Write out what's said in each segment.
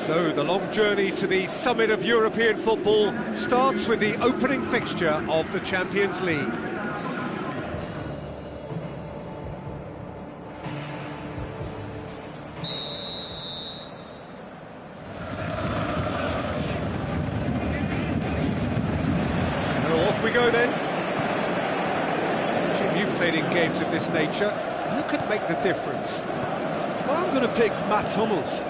So the long journey to the summit of European football starts with the opening fixture of the Champions League. So off we go then. Jim, you've played in games of this nature. Who could make the difference? Well, I'm going to pick Mats Hummels.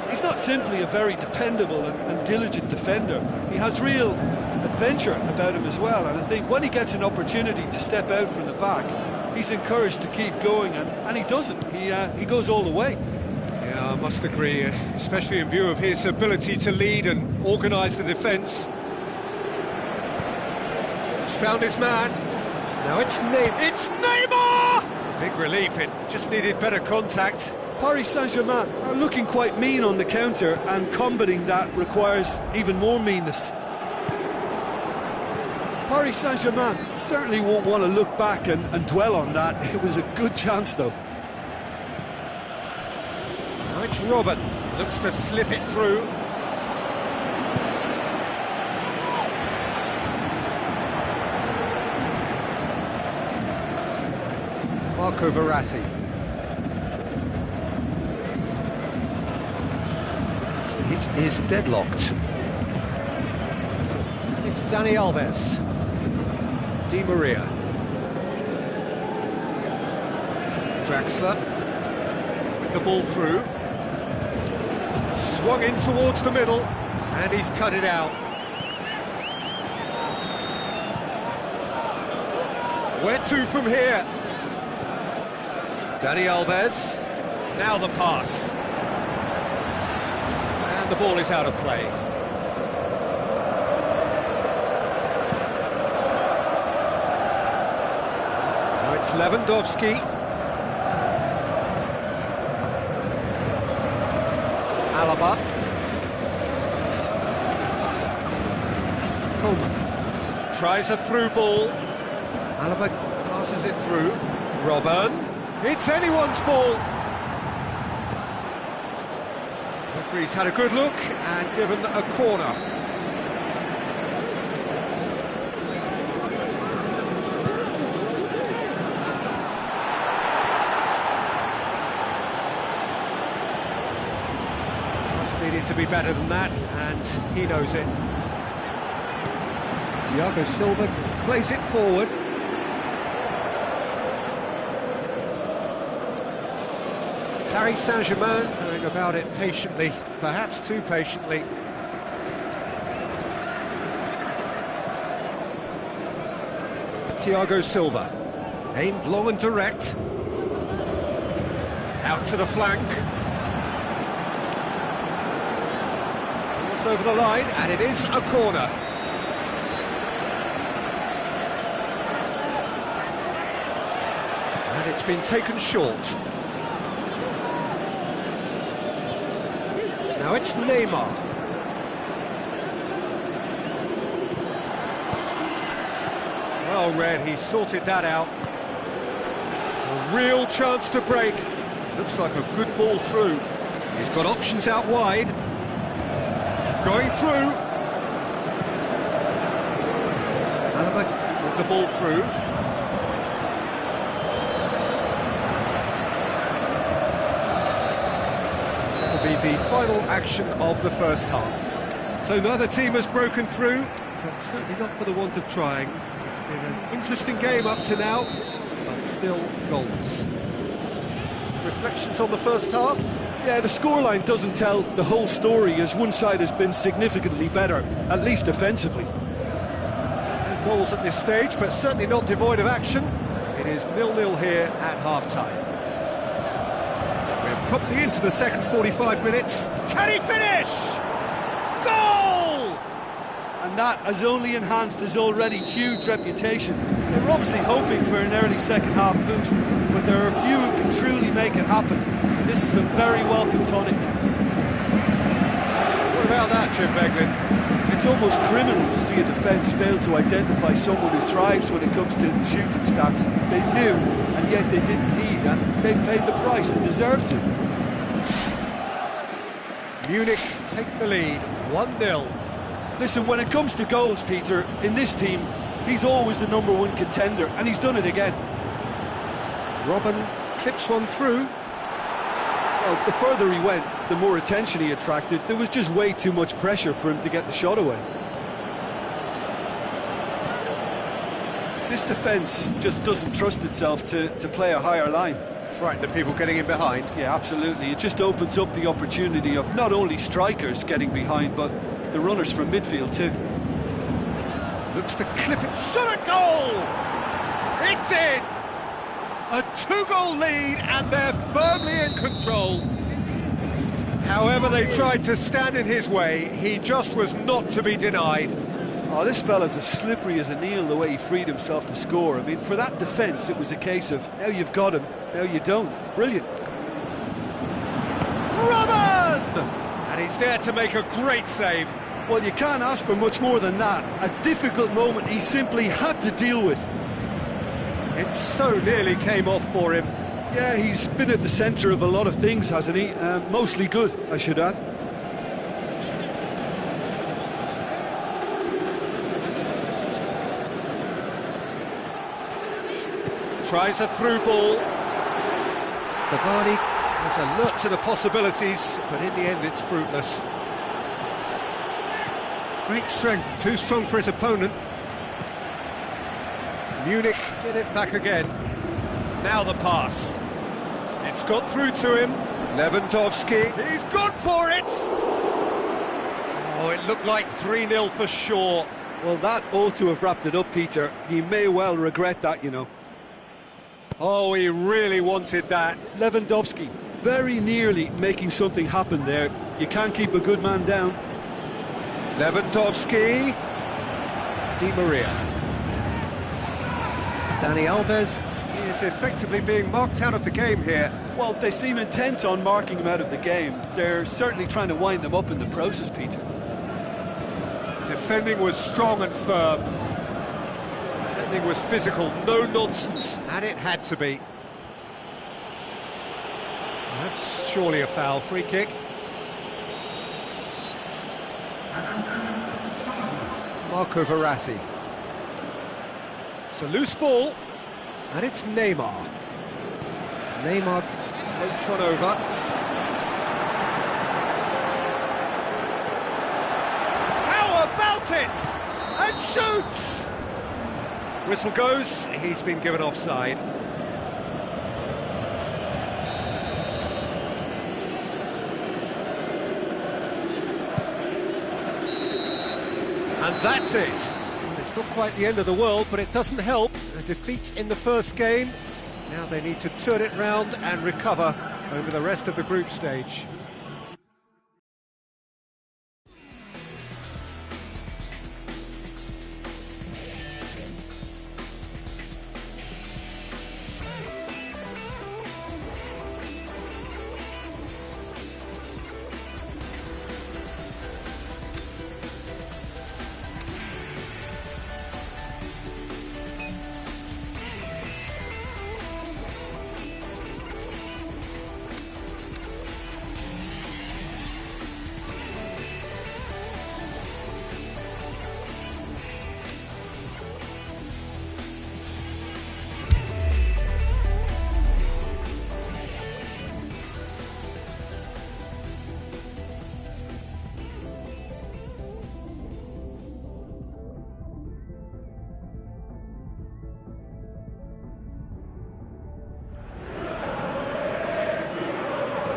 He's not simply a very dependable and diligent defender. He has real adventure about him as well, and I think when he gets an opportunity to step out from the back, he's encouraged to keep going, and he doesn't. He goes all the way. Yeah, I must agree, especially in view of his ability to lead and organise the defence. He's found his man. Now it's Neymar! Big relief, it just needed better contact. Paris Saint-Germain are looking quite mean on the counter, and combating that requires even more meanness. Paris Saint-Germain certainly won't want to look back and dwell on that. It was a good chance though. Now it's Robin, looks to slip it through. Marco Verratti. It is deadlocked. It's Dani Alves. Di Maria. Draxler with the ball through. Swung in towards the middle, and he's cut it out. Where to from here? Dani Alves. Now the pass. The ball is out of play. Now it's Lewandowski. Alaba. Coleman tries a through ball. Alaba passes it through. Robin. It's anyone's ball. Referee's had a good look and given a corner. Just needed to be better than that, and he knows it. Thiago Silva plays it forward. Paris Saint-Germain going about it patiently, perhaps too patiently. Thiago Silva, aimed long and direct. Out to the flank. It's over the line, and it is a corner. And it's been taken short. Now it's Neymar. Well read, he sorted that out. A real chance to break. Looks like a good ball through. He's got options out wide. Going through. Alaba with the ball through. Be the final action of the first half. So neither team has broken through, but certainly not for the want of trying. It's been an interesting game up to now, but still goals. Reflections on the first half? Yeah, the scoreline doesn't tell the whole story, as one side has been significantly better, at least offensively. No goals at this stage, but certainly not devoid of action. It is 0-0 here at half-time. We're promptly into the second 45 minutes. Can he finish? Goal! And that has only enhanced his already huge reputation. They were obviously hoping for an early second-half boost, but there are a few who can truly make it happen. And this is a very welcome tonic now. What about that, Jim Beglin? It's almost criminal to see a defence fail to identify someone who thrives when it comes to shooting stats. They knew, and yet they didn't heed, and they paid the price and deserved to. Munich take the lead, 1-0. Listen, when it comes to goals, Peter, in this team, he's always the #1 contender, and he's done it again. Robben clips one through. Well, the further he went, the more attention he attracted. There was just way too much pressure for him to get the shot away. This defence just doesn't trust itself to play a higher line. Frightened of people getting in behind. Yeah, absolutely. It just opens up the opportunity of not only strikers getting behind, but the runners from midfield too. Looks to clip it, shot at goal! It's in! A 2-goal lead and they're firmly in control. However they tried to stand in his way, he just was not to be denied. Oh, this fella's as slippery as a needle the way he freed himself to score. I mean, for that defence, it was a case of, now you've got him, now you don't. Brilliant. Robben! And he's there to make a great save. Well, you can't ask for much more than that. A difficult moment he simply had to deal with. It so nearly came off for him. Yeah, he's been at the centre of a lot of things, hasn't he? Mostly good, I should add. Tries a through ball. Cavani is alert to the possibilities, but in the end it's fruitless. Great strength, too strong for his opponent. Munich get it back again. Now the pass. It's got through to him. Lewandowski, he's gone for it! Oh, it looked like 3-0 for sure. Well, that ought to have wrapped it up, Peter. He may well regret that, you know. Oh, he really wanted that. Lewandowski, very nearly making something happen there. You can't keep a good man down. Lewandowski. Di Maria. Dani Alves is effectively being marked out of the game here. Well, they seem intent on marking him out of the game. They're certainly trying to wind him up in the process, Peter. Defending was strong and firm. Defending was physical, no nonsense, and it had to be. That's surely a foul, free kick. Marco Verratti. It's a loose ball, and it's Neymar. Neymar floats one over. How about it? And shoots! Whistle goes, he's been given offside. And that's it. Well, it's not quite the end of the world, but it doesn't help. A defeat in the first game. Now they need to turn it round and recover over the rest of the group stage.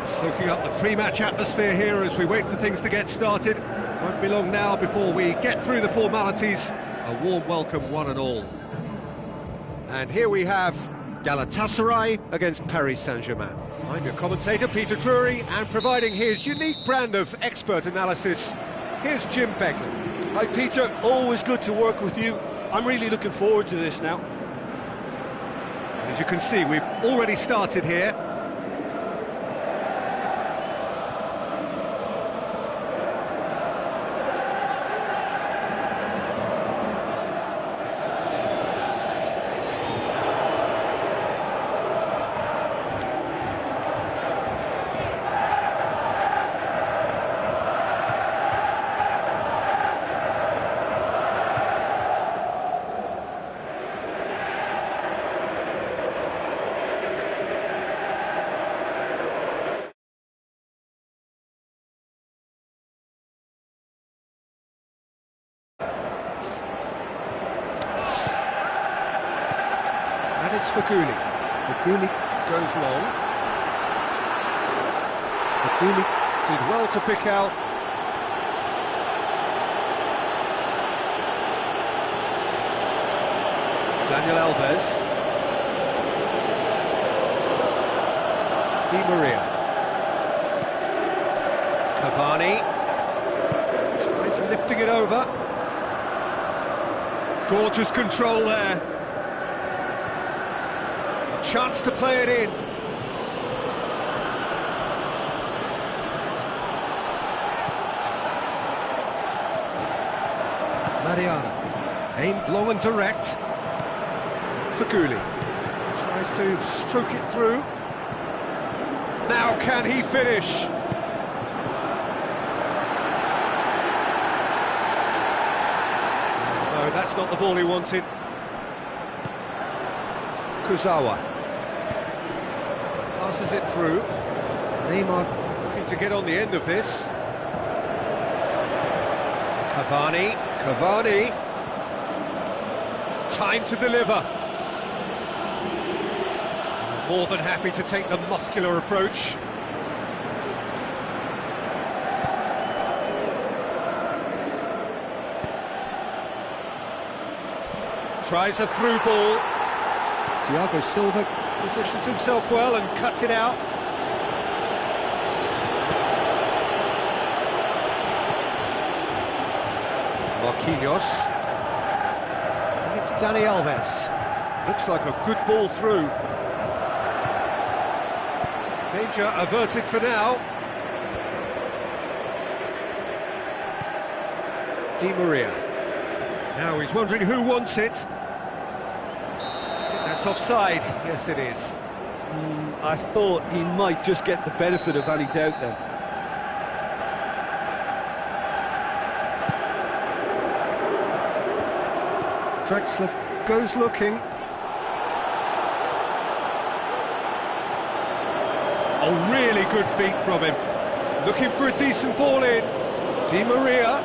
Soaking up the pre-match atmosphere here as we wait for things to get started. Won't be long now before we get through the formalities. A warm welcome, one and all. And here we have Galatasaray against Paris Saint-Germain. I'm your commentator, Peter Drury, and providing his unique brand of expert analysis, here's Jim Begley. Hi, Peter. Always good to work with you. I'm really looking forward to this now. As you can see, we've already started here. And it's Faguli. Faguli goes long. Faguli did well to pick out. Daniel Alves. Di Maria. Cavani. Tries lifting it over. Gorgeous control there. A chance to play it in. Mariana. Aimed long and direct. Faguli tries to stroke it through. Now can he finish? No, that's not the ball he wanted. Kuzawa passes it through. Neymar looking to get on the end of this. Cavani. Time to deliver. More than happy to take the muscular approach. Tries a through ball. Thiago Silva positions himself well and cuts it out. Marquinhos. And it's Dani Alves. Looks like a good ball through. Danger averted for now. Di Maria. Now he's wondering who wants it. I think that's offside. Yes, it is. I thought he might just get the benefit of any doubt then. Drexler goes looking. Oh, really good feet from him. Looking for a decent ball in. Di Maria.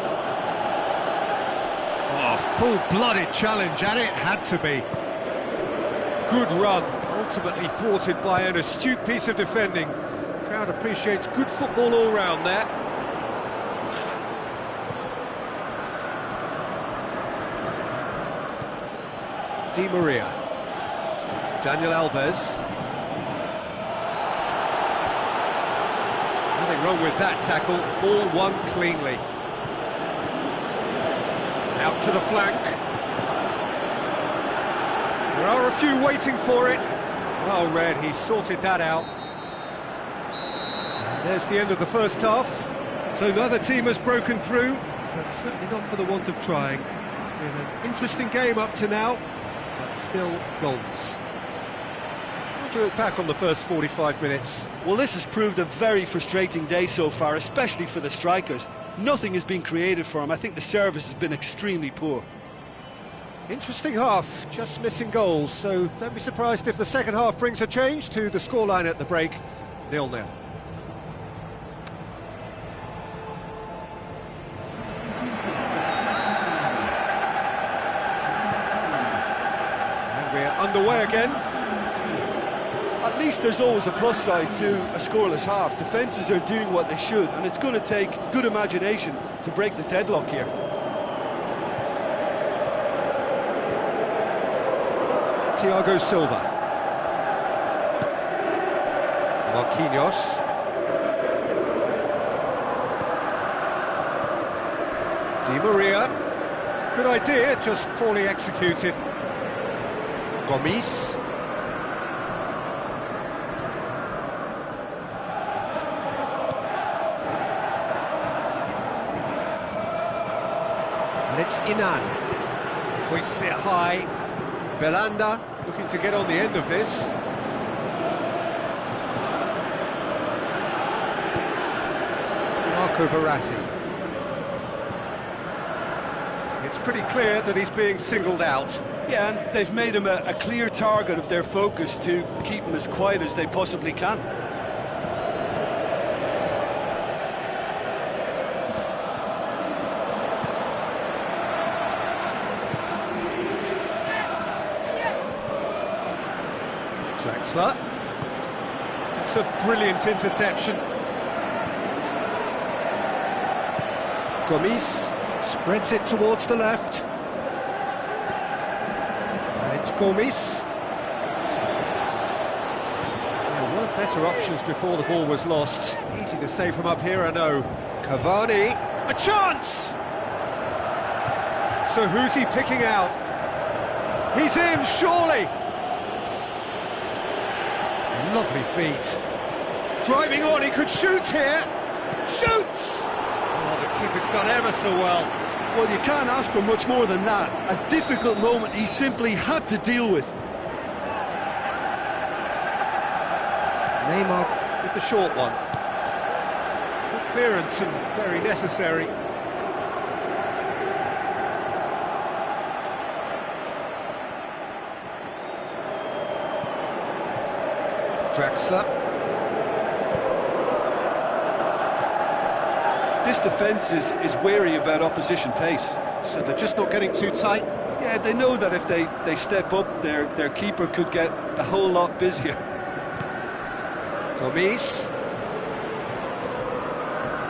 Oh, full-blooded challenge, and it had to be. Good run, ultimately thwarted by an astute piece of defending. Crowd appreciates good football all round there. Di Maria. Daniel Alves. Nothing wrong with that tackle. Ball won cleanly. Out to the flank. There are a few waiting for it. Well read, he sorted that out. And there's the end of the first half. So neither team has broken through, but certainly not for the want of trying. It's been an interesting game up to now, but still goals. How do you look back on the first 45 minutes? Well, this has proved a very frustrating day so far, especially for the strikers. Nothing has been created for them. I think the service has been extremely poor. Interesting half, just missing goals, so don't be surprised if the second half brings a change to the scoreline at the break, 0-0. And we're underway again. At least there's always a plus side to a scoreless half. Defences are doing what they should, and it's going to take good imagination to break the deadlock here. Thiago Silva. Marquinhos. Di Maria. Good idea, just poorly executed. Gomes. And it's Inan. Hoists it high. Belanda looking to get on the end of this. Marco Verratti. It's pretty clear that he's being singled out. Yeah, and they've made him a clear target of their focus to keep him as quiet as they possibly can. Drexler. It's a brilliant interception. Gomis spreads it towards the left. And it's Gomis. There were better options before the ball was lost. Easy to say from up here, I know. Cavani, a chance! So who's he picking out? He's in, surely! Lovely feet. Driving on, he could shoot here. Shoots! Oh, the keeper's done ever so well. Well, you can't ask for much more than that. A difficult moment he simply had to deal with. Neymar with the short one. Good clearance and very necessary. Drexler. This defence is wary about opposition pace. So they're just not getting too tight? Yeah, they know that if they step up, their keeper could get a whole lot busier. Gomis.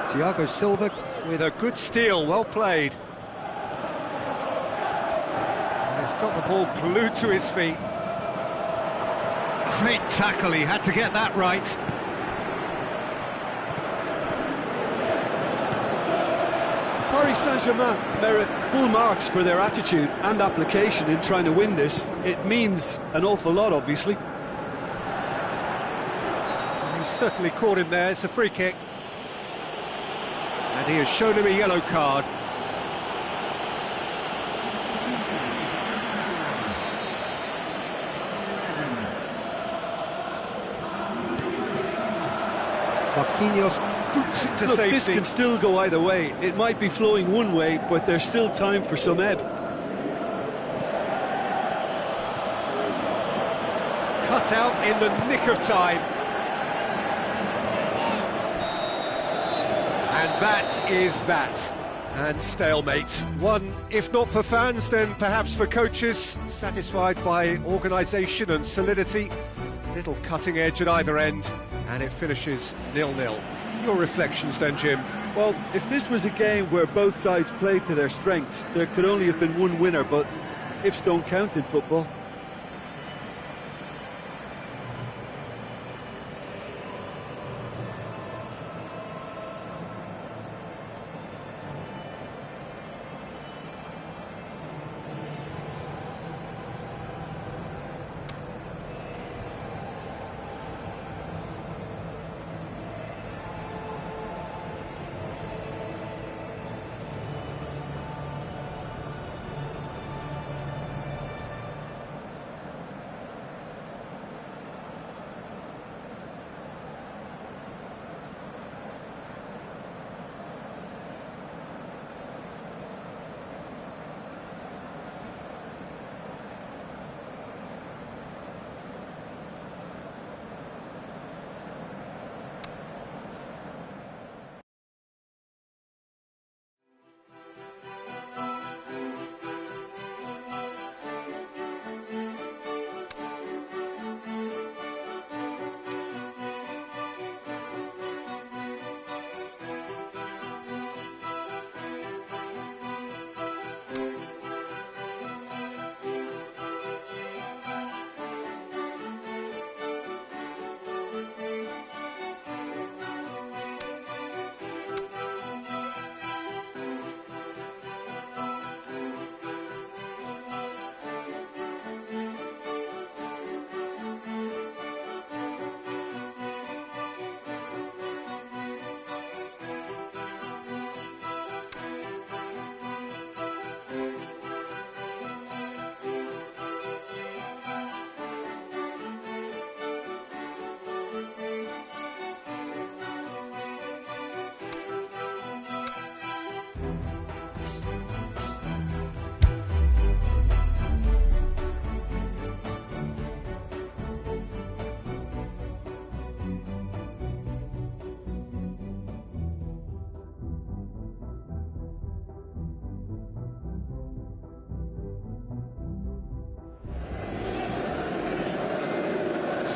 Thiago Silva with a good steal, well played. He's got the ball glued to his feet. Great tackle, he had to get that right. Paris Saint-Germain merit full marks for their attitude and application in trying to win this. It means an awful lot, obviously. He's certainly caught him there, it's a free kick. And he has shown him a yellow card. Marquinhos boots it to safety. This can still go either way. It might be flowing one way, but there's still time for some ebb. Cut out in the nick of time. And that is that. And stalemate. One, if not for fans, then perhaps for coaches, satisfied by organisation and solidity. Little cutting edge at either end, and it finishes 0-0. Your reflections then, Jim? Well, if this was a game where both sides played to their strengths, there could only have been one winner, but ifs don't count in football.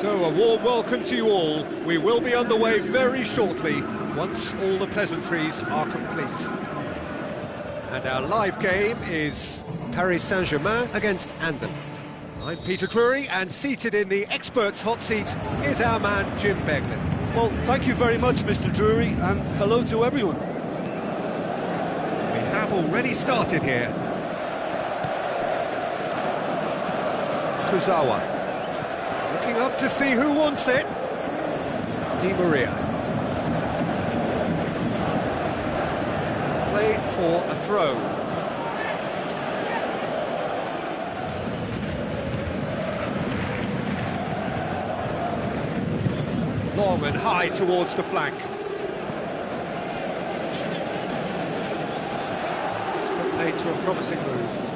So, a warm welcome to you all. We will be underway very shortly, once all the pleasantries are complete. And our live game is Paris Saint-Germain against Anderlecht. I'm Peter Drury, and seated in the experts' hot seat is our man Jim Beglin. Well, thank you very much, Mr. Drury, and hello to everyone. We have already started here. Kurzawa. Looking up to see who wants it. Di Maria. Play for a throw. Long and high towards the flank. It's put paid to a promising move.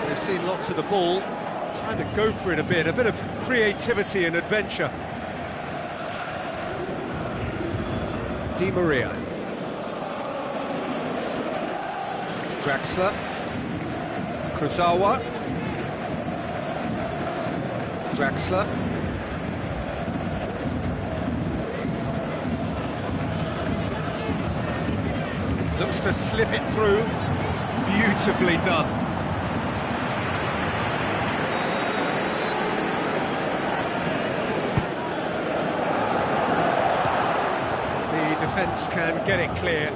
We've seen lots of the ball, trying to go for it a bit of creativity and adventure. Di Maria. Draxler. Kurzawa. Draxler. Looks to slip it through. Beautifully done. Defence can get it clear.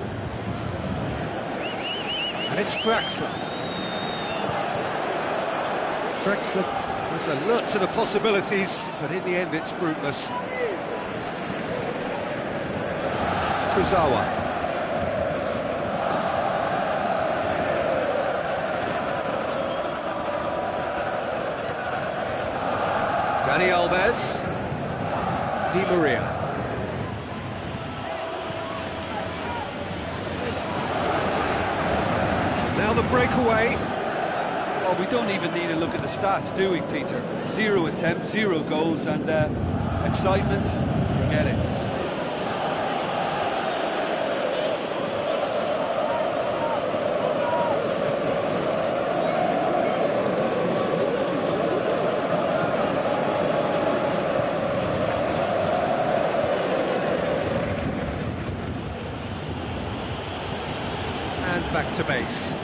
And it's Draxler. Draxler was alert to the possibilities, but in the end it's fruitless. Kurzawa. Dani Alves. Di Maria. Now the breakaway. Well, we don't even need to look at the stats, do we, Peter? 0 attempts, 0 goals, and excitement, forget it. And back to base.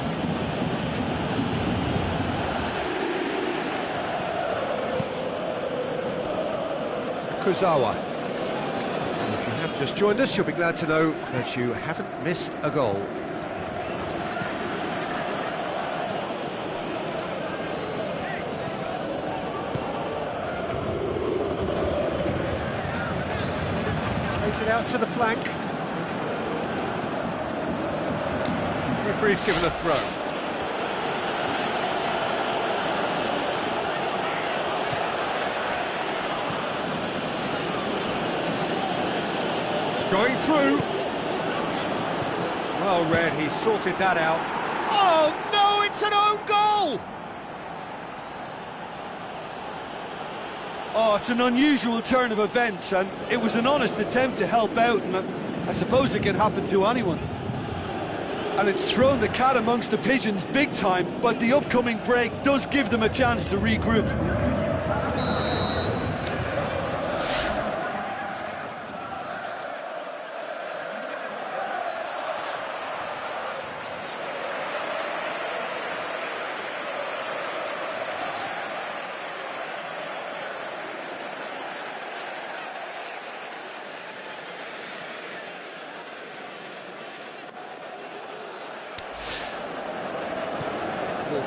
Kurzawa. And if you have just joined us, you'll be glad to know that you haven't missed a goal. Plays it out to the flank. Referee's given a throw. Going through. Well read, he sorted that out. Oh no, it's an own goal! Oh, it's an unusual turn of events, and it was an honest attempt to help out, and I suppose it can happen to anyone. And it's thrown the cat amongst the pigeons big time, but the upcoming break does give them a chance to regroup.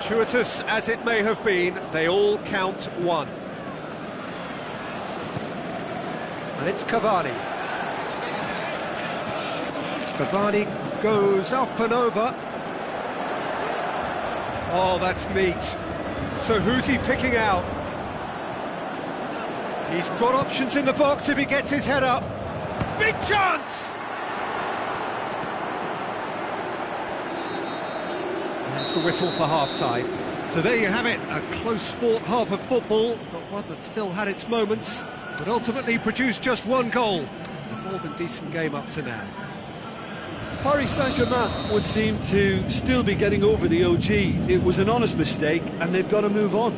Fortuitous as it may have been, they all count one. And it's Cavani. Cavani goes up and over. Oh, that's neat. So who's he picking out? He's got options in the box if he gets his head up. Big chance! That's the whistle for half-time. So there you have it, a close-fought half of football, but one that still had its moments, but ultimately produced just one goal. A more than decent game up to now. Paris Saint-Germain would seem to still be getting over the OG. It was an honest mistake, and they've got to move on.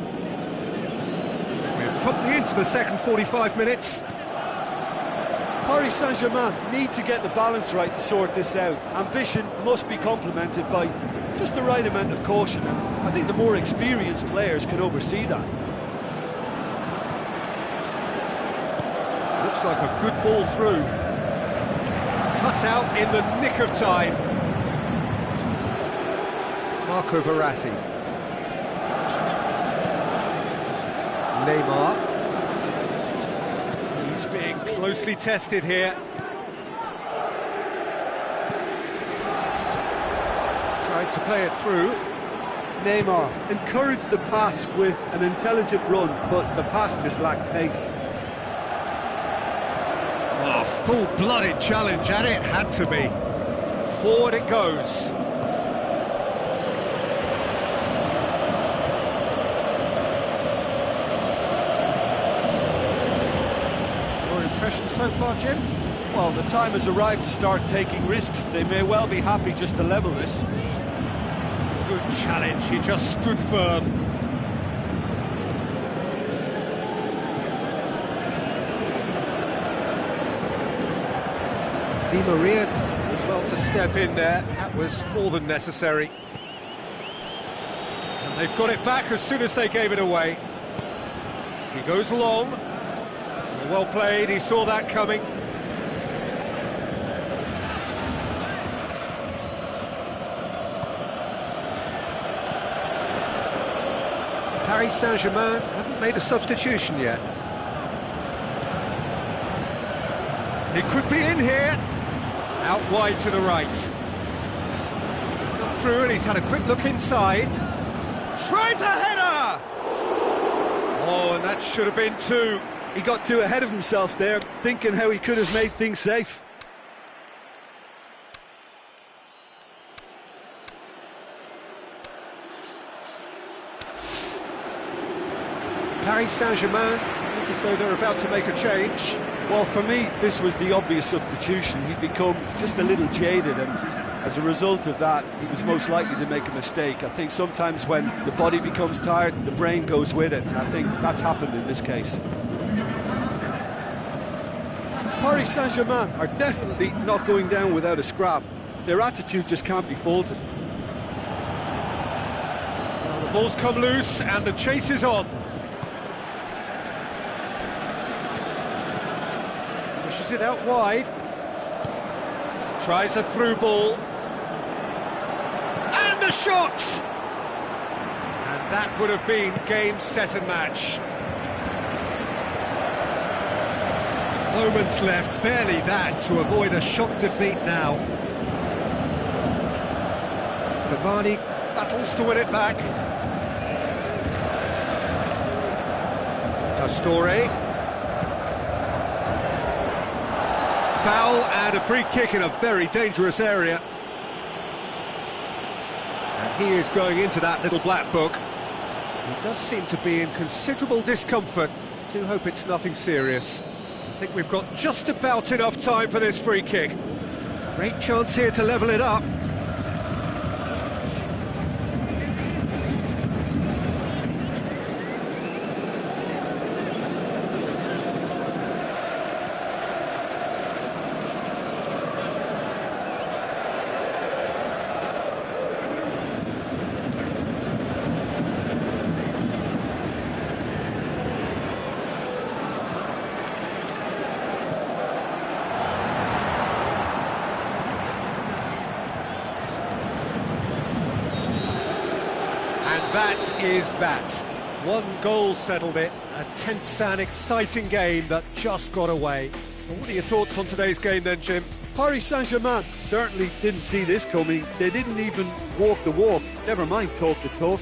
We're promptly into the second 45 minutes. Paris Saint-Germain need to get the balance right to sort this out. Ambition must be complemented by just the right amount of caution, and I think the more experienced players can oversee that. Looks like a good ball through. Cut out in the nick of time. Marco Verratti. Neymar. He's being closely tested here. Tried to play it through. Neymar encouraged the pass with an intelligent run, but the pass just lacked pace. Oh, full-blooded challenge, and it had to be. Forward it goes. Your impression so far, Jim? Well, the time has arrived to start taking risks. They may well be happy just to level this. Good challenge, he just stood firm. Di Maria did well to step in there. That was more than necessary. And they've got it back as soon as they gave it away. He goes long. Well played, he saw that coming. Paris Saint-Germain haven't made a substitution yet. It could be in here. Out wide to the right. He's come through and he's had a quick look inside. Tries a header! Oh, and that should have been two. He got too ahead of himself there, thinking how he could have made things safe. Paris Saint-Germain look as though they're about to make a change. Well, for me, this was the obvious substitution. He'd become just a little jaded, and as a result of that, he was most likely to make a mistake. I think sometimes when the body becomes tired, the brain goes with it, and I think that's happened in this case. Paris Saint-Germain are definitely not going down without a scrap. Their attitude just can't be faulted. Well, the ball's come loose and the chase is on. Pushes it out wide. Tries a through ball. And a shot! And that would have been game, set and match. Moments left, barely that, to avoid a shock defeat now. Cavani battles to win it back. Pastore. Foul and a free kick in a very dangerous area. And he is going into that little black book. He does seem to be in considerable discomfort. I do hope it's nothing serious. I think we've got just about enough time for this free kick. Great chance here to level it up. That is that. One goal settled it. A tense and exciting game that just got away. Well, what are your thoughts on today's game then, Jim? Paris Saint-Germain certainly didn't see this coming. They didn't even walk the walk, never mind talk the talk.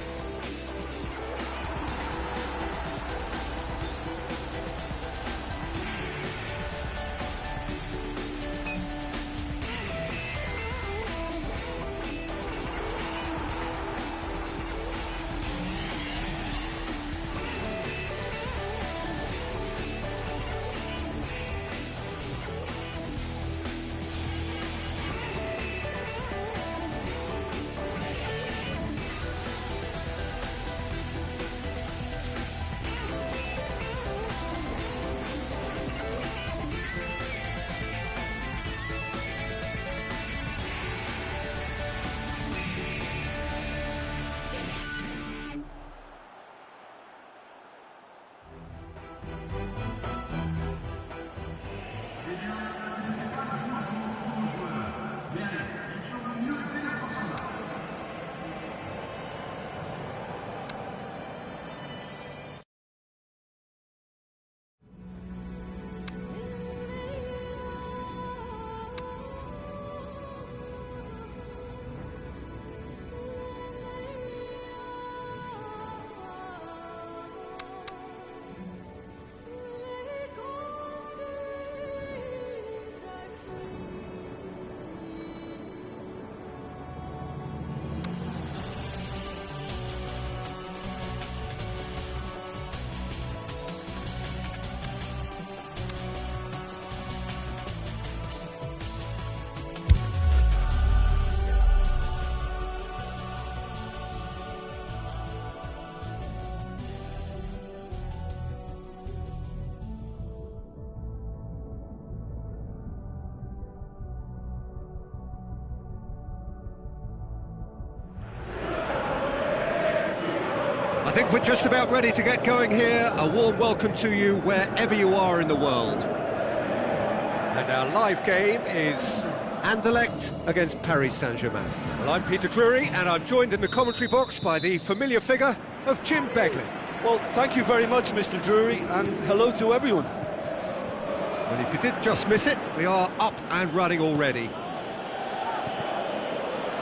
I think we're just about ready to get going here. A warm welcome to you wherever you are in the world. And our live game is Anderlecht against Paris Saint-Germain. Well, I'm Peter Drury, and I'm joined in the commentary box by the familiar figure of Jim Beglin. Well, thank you very much, Mr. Drury, and hello to everyone. Well, if you did just miss it, we are up and running already.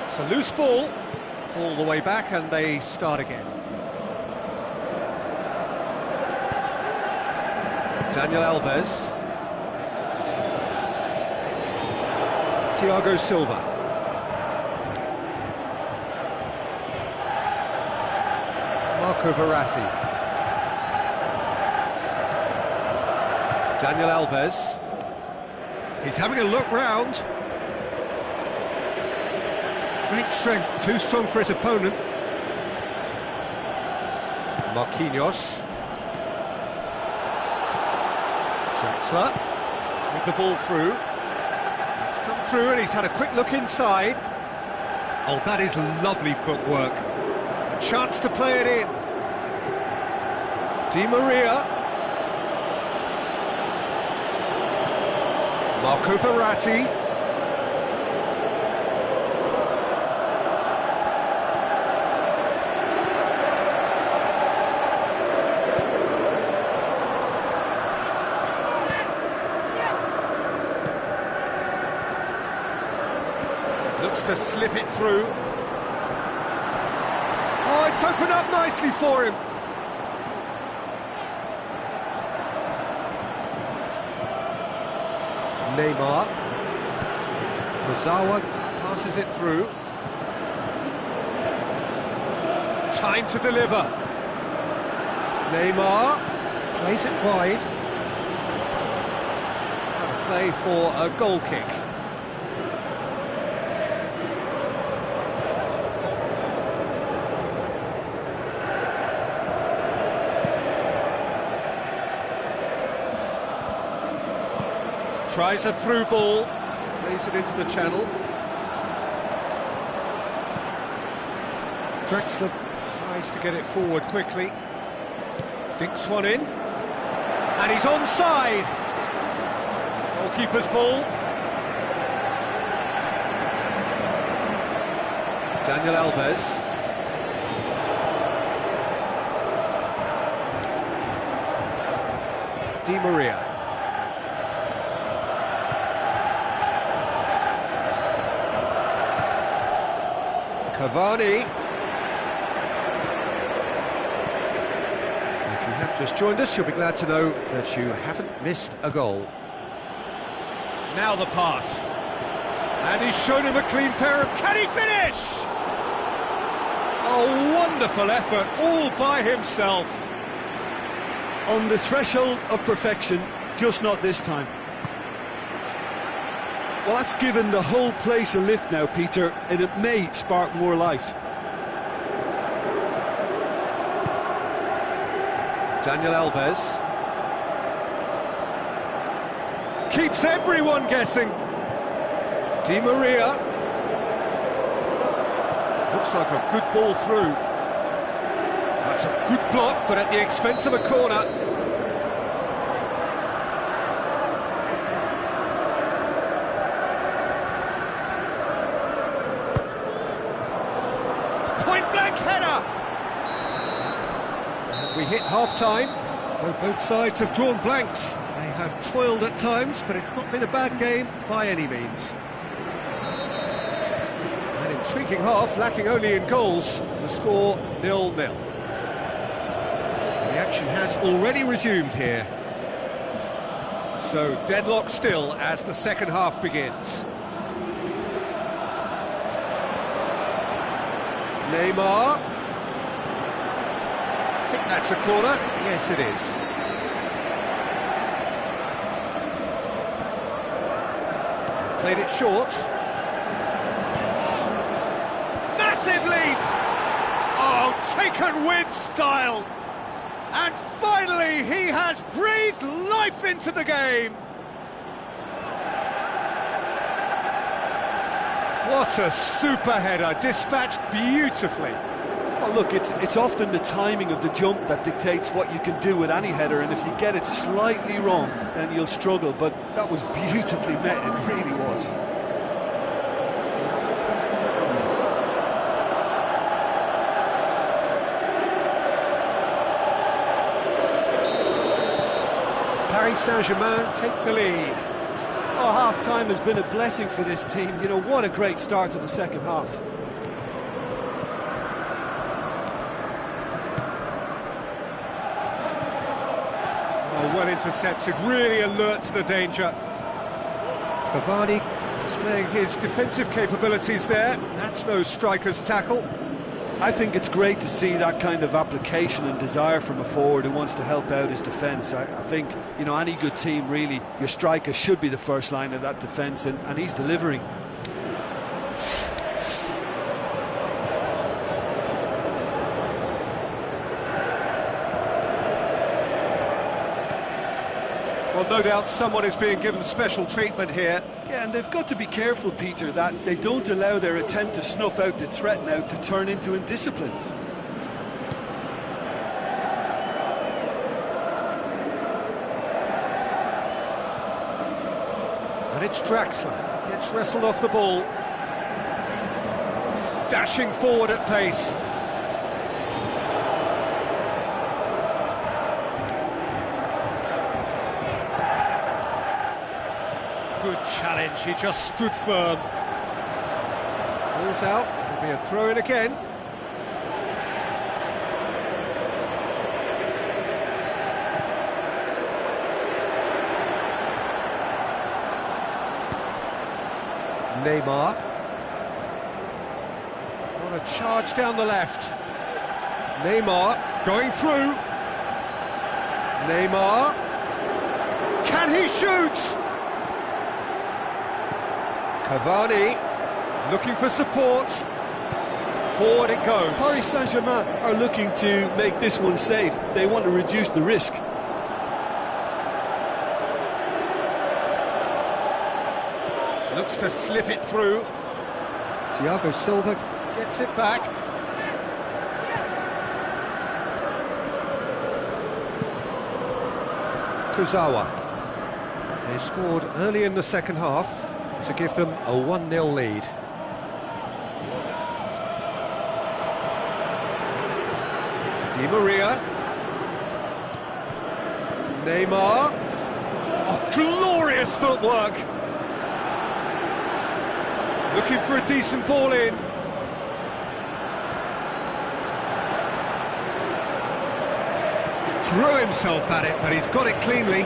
It's a loose ball, all the way back, and they start again. Daniel Alves. Thiago Silva. Marco Verratti. Daniel Alves. He's having a look round. Great strength, too strong for his opponent. Marquinhos. Draxler with the ball through. It's come through and he's had a quick look inside. Oh, that is lovely footwork. A chance to play it in. Di Maria. Marco Verratti. Looks to slip it through. Oh, it's opened up nicely for him. Neymar. Ozawa passes it through. Time to deliver. Neymar plays it wide. Out of play for a goal kick. Tries a through ball, plays it into the channel. Draxler tries to get it forward quickly. Dinks one in. And he's onside! Goalkeeper's ball. Daniel Alves. Di Maria. Cavani. If you have just joined us, you'll be glad to know that you haven't missed a goal. Now the pass. And he's shown him a clean pair of... Can he finish? A wonderful effort, all by himself. On the threshold of perfection, just not this time. Well, that's given the whole place a lift now, Peter, and it may spark more life. Daniel Alves. Keeps everyone guessing. Di Maria. Looks like a good ball through. That's a good block, but at the expense of a corner. Point-blank header! And we hit half-time, so both sides have drawn blanks. They have toiled at times, but it's not been a bad game by any means. An intriguing half, lacking only in goals. The score 0-0. The action has already resumed here. So deadlock still as the second half begins. Neymar. I think that's a corner. Yes, it is. They've played it short. Massive leap! Oh, taken with style! And finally, he has breathed life into the game! What a super header, dispatched beautifully. Well, look, it's often the timing of the jump that dictates what you can do with any header, and if you get it slightly wrong, then you'll struggle. But that was beautifully met, it really was. Paris Saint-Germain take the lead. Oh, half-time has been a blessing for this team. You know, what a great start to the second half. Oh, well intercepted, really alert to the danger. Cavani displaying his defensive capabilities there. That's no striker's tackle. I think it's great to see that kind of application and desire from a forward who wants to help out his defence. I think, you know, any good team, really, your striker should be the first line of that defence, and he's delivering. Well, no doubt someone is being given special treatment here. Yeah, and they've got to be careful, Peter, that they don't allow their attempt to snuff out the threat now to turn into indiscipline. And it's Draxler, gets wrestled off the ball. Dashing forward at pace. Good challenge, he just stood firm. Ball's out, it'll be a throw-in again. Neymar. On a charge down the left. Neymar going through. Neymar. Can he shoot? Cavani looking for support. Forward it goes. Paris Saint-Germain are looking to make this one safe. They want to reduce the risk. Looks to slip it through. Thiago Silva gets it back. Kurzawa. They scored early in the second half to give them a 1-0 lead. Di Maria. Neymar. Oh, glorious footwork! Looking for a decent ball in. Threw himself at it, but he's got it cleanly.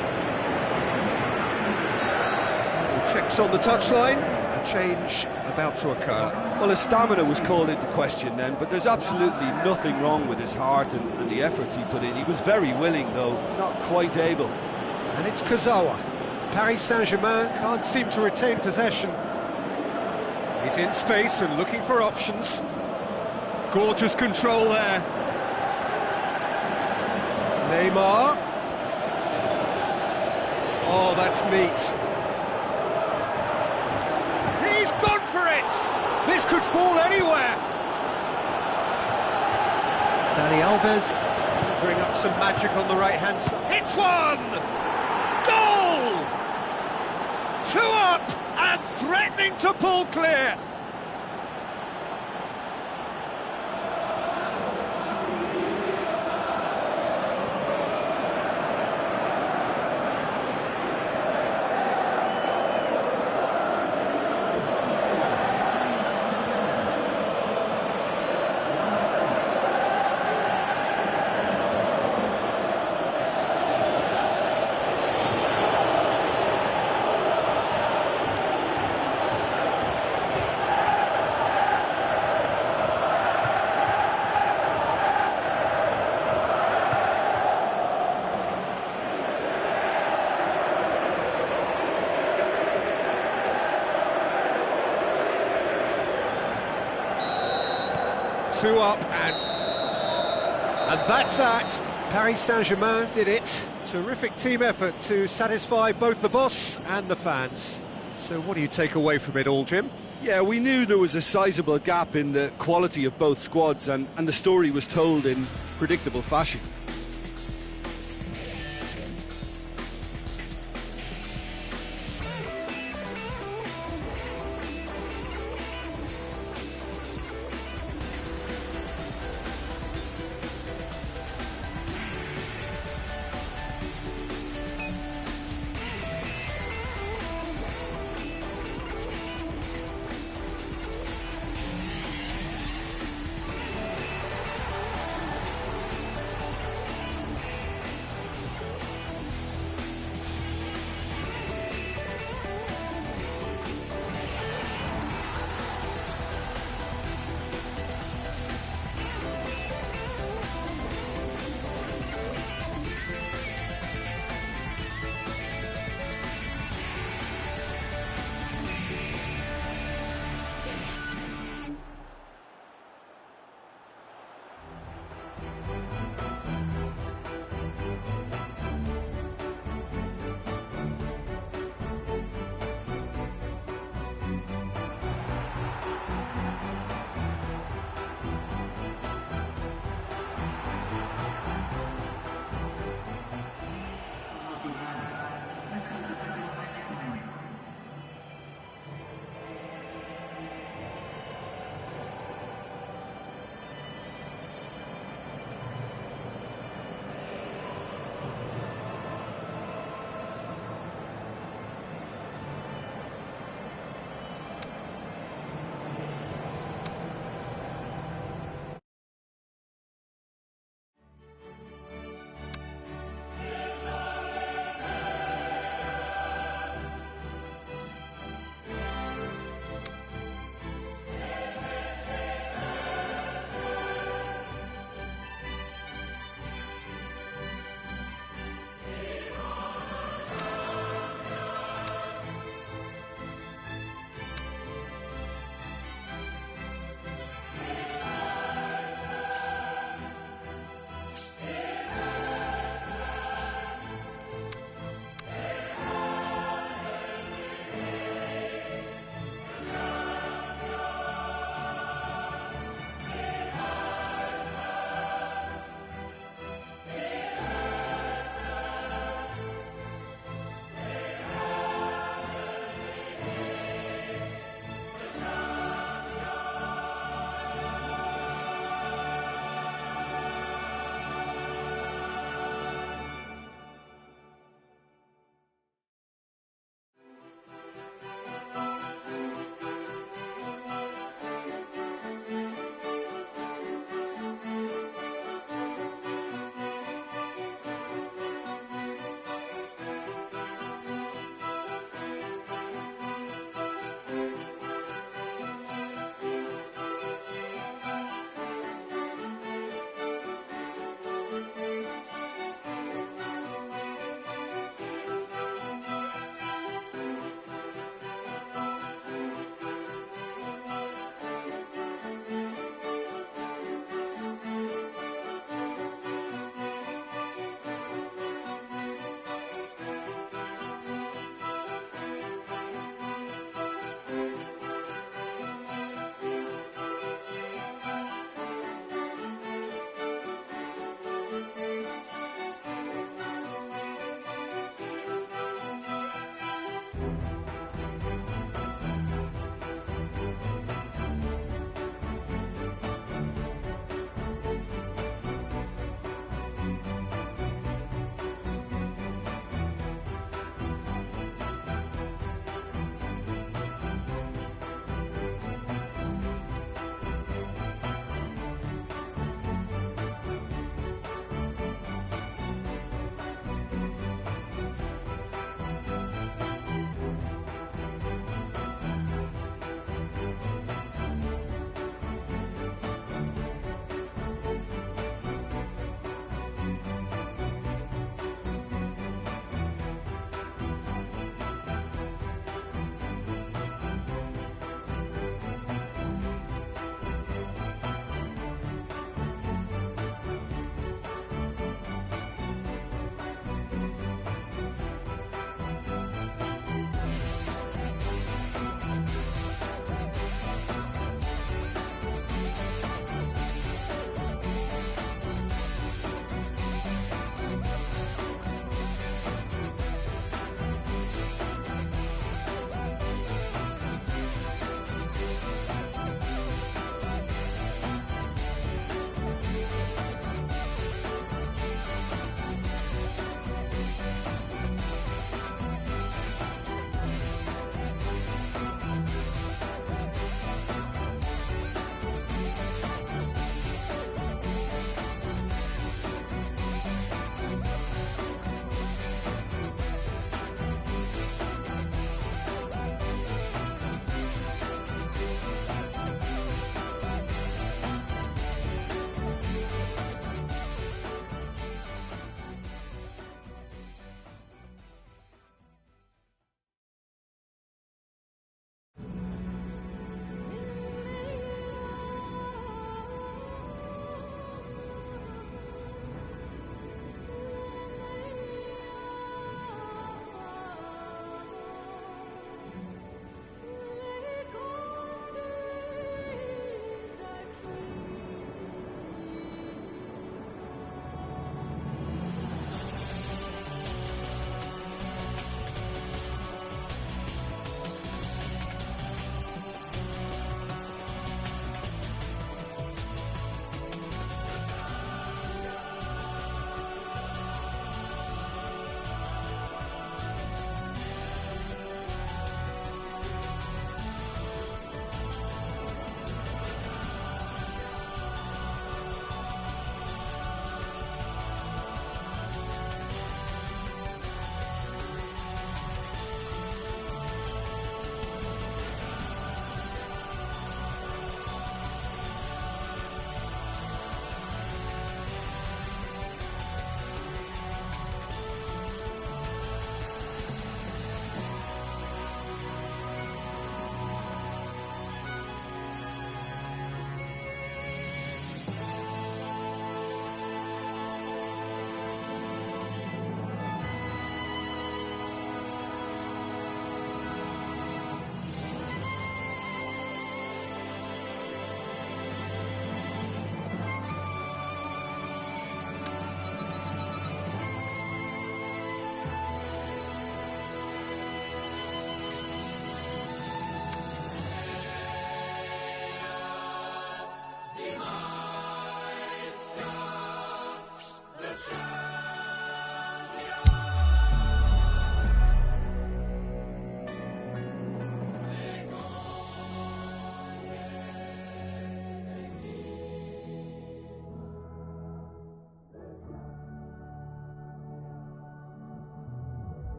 Checks on the touchline, a change about to occur. Well, his stamina was called into question then, but there's absolutely nothing wrong with his heart and the effort he put in. He was very willing, though, not quite able. And it's Kurzawa. Paris Saint-Germain can't seem to retain possession. He's in space and looking for options. Gorgeous control there. Neymar. Oh, that's neat. He's gone for it! This could fall anywhere! Dani Alves conjuring up some magic on the right-hand side. Hits one! Goal! 2 up and threatening to pull clear. Two up, and that's that. Paris Saint-Germain did it. Terrific team effort to satisfy both the boss and the fans. So what do you take away from it all, Jim? Yeah, we knew there was a sizable gap in the quality of both squads, and the story was told in predictable fashion.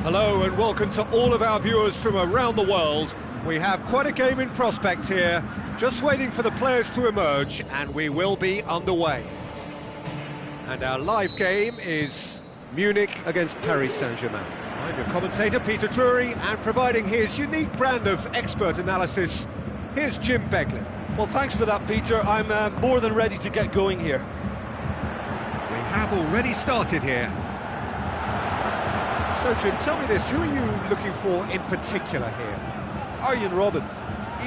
Hello and welcome to all of our viewers from around the world. We have quite a game in prospect here, just waiting for the players to emerge, and we will be underway. And our live game is Munich against Paris Saint-Germain. I'm your commentator, Peter Drury, and providing his unique brand of expert analysis, here's Jim Beglin. Well, thanks for that, Peter. I'm more than ready to get going here. We have already started here. So, Jim, tell me this, who are you looking for in particular here? Arjen Robben.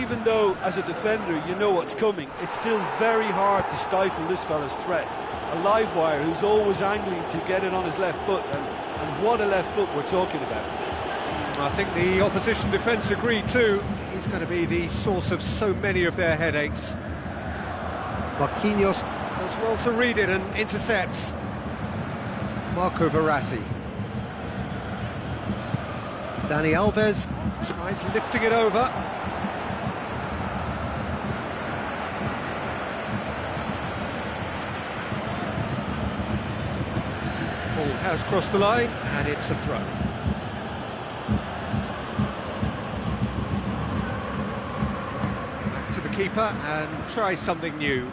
Even though, as a defender, you know what's coming, it's still very hard to stifle this fella's threat. A live wire who's always angling to get it on his left foot, and what a left foot we're talking about. I think the opposition defence agreed too. He's going to be the source of so many of their headaches. Marquinhos does well to read it and intercepts. Marco Verratti. Dani Alves tries lifting it over. Ball has crossed the line, and it's a throw. Back to the keeper and try something new.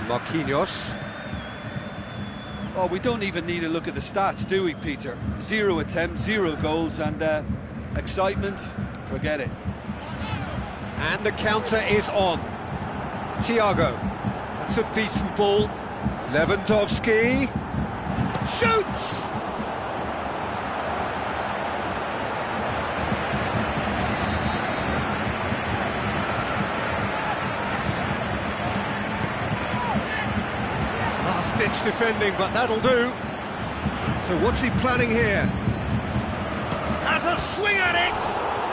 Marquinhos. Well, we don't even need to look at the stats, do we, Peter? 0 attempts, 0 goals, and excitement, forget it. And the counter is on. Thiago, that's a decent ball. Lewandowski shoots! Last-ditch defending, but that'll do. So what's he planning here? Has a swing at it!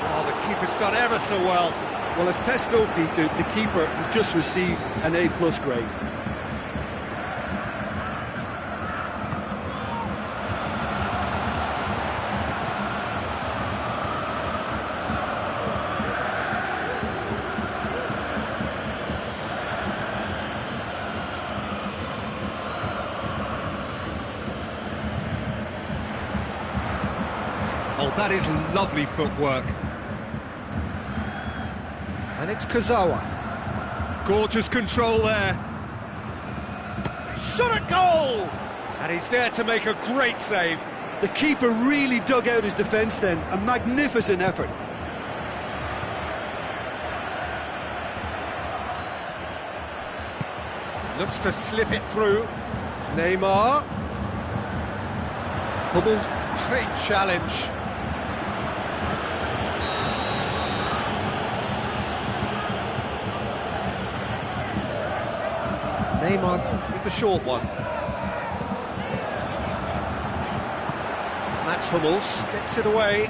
Oh, the keeper's done ever so well. Well, as tests go, Peter, the keeper has just received an A+ grade. Oh, that is lovely footwork. And it's Kurzawa. Gorgeous control there. Shot at goal! And he's there to make a great save. The keeper really dug out his defence then. A magnificent effort. Looks to slip it through. Neymar. Hummels, great challenge. Neymar with the short one. Mats Hummels gets it away.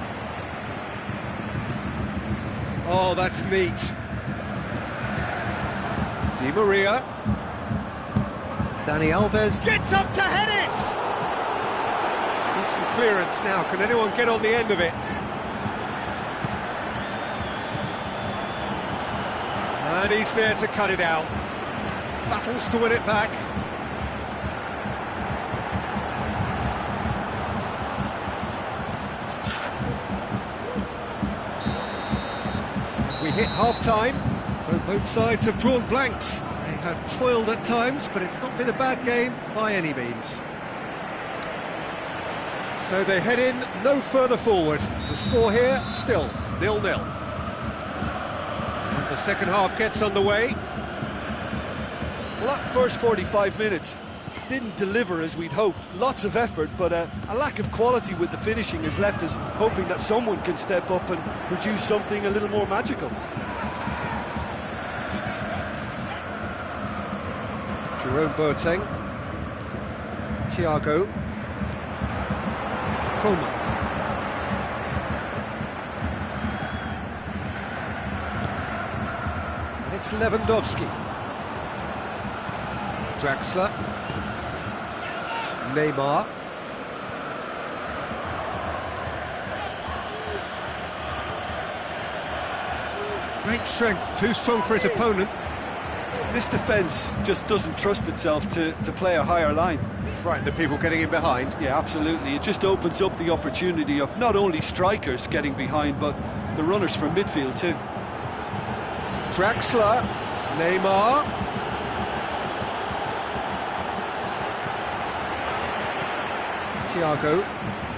Oh, that's neat. Di Maria. Dani Alves gets up to head it! Decent clearance now. Can anyone get on the end of it? And he's there to cut it out. Battles to win it back. We hit half-time, so both sides have drawn blanks. They have toiled at times, but it's not been a bad game by any means. So they head in no further forward. The score here, still 0-0. And the second half gets underway. Well, that first 45 minutes didn't deliver as we'd hoped. Lots of effort, but a lack of quality with the finishing has left us hoping that someone can step up and produce something a little more magical. Jerome Boateng. Thiago. Coleman. And it's Lewandowski. Draxler. Neymar. Great strength, too strong for his opponent. This defence just doesn't trust itself to play a higher line. Frightened the people getting in behind. Yeah, absolutely. It just opens up the opportunity of not only strikers getting behind, but the runners from midfield too. Draxler, Neymar. Thiago.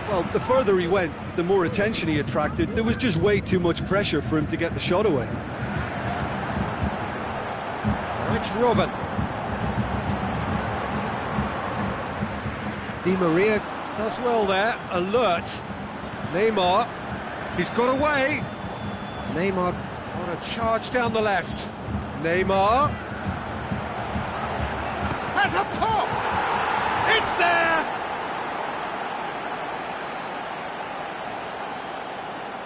Well, the further he went, the more attention he attracted. There was just way too much pressure for him to get the shot away. Now it's Robin. Di Maria does well there, alert. Neymar, he's got away. Neymar on a charge down the left. Neymar has a pop! It's there!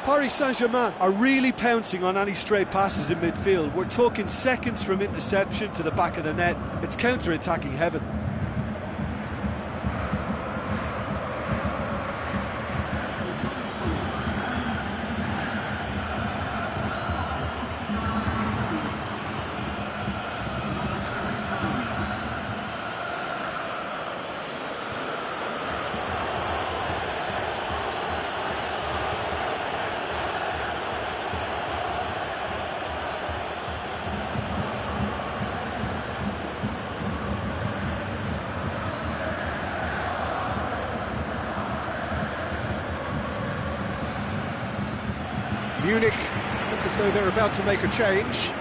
Paris Saint-Germain are really pouncing on any stray passes in midfield. We're talking seconds from interception to the back of the net. It's counter-attacking heaven. Munich look as though they're about to make a change.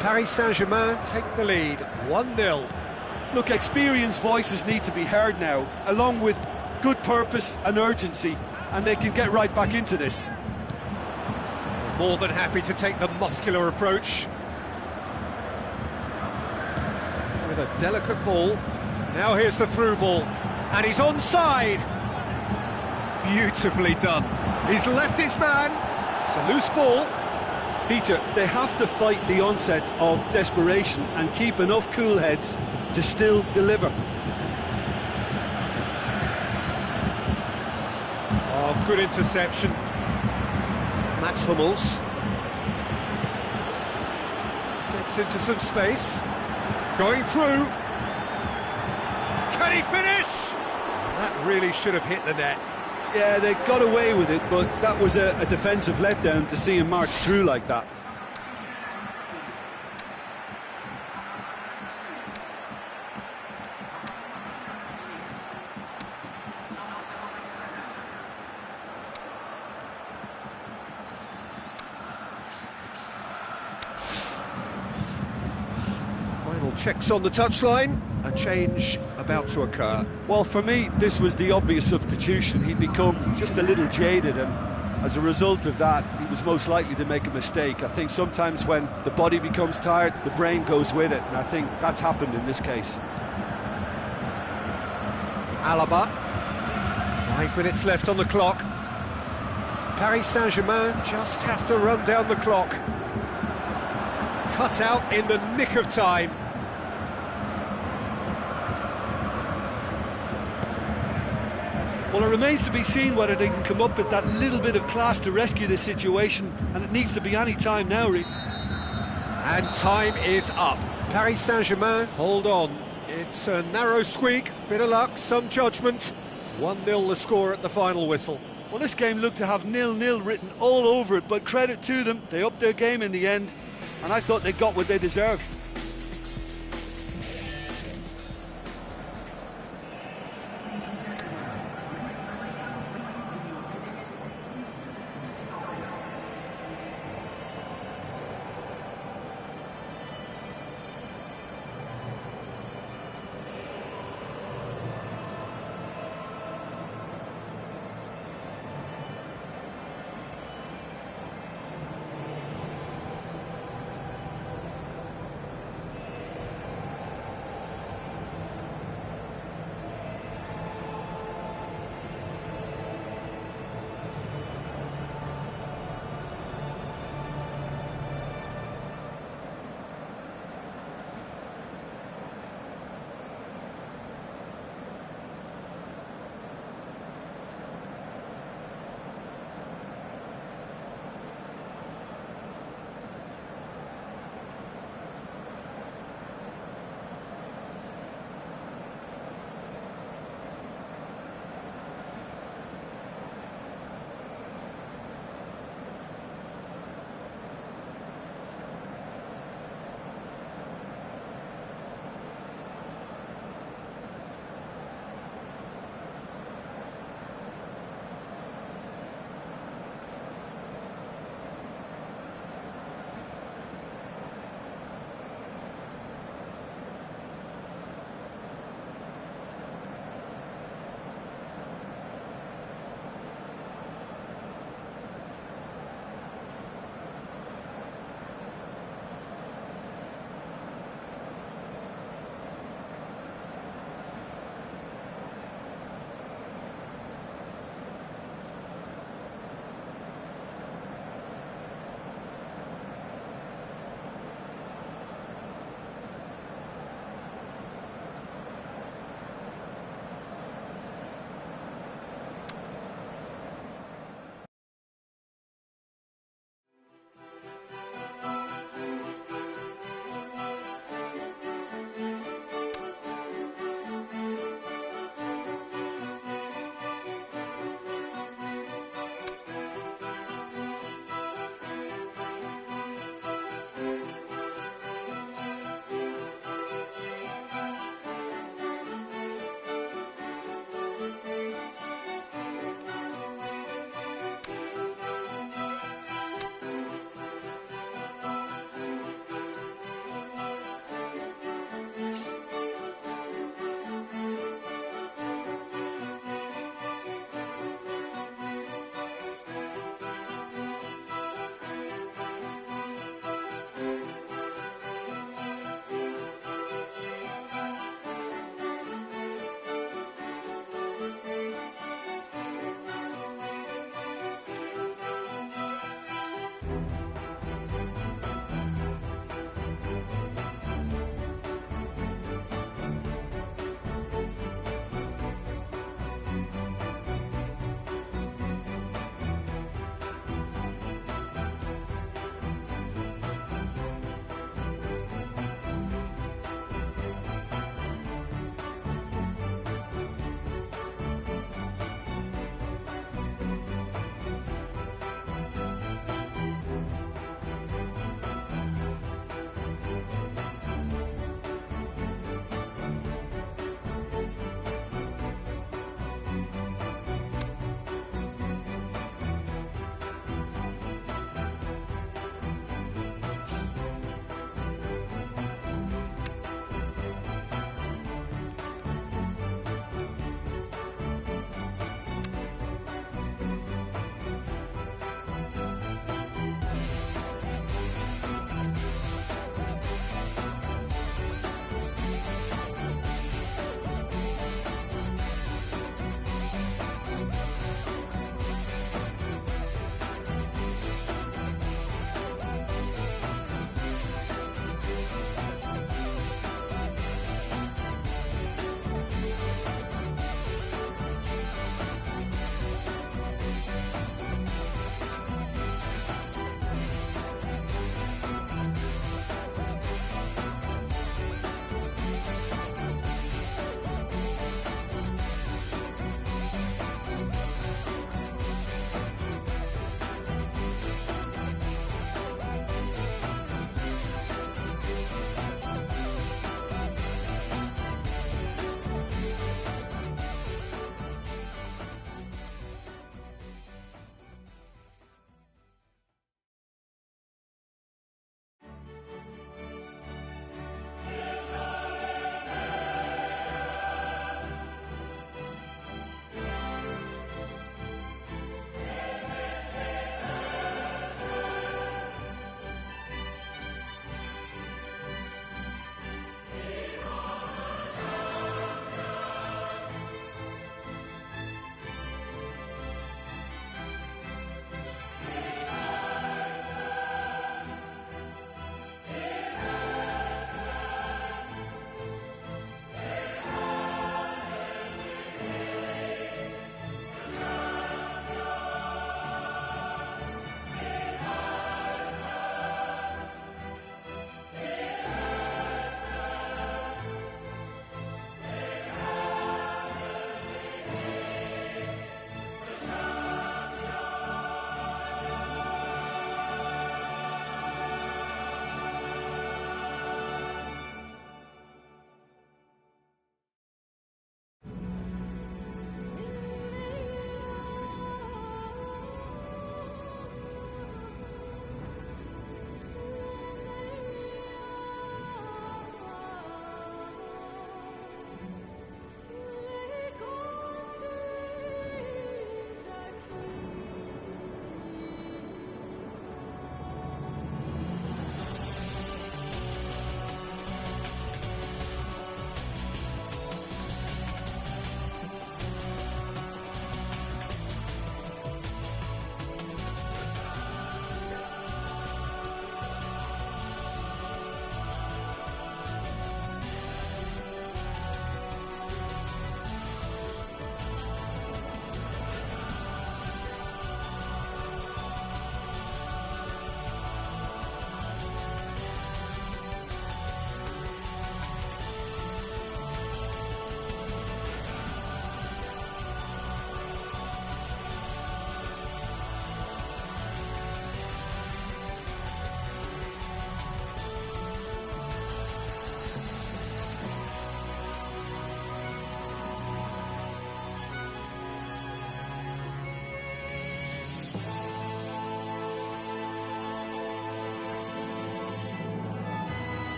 Paris Saint-Germain take the lead, 1-0. Look, experienced voices need to be heard now, along with good purpose and urgency, and they can get right back into this. More than happy to take the muscular approach. With a delicate ball. Now here's the through ball, and he's onside. Beautifully done. He's left his man. It's a loose ball. Peter, they have to fight the onset of desperation and keep enough cool heads to still deliver. Oh, good interception. Mats Hummels gets into some space. Going through. Can he finish? That really should have hit the net. Yeah, they got away with it, but that was a defensive letdown to see him march through like that. Final checks on the touchline. A change about to occur. Well, for me, this was the obvious substitution. He'd become just a little jaded, and as a result of that, he was most likely to make a mistake. I think sometimes when the body becomes tired, the brain goes with it, and I think that's happened in this case. Alaba. 5 minutes left on the clock. Paris Saint-Germain just have to run down the clock. Cut out in the nick of time. Well, it remains to be seen whether they can come up with that little bit of class to rescue this situation, and it needs to be any time now, really. And time is up. Paris Saint-Germain, hold on. It's a narrow squeak, bit of luck, some judgment. 1-0 the score at the final whistle. Well, this game looked to have 0-0 written all over it, but credit to them, they upped their game in the end, and I thought they got what they deserved.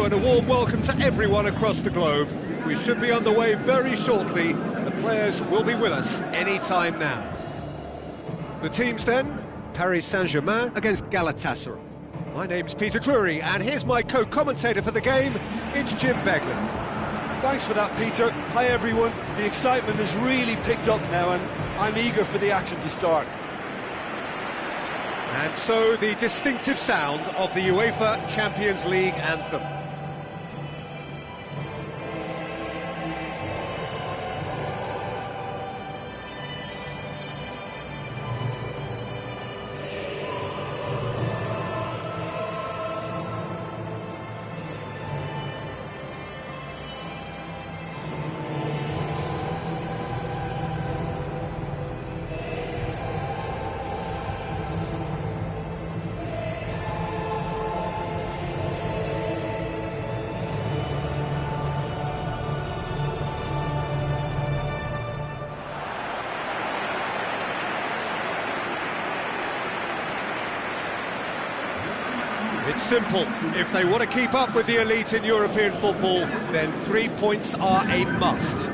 and a warm welcome to everyone across the globe. We should be on the way very shortly. The players will be with us any time now. The teams then, Paris Saint-Germain against Galatasaray. My name's Peter Drury, and here's my co-commentator for the game, it's Jim Beglin. Thanks for that, Peter. Hi, everyone. The excitement has really picked up now, and I'm eager for the action to start. And so, the distinctive sound of the UEFA Champions League anthem. It's simple. If they want to keep up with the elite in European football, then 3 points are a must.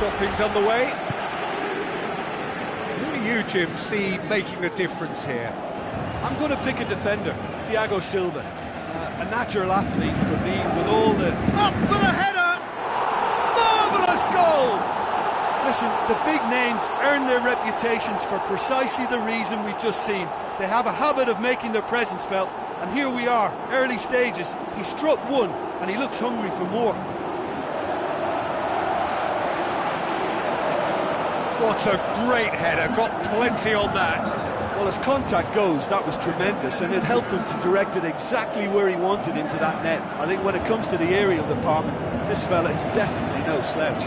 Got things underway. Who do you, Jim, see making the difference here? I'm going to pick a defender, Thiago Silva. A natural athlete for me with all the... Up for the header! Marvellous goal! Listen, the big names earn their reputations for precisely the reason we've just seen. They have a habit of making their presence felt, And here we are, early stages. He struck one, and he looks hungry for more. What a great header, got plenty on that. Well, as contact goes, that was tremendous, and it helped him to direct it exactly where he wanted into that net. I think when it comes to the aerial department, this fella is definitely no slouch.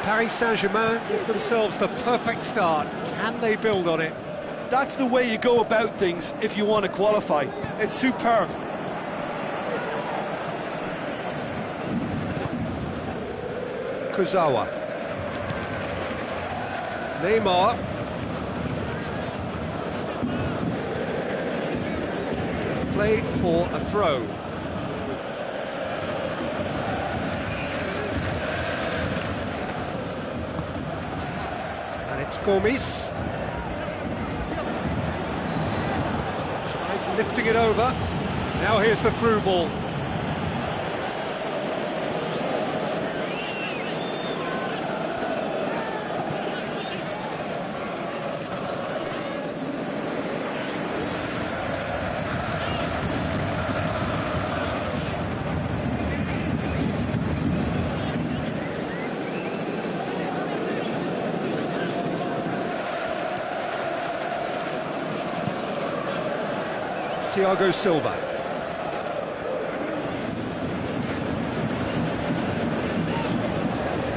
Paris Saint-Germain give themselves the perfect start. Can they build on it? That's the way you go about things if you want to qualify. It's superb. Kurzawa. Neymar. Play for a throw. And it's Gomis. Tries lifting it over. Now here's the through ball. Thiago Silva.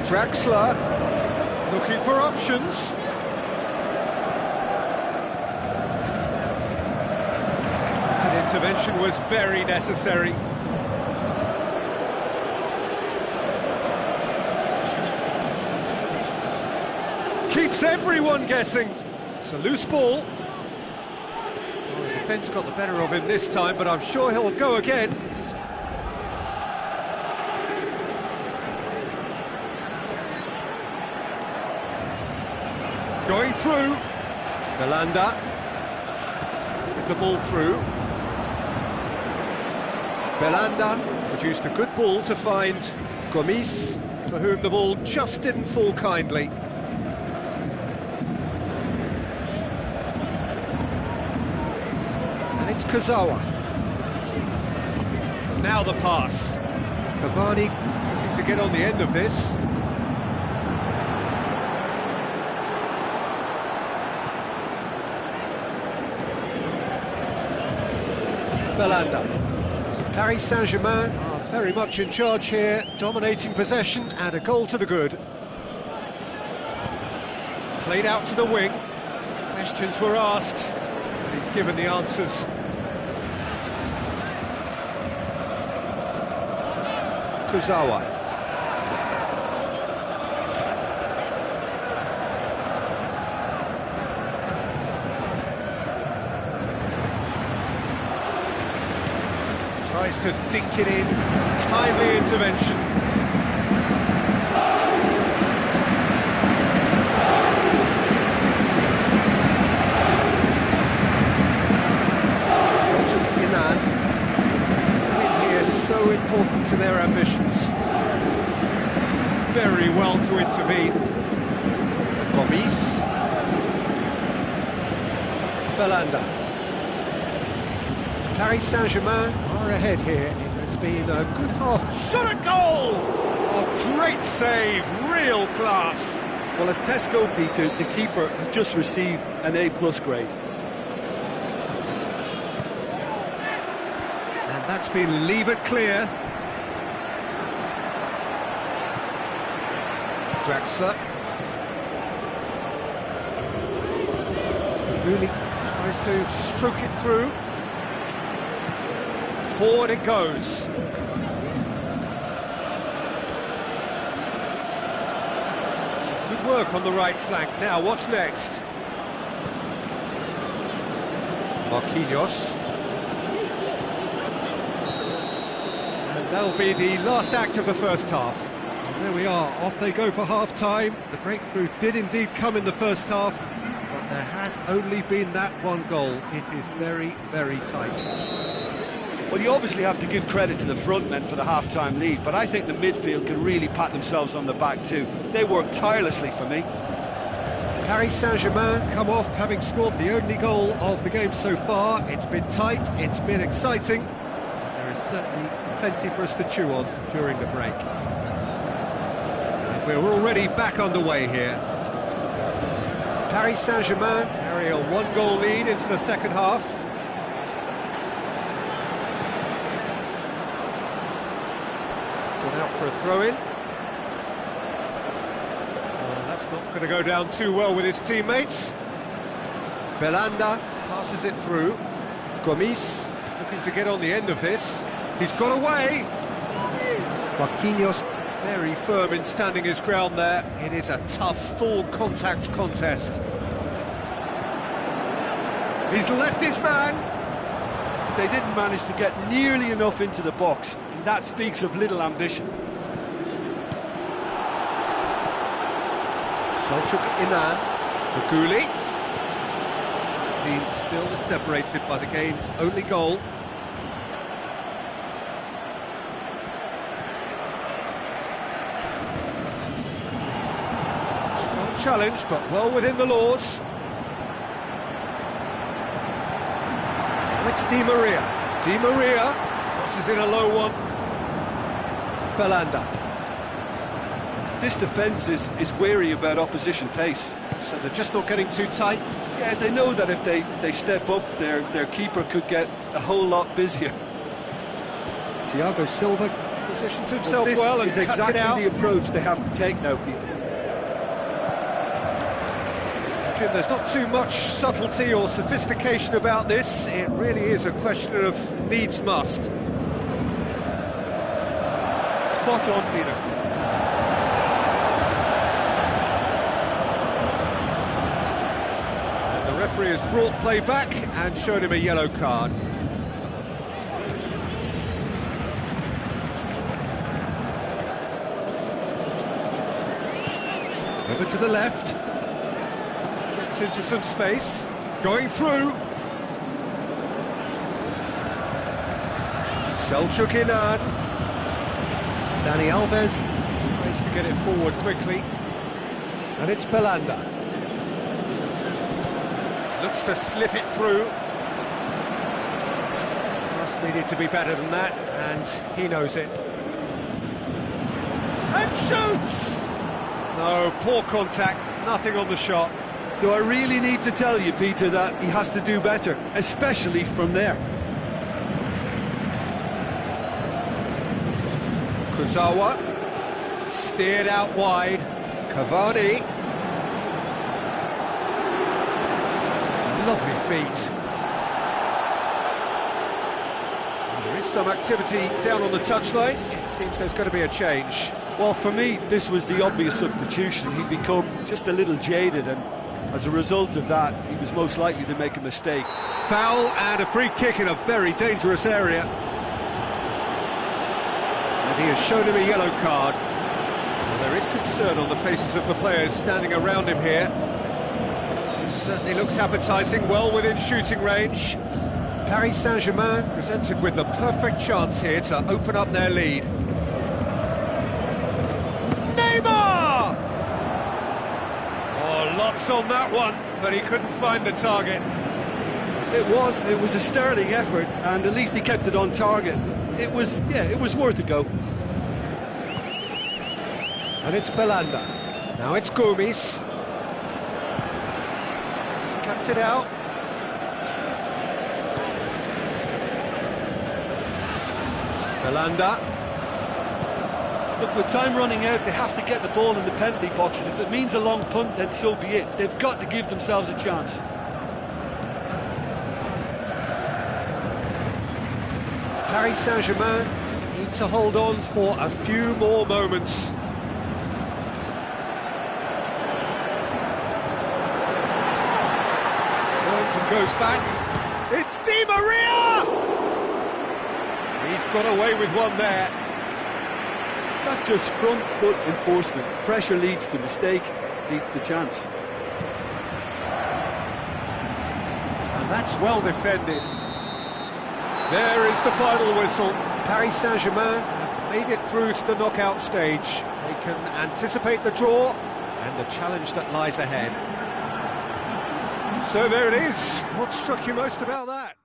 Draxler looking for options. That intervention was very necessary. Keeps everyone guessing. It's a loose ball. Defence got the better of him this time, but I'm sure he'll go again. Going through. Belanda with the ball through. Belanda produced a good ball to find Gomis, for whom the ball just didn't fall kindly. It's Kurzawa. Now the pass. Cavani looking to get on the end of this. Belanda. Paris Saint-Germain are very much in charge here, dominating possession and a goal to the good. Played out to the wing. Questions were asked. He's given the answers. Kurzawa. Tries to dink it in. Timely intervention. So important to their ambitions. Very well to intervene. Gomis. Belanda. Paris Saint-Germain are ahead here. It has been a good half. Shot a goal! Oh, great save, real class. Well, as Tesco, Peter, the keeper has just received an A+ grade. That's been levered clear. Draxler. Really tries to stroke it through. Forward it goes. Some good work on the right flank. Now, what's next? Marquinhos. That'll be the last act of the first half. And there we are, off they go for half-time. The breakthrough did indeed come in the first half, but there has only been that one goal. It is very, very tight. Well, you obviously have to give credit to the front men for the half-time lead, but I think the midfield can really pat themselves on the back too. They work tirelessly for me. Paris Saint-Germain come off having scored the only goal of the game so far. It's been tight, it's been exciting. There is certainly plenty for us to chew on during the break. And we're already back underway here. Paris Saint-Germain carry a one-goal lead into the second half. It's gone out for a throw-in. That's not going to go down too well with his teammates. Belanda passes it through. Gomis looking to get on the end of this. He's got away. Marquinhos very firm in standing his ground there. It is a tough, full contact contest. He's left his man. They didn't manage to get nearly enough into the box, and that speaks of little ambition. Selçuk Inan for Gulli. He's still separated by the game's only goal. Strong challenge, but well within the laws. Now it's Di Maria. Di Maria crosses in a low one. Belanda. This defence is wary about opposition pace. So they're just not getting too tight. Yeah, they know that if they step up, their keeper could get a whole lot busier. Thiago Silva positions himself well and this is cuts it out. exactly the approach they have to take now, Peter. Jim, there's not too much subtlety or sophistication about this. It really is a question of needs must. Spot on, Peter. The referee has brought play back and shown him a yellow card. Over to the left. Gets into some space. Going through. Selçuk Inan. Dani Alves tries to get it forward quickly. And it's Belanda. Looks to slip it through. Just needed to be better than that, and he knows it. And shoots! No, poor contact, nothing on the shot. Do I really need to tell you, Peter, that he has to do better, especially from there? Kurzawa, steered out wide. Cavani. Lovely feet. There is some activity down on the touchline. It seems there's going to be a change. Well, for me, this was the obvious substitution. He'd become just a little jaded, and as a result of that, he was most likely to make a mistake. Foul and a free kick in a very dangerous area. And he has shown him a yellow card. Well, there is concern on the faces of the players standing around him here. Certainly looks appetising, well within shooting range. Paris Saint-Germain presented with the perfect chance here to open up their lead. Neymar! Oh, lots on that one, but he couldn't find the target. It was a sterling effort, and at least he kept it on target. It was worth a go. And it's Belanda. Now it's Gomis. Cuts it out. Belanda. Look, with time running out, they have to get the ball in the penalty box, and if it means a long punt, then so be it. They've got to give themselves a chance. Paris Saint-Germain need to hold on for a few more moments. Turns and goes back. It's Di Maria! He's got away with one there. That's just front foot enforcement. Pressure leads to mistake, leads to chance. And that's well defended. There is the final whistle. Paris Saint-Germain have made it through to the knockout stage. They can anticipate the draw and the challenge that lies ahead. So there it is. What struck you most about that?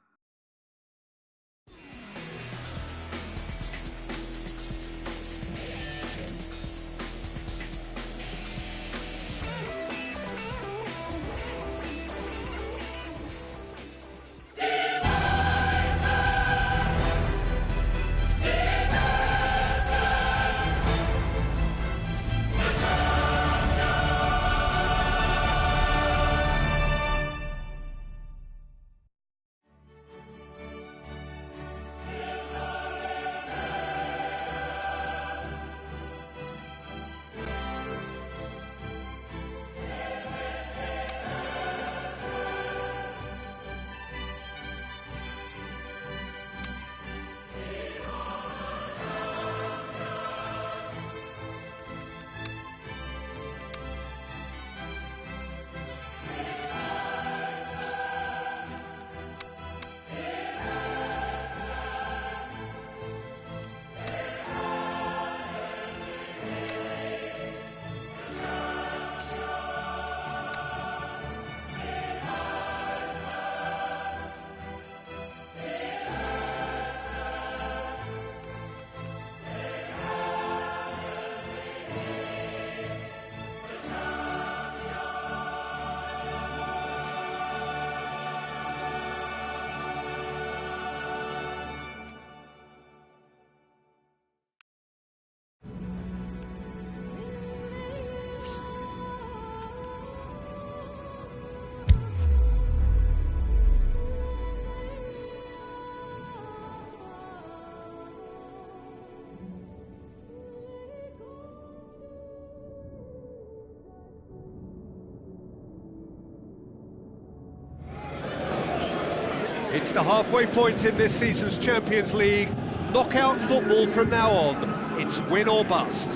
It's the halfway point in this season's Champions League. Knockout football from now on. It's win or bust.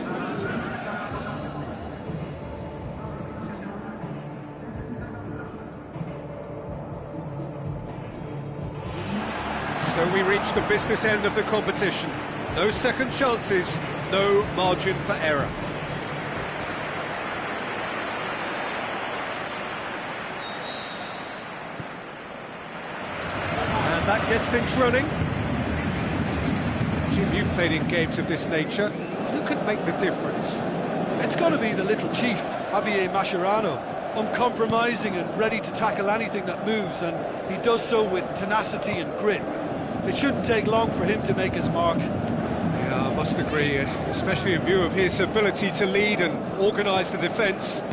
So we reach the business end of the competition. No second chances, no margin for error. That gets things running. Jim, you've played in games of this nature. Who can make the difference? It's got to be the little chief, Javier Mascherano. Uncompromising and ready to tackle anything that moves, and he does so with tenacity and grit. It shouldn't take long for him to make his mark. Yeah, I must agree, especially in view of his ability to lead and organise the defence.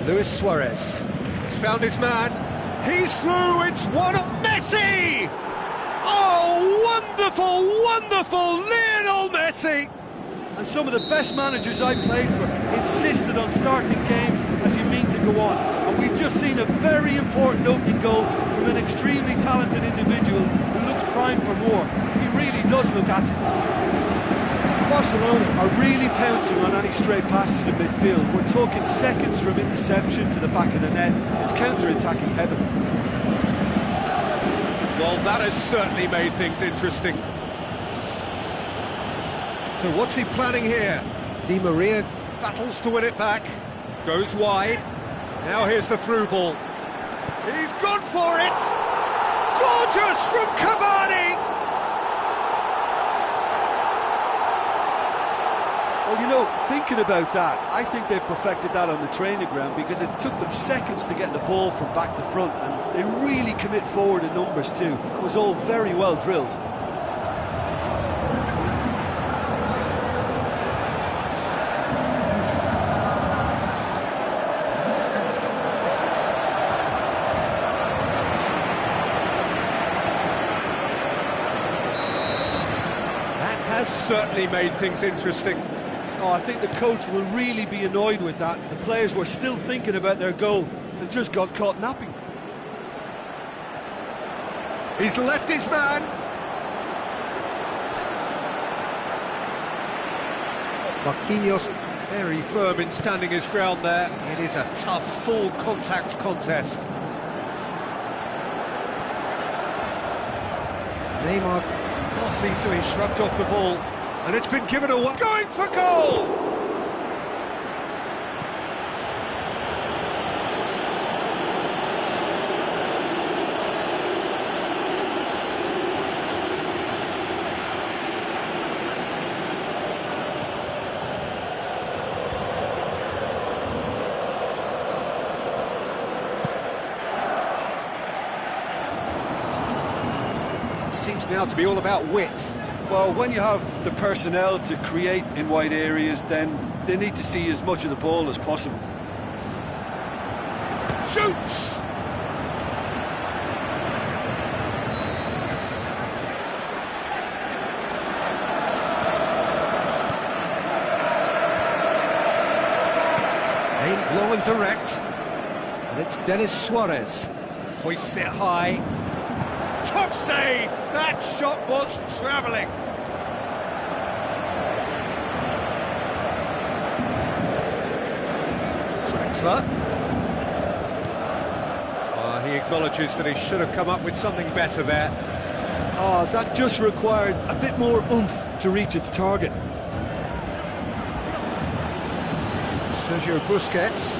Luis Suarez has found his man. He's through, it's one of Messi! Oh, wonderful, wonderful Lionel Messi! And some of the best managers I played for insisted on starting games as you mean to go on. And we've just seen a very important opening goal from an extremely talented individual who looks primed for more. He really does look at it. Barcelona are really pouncing on any stray passes in midfield. We're talking seconds from interception to the back of the net. It's counter-attacking heaven. Well, that has certainly made things interesting. So what's he planning here? Di Maria battles to win it back, goes wide. Now here's the through ball. He's gone for it! Gorgeous from Cavani! Well, you know, thinking about that, I think they've perfected that on the training ground because it took them seconds to get the ball from back to front, and they really commit forward in numbers too. That was all very well drilled. That has certainly made things interesting. Oh, I think the coach will really be annoyed with that. The players were still thinking about their goal and just got caught napping. He's left his man. Marquinhos very firm in standing his ground there. It is a tough full contact contest. Neymar not easily shrugged off the ball, and it's been given away. Going for goal! Seems now to be all about width. Well, when you have the personnel to create in wide areas, then they need to see as much of the ball as possible. Shoots! Aimed long and direct. And it's Denis Suarez. Hoists it high. Top save! That shot was travelling. Draxler. He acknowledges that he should have come up with something better there. Oh, that just required a bit more oomph to reach its target. Sergio Busquets.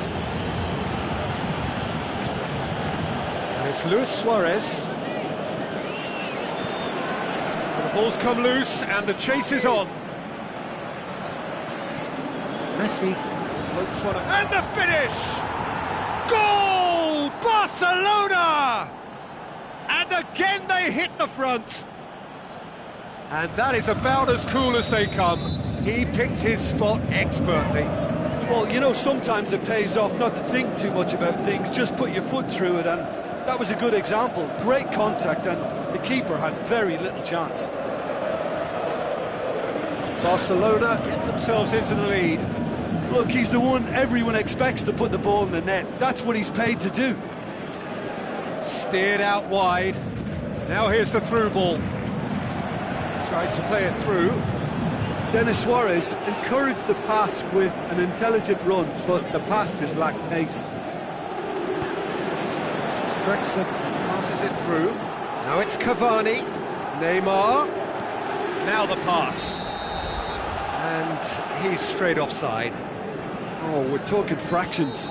And it's Luis Suarez. The ball's come loose and the chase is on. Messi floats one and the finish! Goal! Barcelona! And again they hit the front. And that is about as cool as they come. He picked his spot expertly. Well, you know, sometimes it pays off not to think too much about things, just put your foot through it, and that was a good example. Great contact, and the keeper had very little chance. Barcelona get themselves into the lead. Look, he's the one everyone expects to put the ball in the net. That's what he's paid to do. Steered out wide. Now here's the through ball. Tried to play it through. Denis Suarez encouraged the pass with an intelligent run, but the pass just lacked pace. Draxler passes it through. Now it's Cavani. Neymar. Now the pass. And he's straight offside. Oh, we're talking fractions.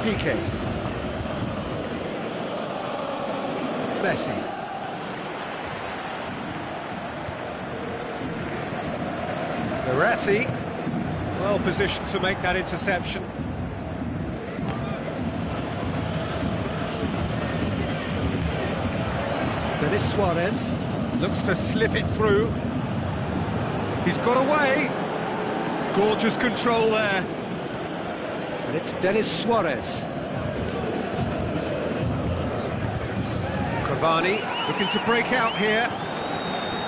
PK. Messi. Verratti, well positioned to make that interception. Denis Suarez looks to slip it through. He's got away. Gorgeous control there. And it's Denis Suarez. Cavani looking to break out here.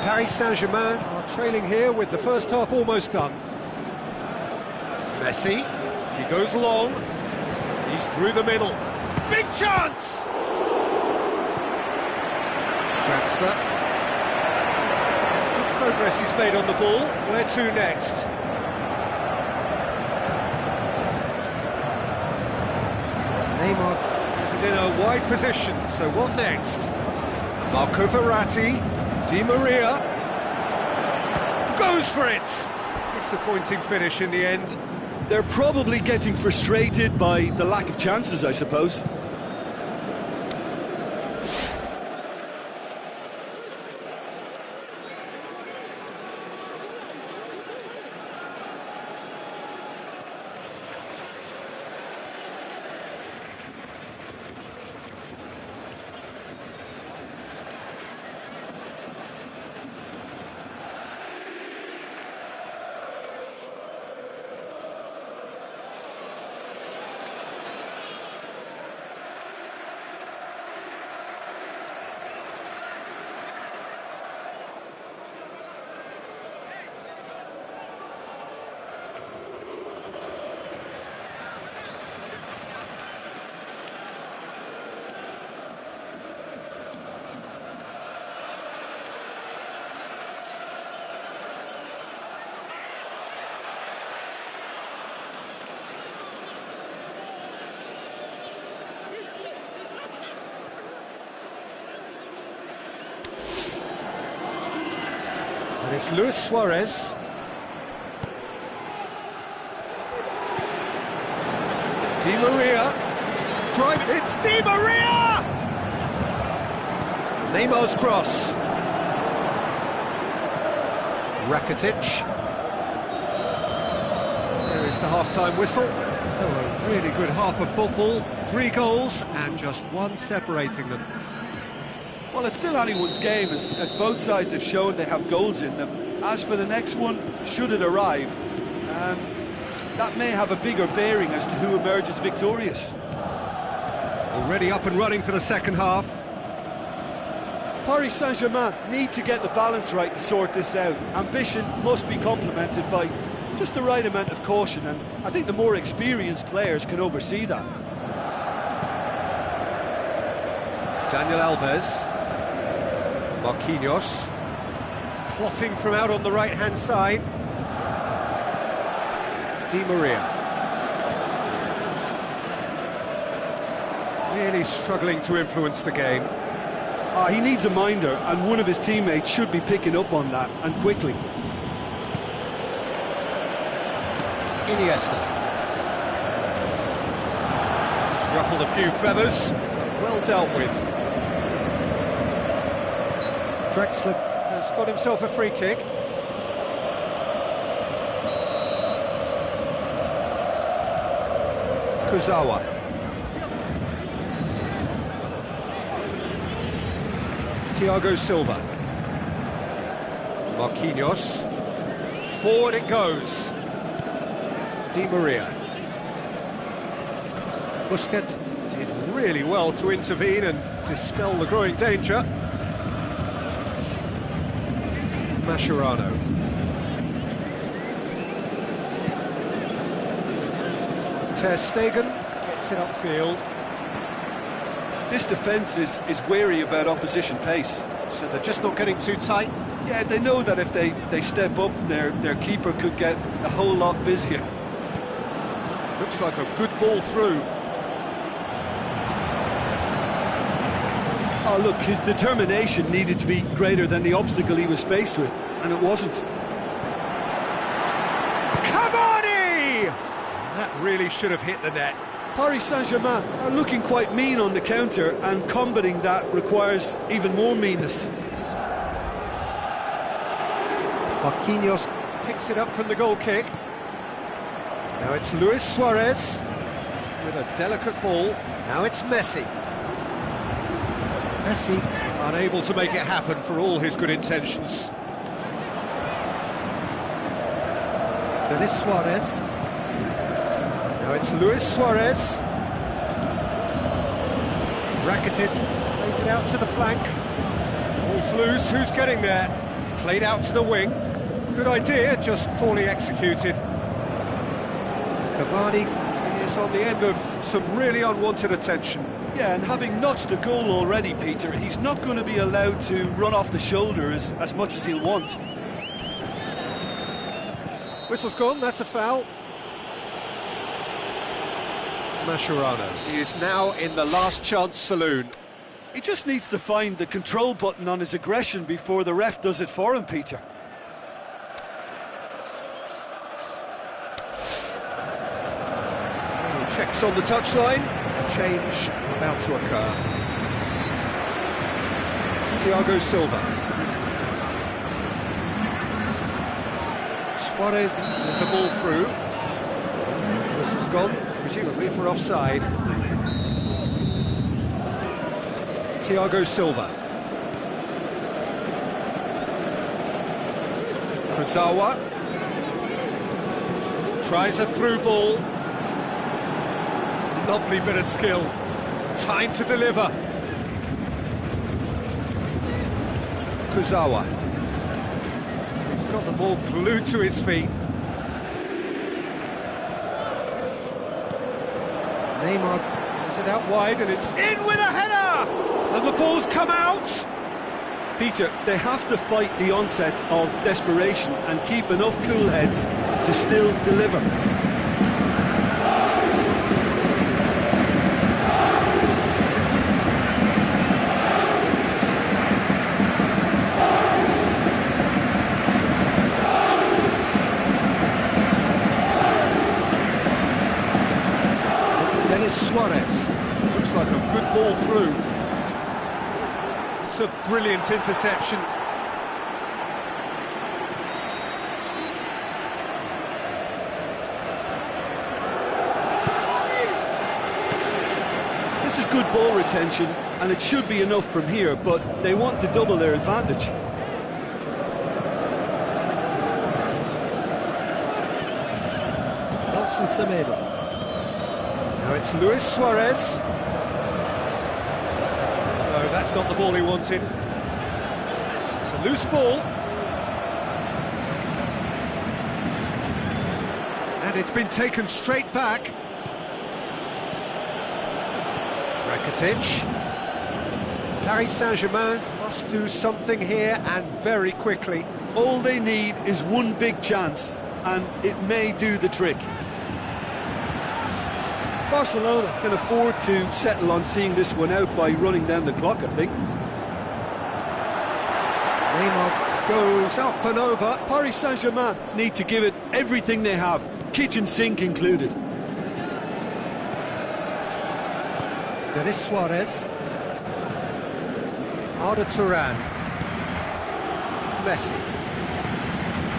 Paris Saint-Germain are trailing here with the first half almost done. Messi, he goes long. He's through the middle. Big chance! Draxler. It's good progress he's made on the ball. Where to next? Neymar has it in a wide position, so what next? Marco Verratti, Di Maria, goes for it! Disappointing finish in the end. They're probably getting frustrated by the lack of chances, I suppose. It's Luis Suarez. Di Maria. Driving, it's Di Maria! Neymar's cross. Rakitic. There is the half-time whistle. So a really good half of football. 3 goals and just 1 separating them. Well, it's still anyone's game, as both sides have shown they have goals in them. As for the next one, should it arrive, that may have a bigger bearing as to who emerges victorious. Already up and running for the second half. Paris Saint-Germain need to get the balance right to sort this out. Ambition must be complemented by just the right amount of caution, and I think the more experienced players can oversee that. Daniel Alves. Marquinhos. Plotting from out on the right-hand side. Di Maria. Really struggling to influence the game. He needs a minder, and one of his teammates should be picking up on that, and quickly. Iniesta. He's ruffled a few feathers, but well dealt with. Drexler has got himself a free kick. Kurzawa. Thiago Silva. Marquinhos. Forward it goes. Di Maria. Busquets did really well to intervene and dispel the growing danger. Mascherano. Ter Stegen gets it upfield. This defence is wary about opposition pace. So they're just not getting too tight. Yeah, they know that if they step up, their keeper could get a whole lot busier. Looks like a good ball through. Oh, look, his determination needed to be greater than the obstacle he was faced with, and it wasn't. Cavani! That really should have hit the net. Paris Saint-Germain are looking quite mean on the counter, and combating that requires even more meanness. Marquinhos picks it up from the goal kick. Now it's Luis Suarez with a delicate ball. Now it's Messi. Messi unable to make it happen for all his good intentions. Luis Suarez. Now it's Luis Suarez. Rakitic plays it out to the flank. Ball's loose, who's getting there? Played out to the wing. Good idea, just poorly executed. Cavani is on the end of some really unwanted attention. Yeah, and having notched a goal already, Peter, he's not going to be allowed to run off the shoulders as much as he'll want. Whistle's gone, that's a foul. Mascherano is now in the last chance saloon. He just needs to find the control button on his aggression before the ref does it for him, Peter. Checks on the touchline, a change about to occur. Thiago Silva. Suarez with the ball through. This has gone, presumably for offside. Thiago Silva. Kurzawa. Tries a through ball. Lovely bit of skill. Time to deliver. Kurzawa. He's got the ball glued to his feet. Neymar has it out wide and it's in with a header! And the ball's come out! Peter, they have to fight the onset of desperation and keep enough cool heads to still deliver. Suarez. Looks like a good ball through. It's a brilliant interception. This is good ball retention, and it should be enough from here, but they want to double their advantage. Nelson Semedo. Now it's Luis Suarez. No, that's not the ball he wanted. It's a loose ball. And it's been taken straight back. Rakitic. Paris Saint-Germain must do something here, and very quickly. All they need is one big chance, and it may do the trick. Barcelona can afford to settle on seeing this one out by running down the clock, I think. Neymar goes up and over. Paris Saint-Germain need to give it everything they have, kitchen sink included. There is Suarez. Arda Turan. Messi.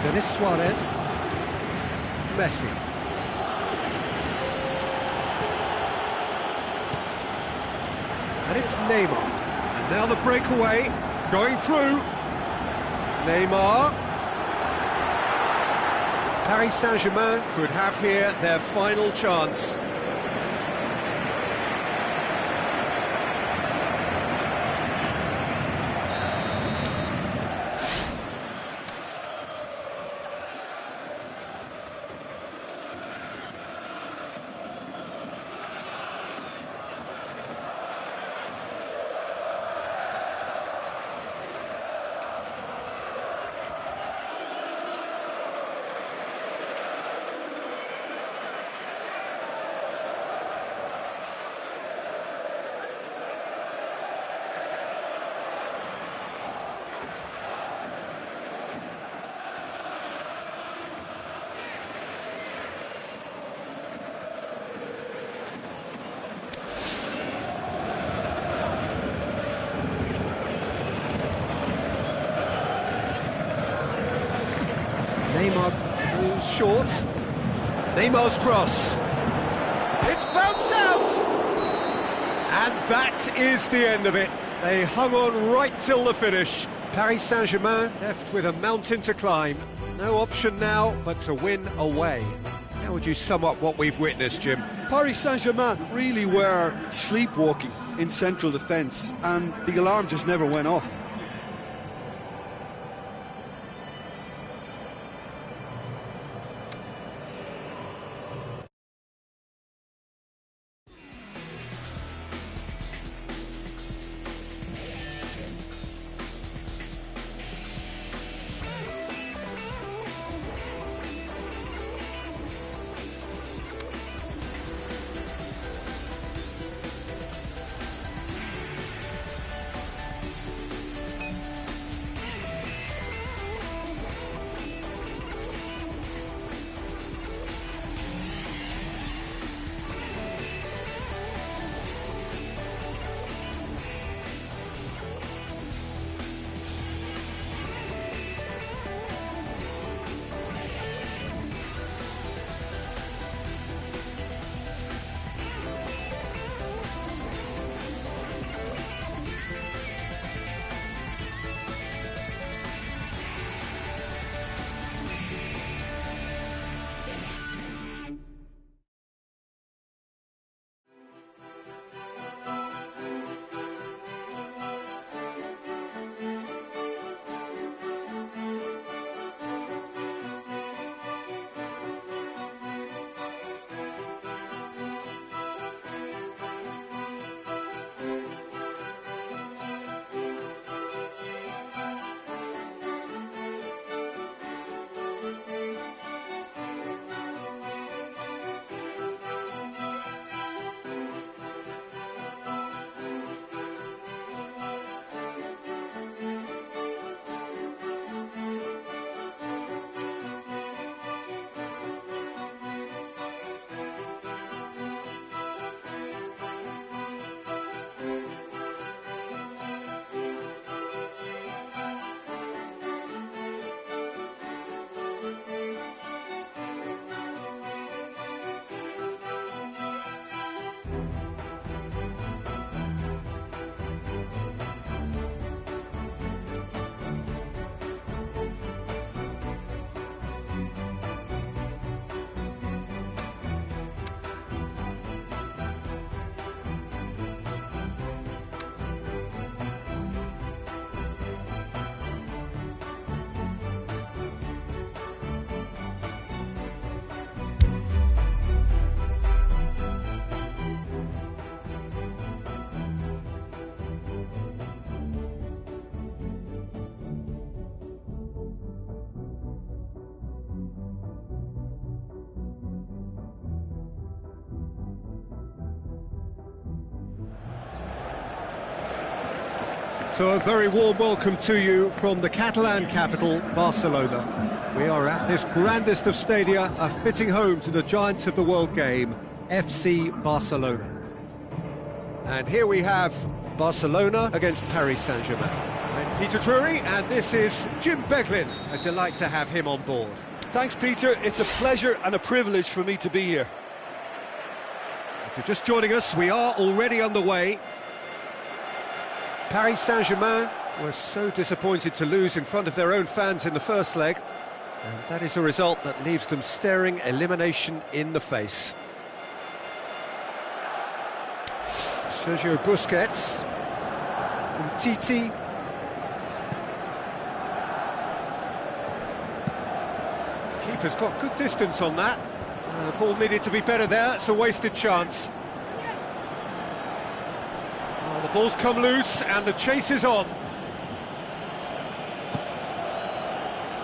There is Suarez. Messi. And it's Neymar. And now the breakaway, going through. Neymar. Paris Saint-Germain could have here their final chance. Neymar goes short. Neymar's cross. It's bounced out! And that is the end of it. They hung on right till the finish. Paris Saint-Germain left with a mountain to climb. No option now but to win away. How would you sum up what we've witnessed, Jim? Paris Saint-Germain really were sleepwalking in central defence, and the alarm just never went off. So a very warm welcome to you from the Catalan capital, Barcelona. We are at this grandest of stadia, a fitting home to the giants of the world game, FC Barcelona. And here we have Barcelona against Paris Saint-Germain. I'm Peter Drury, and this is Jim Beglin. A delight to have him on board. Thanks, Peter. It's a pleasure and a privilege for me to be here. If you're just joining us, we are already underway. Paris Saint-Germain were so disappointed to lose in front of their own fans in the first leg, and that is a result that leaves them staring elimination in the face. Sergio Busquets, Titi. Keeper's got good distance on that. The ball needed to be better there, it's a wasted chance. The ball's come loose and the chase is on.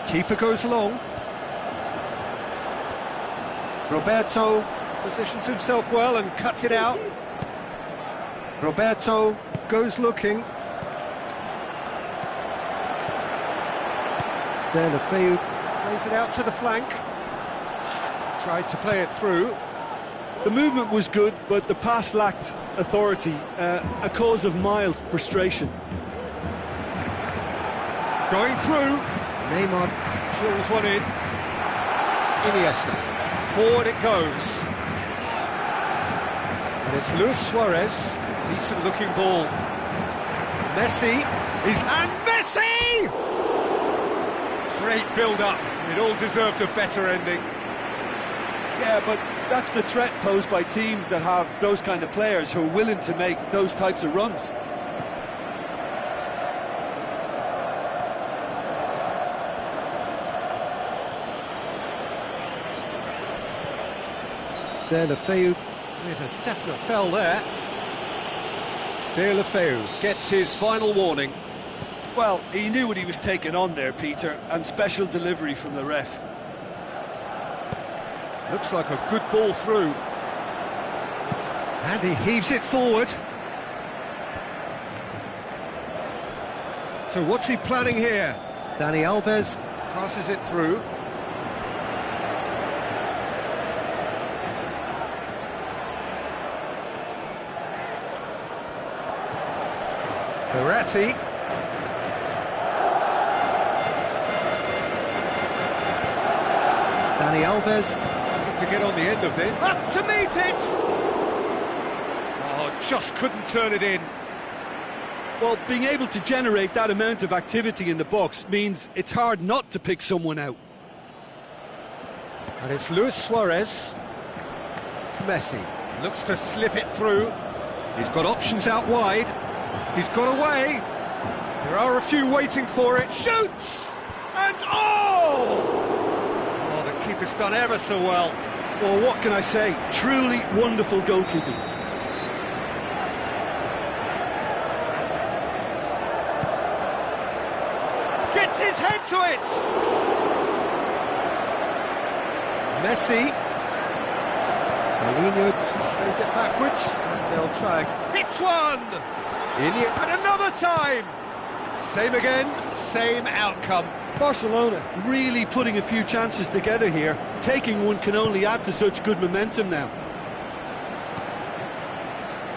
Keeper goes long. Roberto positions himself well and cuts it out. Roberto goes looking. Then Matvey plays it out to the flank. Tried to play it through. The movement was good, but the pass lacked authority, a cause of mild frustration. Going through. Neymar drills one in. Iniesta. Forward it goes. And it's Luis Suarez. Decent looking ball. Messi. And Messi! Great build-up. It all deserved a better ending. Yeah, but that's the threat posed by teams that have those kind of players who are willing to make those types of runs. Deulofeu with a definite foul there. Deulofeu gets his final warning. Well, he knew what he was taking on there, Peter, and special delivery from the ref. Looks like a good ball through. And he heaves it forward. So what's he planning here? Dani Alves passes it through. Verratti. Dani Alves to get on the end of this. Up to meet it! Oh, just couldn't turn it in. Well, being able to generate that amount of activity in the box means it's hard not to pick someone out. And it's Luis Suarez. Messi looks to slip it through. He's got options out wide. He's got away. There are a few waiting for it. Shoots! And oh! Oh, the keeper's done ever so well. Well, what can I say? Truly wonderful goalkeeping. Gets his head to it! Messi. Paulinho plays it backwards, and they'll try. Hits one! And another time! Same again, same outcome. Barcelona really putting a few chances together here. Taking one can only add to such good momentum now.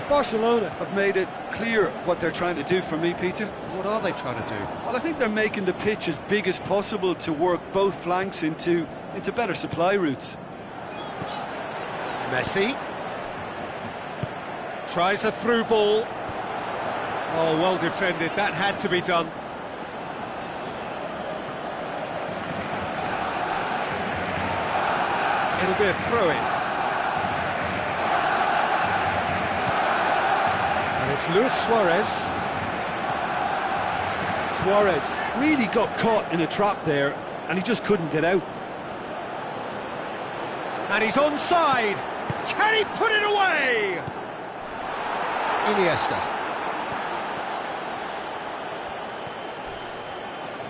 Barcelona have made it clear what they're trying to do for me, Peter. What are they trying to do? Well, I think they're making the pitch as big as possible to work both flanks into better supply routes. Messi tries a through ball. Oh, well defended, that had to be done. It'll be a throw-in. And it's Luis Suarez. Suarez really got caught in a trap there, and he just couldn't get out. And he's onside. Can he put it away? Iniesta.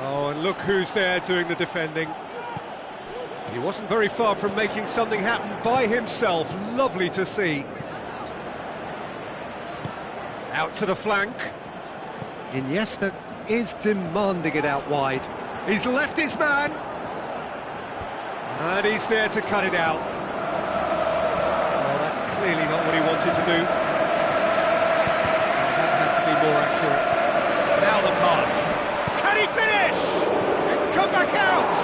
Oh, and look who's there doing the defending. He wasn't very far from making something happen by himself. Lovely to see. Out to the flank. Iniesta is demanding it out wide. He's left his man. And he's there to cut it out. Well, that's clearly not what he wanted to do. That had to be more accurate. Now the pass. Can he finish? It's come back out.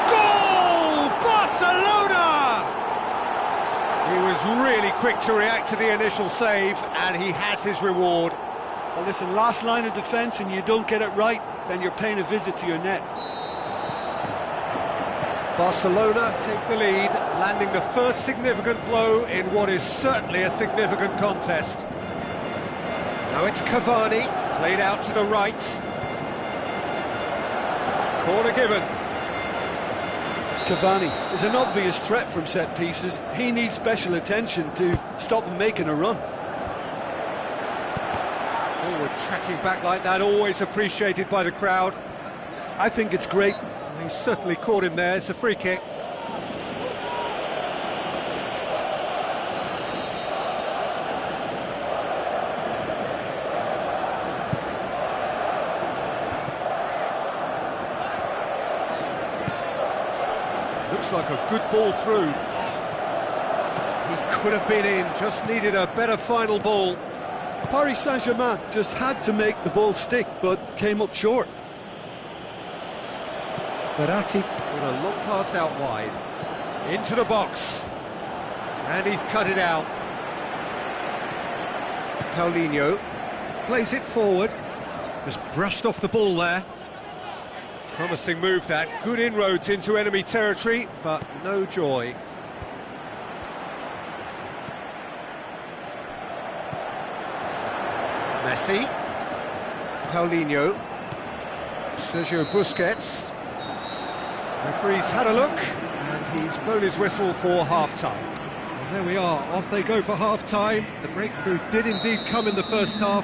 Goal! Barcelona! He was really quick to react to the initial save, and he has his reward. Well, listen, last line of defence and you don't get it right, then you're paying a visit to your net. Barcelona take the lead, landing the first significant blow in what is certainly a significant contest. Now it's Cavani, played out to the right. Corner given. Cavani is an obvious threat from set pieces. He needs special attention to stop him making a run. Forward tracking back like that, always appreciated by the crowd. I think it's great. He certainly caught him there. It's a free kick. Looks like a good ball through. He could have been in, just needed a better final ball. Paris Saint-Germain just had to make the ball stick, but came up short. Verratti with a long pass out wide. Into the box. And he's cut it out. Paulinho plays it forward. Just brushed off the ball there. Promising move that. Good inroads into enemy territory, but no joy. Messi. Paulinho. Sergio Busquets. Referee's had a look, and he's blown his whistle for half-time. Well, there we are, off they go for half-time. The breakthrough did indeed come in the first half,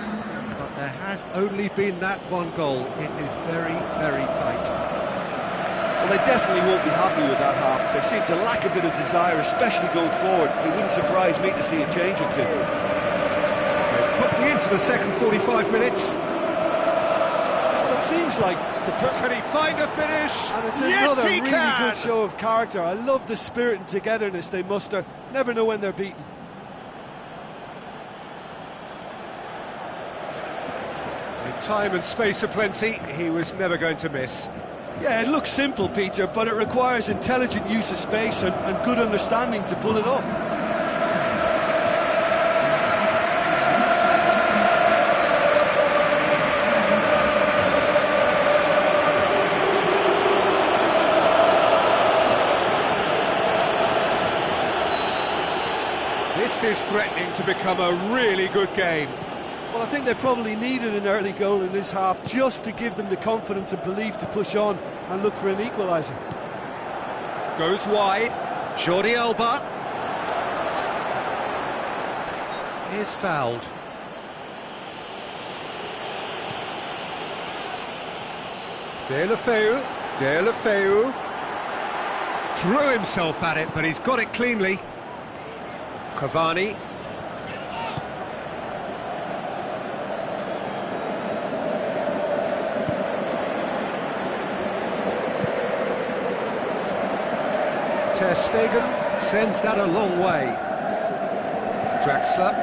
but there has only been that one goal. It is very, very tight. Well, they definitely won't be happy with that half. They seem to lack a bit of desire, especially going forward. It wouldn't surprise me to see a change or two. They're promptly into the second 45 minutes. Well, it seems like can he find a finish? And it's yes, another really can. Good show of character. I love the spirit and togetherness they muster. Never know when they're beaten. With time and space aplenty, he was never going to miss. Yeah, it looks simple, Peter, but it requires intelligent use of space and good understanding to pull it off. This is threatening to become a really good game. Well, I think they probably needed an early goal in this half just to give them the confidence and belief to push on and look for an equaliser. Goes wide. Jordi Alba is fouled. Deulofeu threw himself at it, but he's got it cleanly. Cavani. Ter Stegen sends that a long way. Draxler.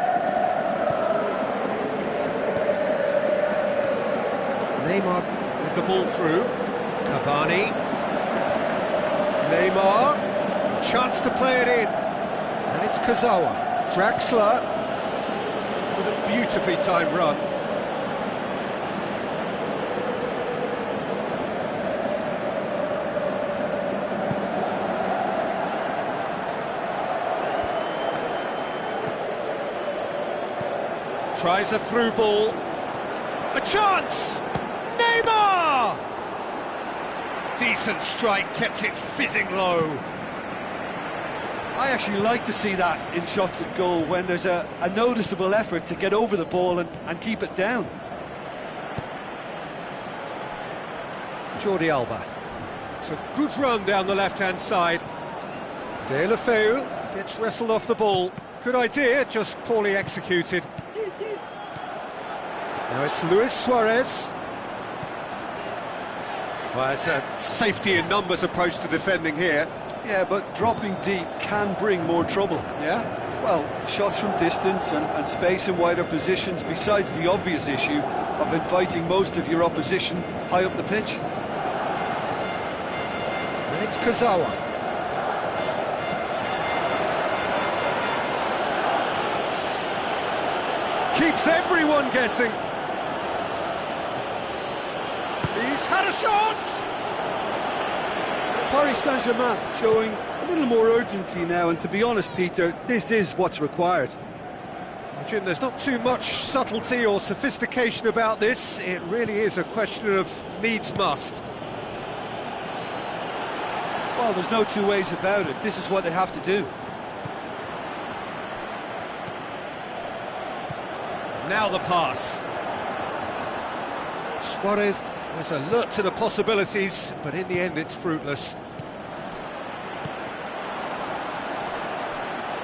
Neymar with the ball through. Cavani. Neymar. A chance to play it in. And it's Kazawa. Draxler with a beautifully timed run. Tries a through ball. A chance! Neymar! Decent strike, kept it fizzing low. I actually like to see that in shots at goal when there's a noticeable effort to get over the ball and keep it down. Jordi Alba. It's a good run down the left-hand side. Deulofeu gets wrestled off the ball. Good idea, just poorly executed. Now it's Luis Suarez. Well, it's a safety in numbers approach to defending here. Yeah, but dropping deep can bring more trouble. Yeah? Well, shots from distance and space in wider positions, besides the obvious issue of inviting most of your opposition high up the pitch. And it's Kazawa. Keeps everyone guessing. He's had a shot! Paris Saint-Germain showing a little more urgency now, and to be honest, Peter, this is what's required. Jim, there's not too much subtlety or sophistication about this. It really is a question of needs must. Well, there's no two ways about it. This is what they have to do. Now the pass. Suarez was alert to the possibilities, but in the end it's fruitless.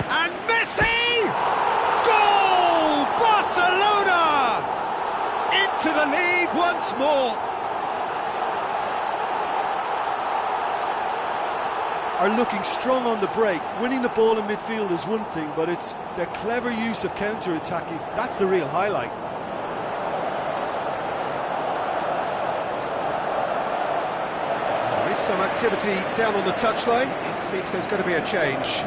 And Messi! Goal! Barcelona! Into the lead once more. Are looking strong on the break. Winning the ball in midfield is one thing, but it's their clever use of counter-attacking. That's the real highlight. There is some activity down on the touchline. It seems there's going to be a change.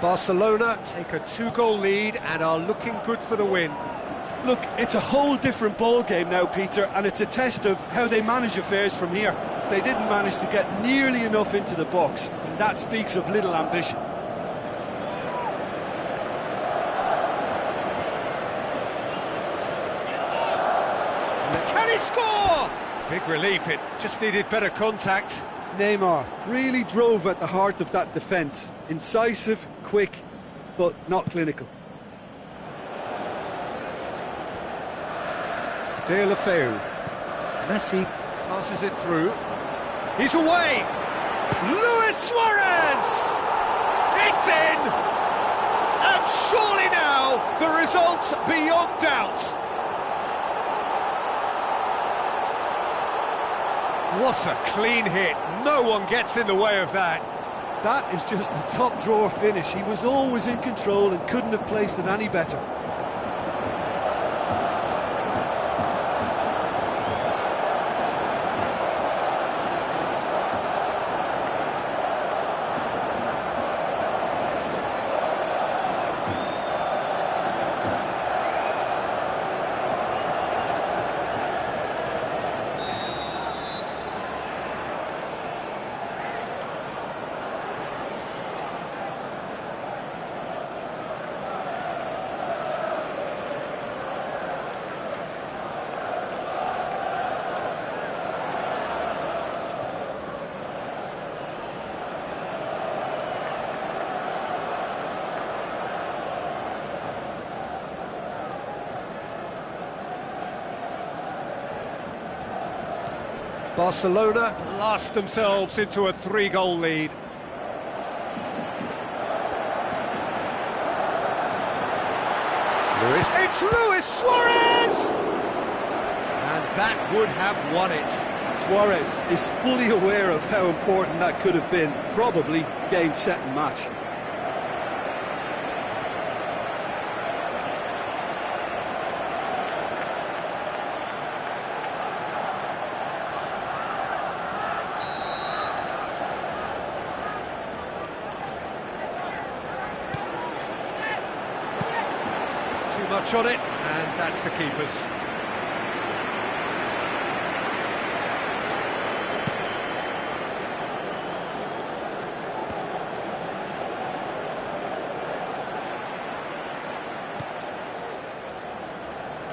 Barcelona take a 2-goal lead and are looking good for the win. Look, it's a whole different ball game now, Peter, and it's a test of how they manage affairs from here. They didn't manage to get nearly enough into the box, and that speaks of little ambition. Can he score? Big relief, it just needed better contact. Neymar really drove at the heart of that defence. Incisive, quick, but not clinical. Deulofeu. Messi passes it through. He's away! Luis Suarez! It's in! And surely now, the result's beyond doubt. What a clean hit. No one gets in the way of that. That is just the top drawer finish. He was always in control and couldn't have placed it any better. Barcelona blast themselves into a 3-goal lead. It's Luis Suarez! And that would have won it. Suarez is fully aware of how important that could have been. Probably game, set and match. Too much on it, and that's the keeper's.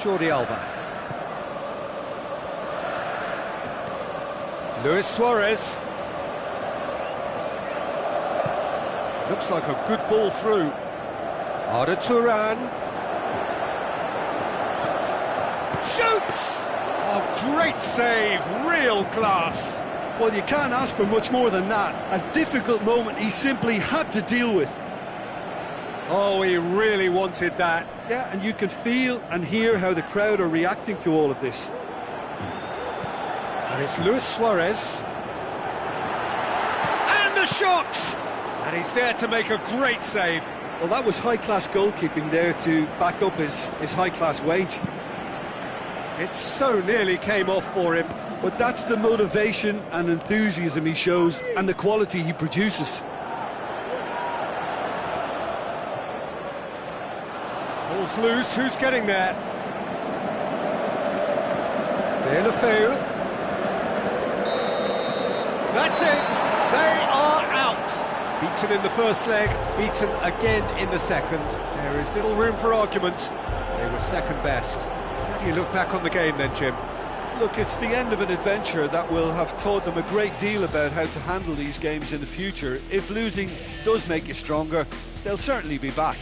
Jordi Alba. Luis Suarez. Looks like a good ball through. Arda Turan. Shoots! Oh, great save, real class. Well, you can't ask for much more than that. A difficult moment he simply had to deal with. Oh, he really wanted that. Yeah, and you can feel and hear how the crowd are reacting to all of this. And it's Luis Suarez. And the shot! And he's there to make a great save. Well, that was high-class goalkeeping there to back up his high-class wage. It so nearly came off for him. But that's the motivation and enthusiasm he shows and the quality he produces. Ball's loose, who's getting there? Deulofeu. That's it, they are out. Beaten in the first leg, beaten again in the second. There is little room for argument. They were second best. How do you look back on the game then, Jim? Look, it's the end of an adventure that will have taught them a great deal about how to handle these games in the future. If losing does make you stronger, they'll certainly be back.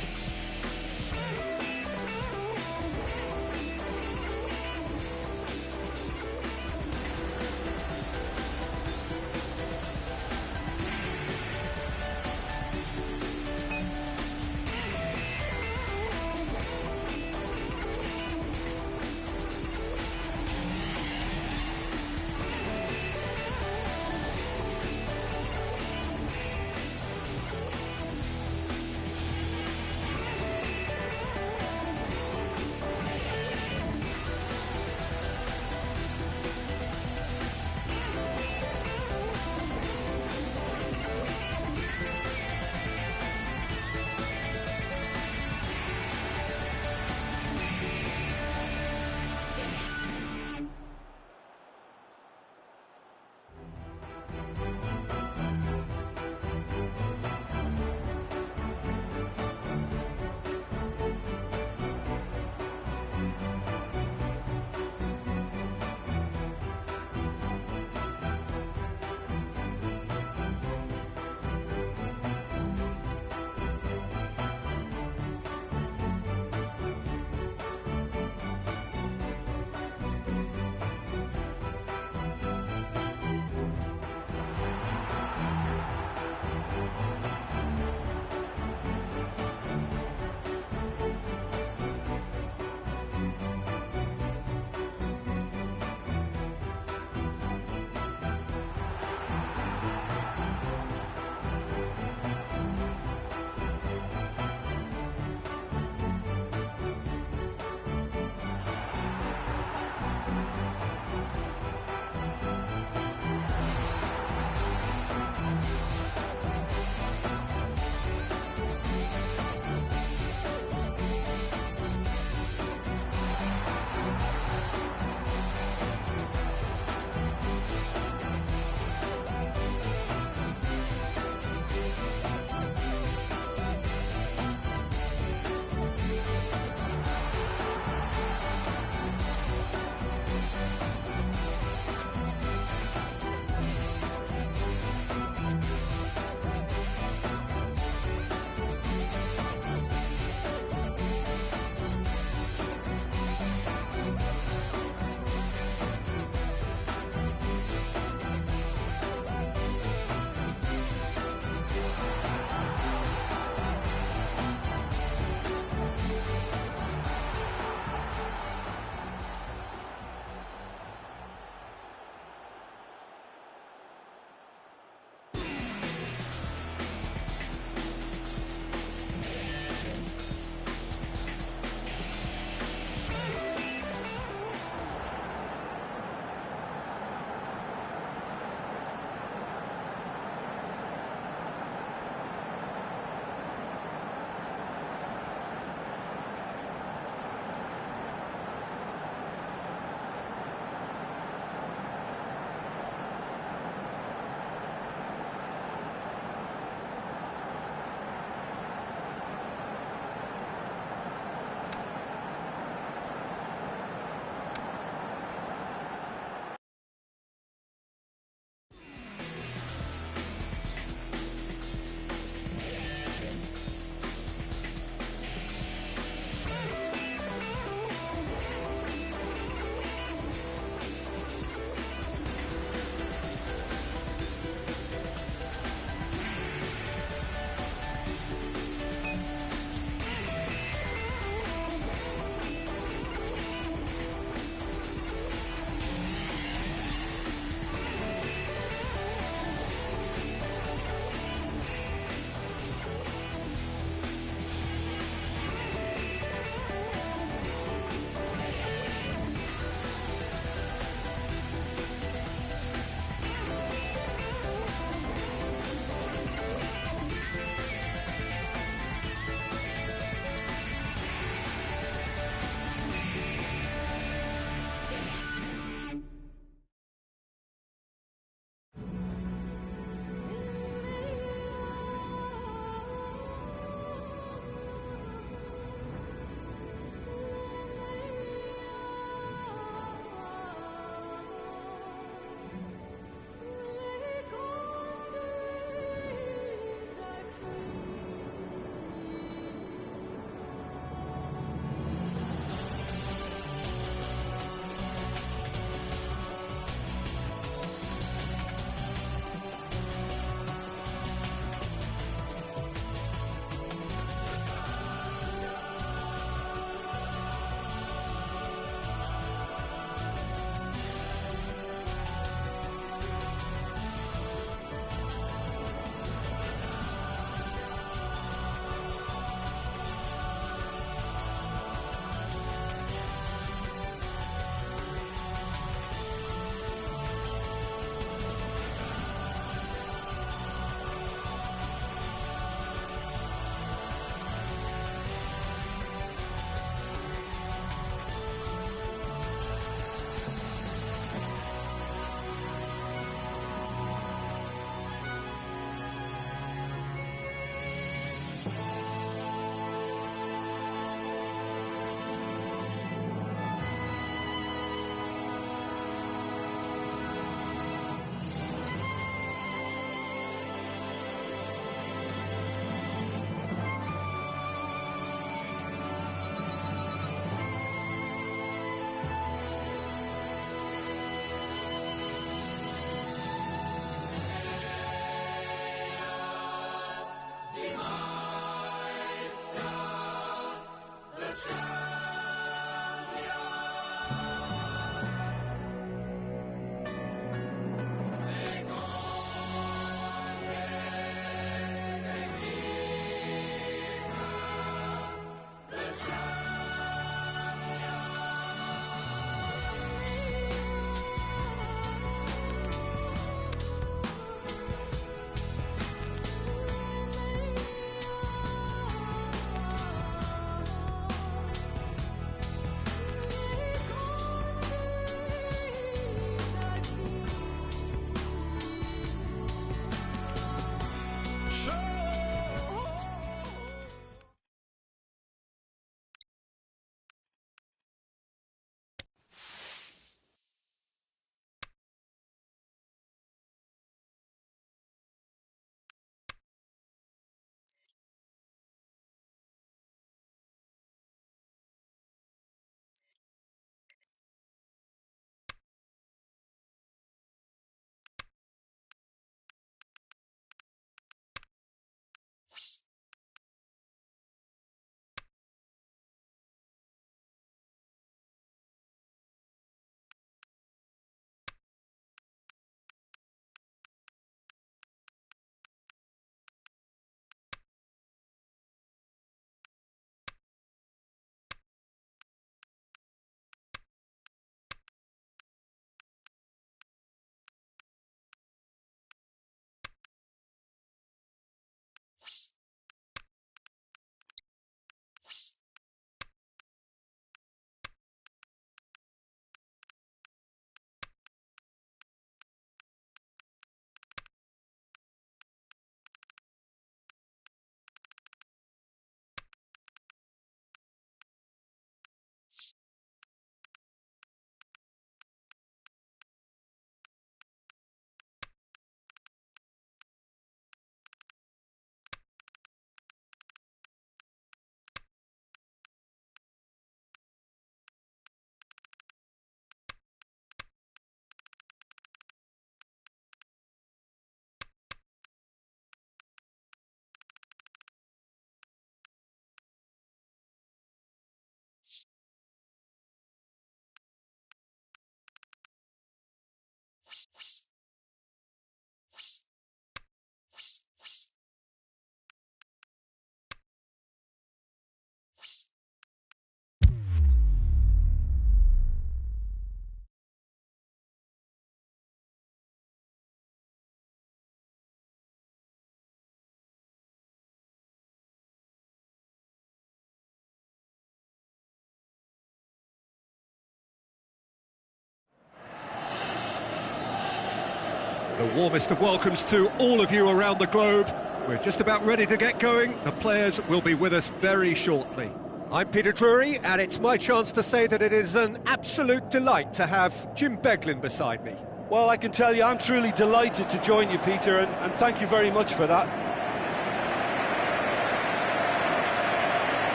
The warmest of welcomes to all of you around the globe. We're just about ready to get going. The players will be with us very shortly. I'm Peter Drury, and it's my chance to say that it is an absolute delight to have Jim Beglin beside me. Well, I can tell you I'm truly delighted to join you, Peter, and thank you very much for that.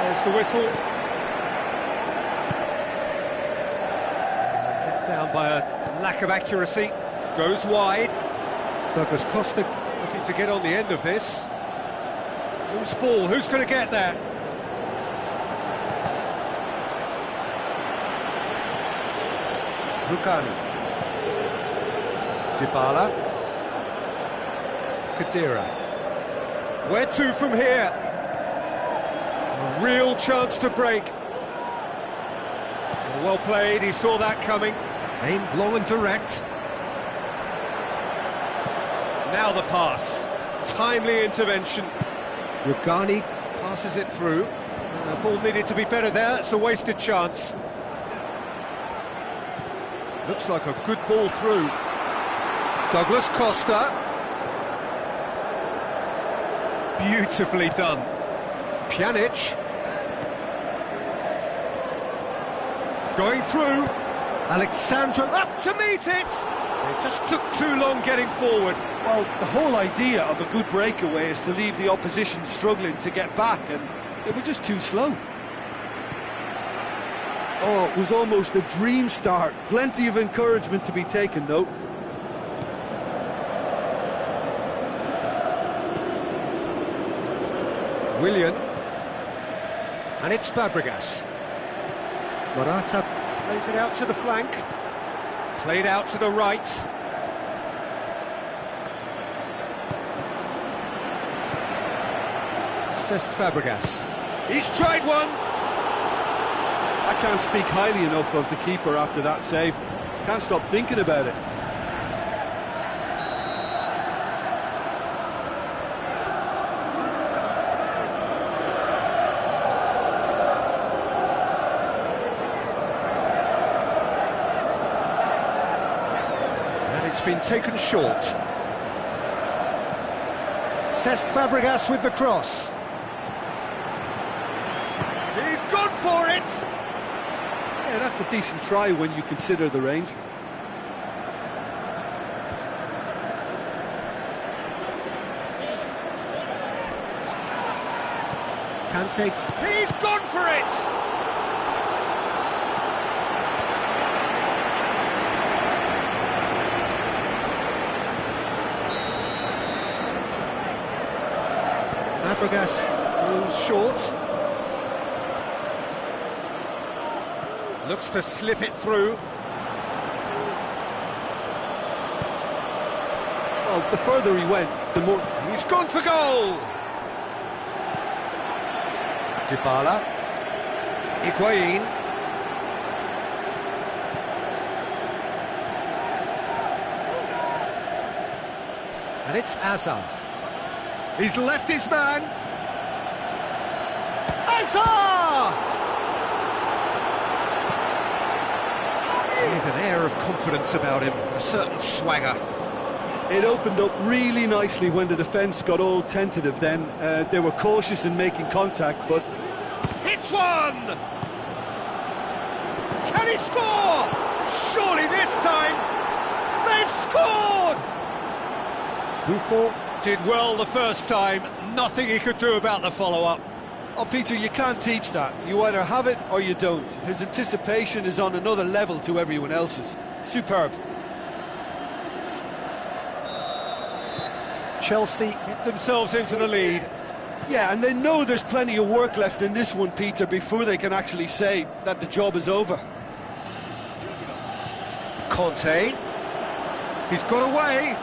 There's the whistle. Let down by a lack of accuracy. Goes wide. Douglas Costa looking to get on the end of this. Loose ball, who's going to get there? Rukani. Dybala. Khedira. Where to from here? A real chance to break. Well played, he saw that coming. Aimed long and direct. Now the pass. Timely intervention. Rugani passes it through. The ball needed to be better there, it's a wasted chance. Looks like a good ball through. Douglas Costa. Beautifully done. Pjanic. Going through. Alexandra up to meet it! It just took too long getting forward. Well, the whole idea of a good breakaway is to leave the opposition struggling to get back, and they were just too slow. Oh, it was almost a dream start. Plenty of encouragement to be taken, though. Willian. And it's Fabregas. Morata plays it out to the flank. Played out to the right. Cesc Fabregas. He's tried one. I can't speak highly enough of the keeper after that save. Can't stop thinking about it. It's been taken short. Cesc Fabregas with the cross. He's gone for it! Yeah, that's a decent try when you consider the range. Kante. He's gone for it! Fabregas goes short. Looks to slip it through. Well, the further he went, the more... He's gone for goal! Dybala. Higuain. And it's Azar. He's left his man. Azar! With an air of confidence about him, a certain swagger. It opened up really nicely when the defence got all tentative then. They were cautious in making contact, but... Hits one! Can he score? Surely this time, they've scored! Buffon did well the first time, nothing he could do about the follow-up. Oh, Peter, you can't teach that. You either have it or you don't. His anticipation is on another level to everyone else's. Superb. Chelsea get themselves into the lead. Yeah, and they know there's plenty of work left in this one, Peter, before they can actually say that the job is over. Conte. He's got away.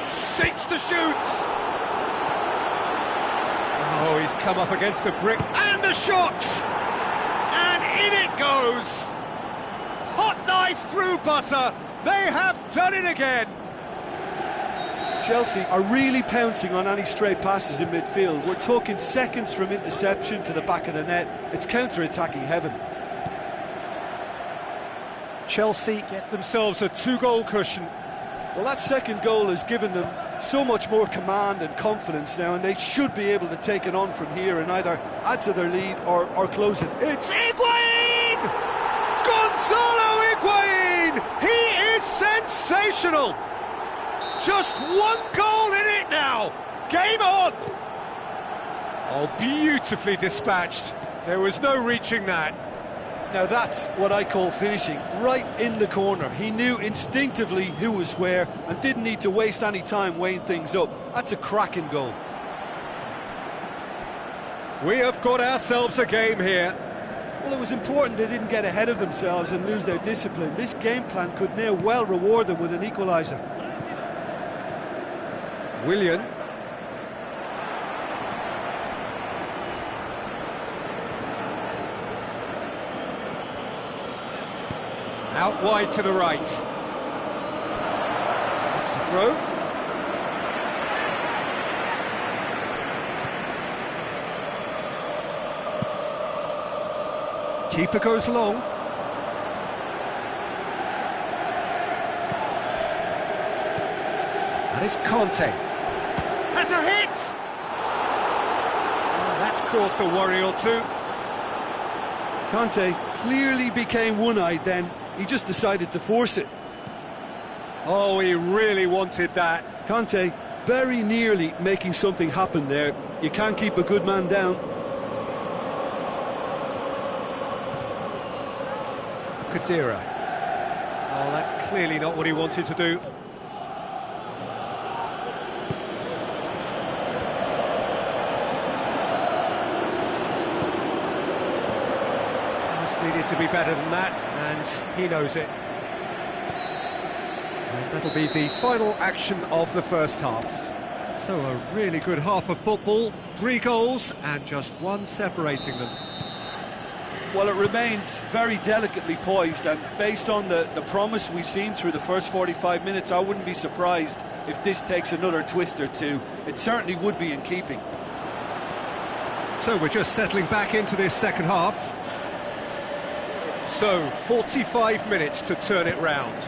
Shapes to shoot. Oh, he's come up against the brick. And the shot! And in it goes! Hot knife through butter. They have done it again. Chelsea are really pouncing on any stray passes in midfield. We're talking seconds from interception to the back of the net. It's counter-attacking heaven. Chelsea get themselves a 2-goal cushion. Well, that second goal has given them so much more command and confidence now, and they should be able to take it on from here and either add to their lead or close it. It's Higuain! Gonzalo Higuain! He is sensational! Just 1 goal in it now! Game on! Oh, beautifully dispatched. There was no reaching that. Now that's what I call finishing, right in the corner. He knew instinctively who was where and didn't need to waste any time weighing things up. That's a cracking goal. We have got ourselves a game here. Well, it was important they didn't get ahead of themselves and lose their discipline. This game plan could now well reward them with an equaliser. Willian. Out wide to the right. That's the throw. Keeper goes long. That is Conte. Has a hit! Oh, that's caused a worry or two. Conte clearly became one-eyed then. He just decided to force it. Oh, he really wanted that. Conte very nearly making something happen there. You can't keep a good man down. Kadira. Oh, that's clearly not what he wanted to do. Just needed to be better than that, and he knows it. And that'll be the final action of the first half. So a really good half of football, 3 goals and just 1 separating them. Well, it remains very delicately poised, and based on the promise we've seen through the first 45 minutes, I wouldn't be surprised if this takes another twist or two. It certainly would be in keeping. So we're just settling back into this second half. So 45 minutes to turn it round.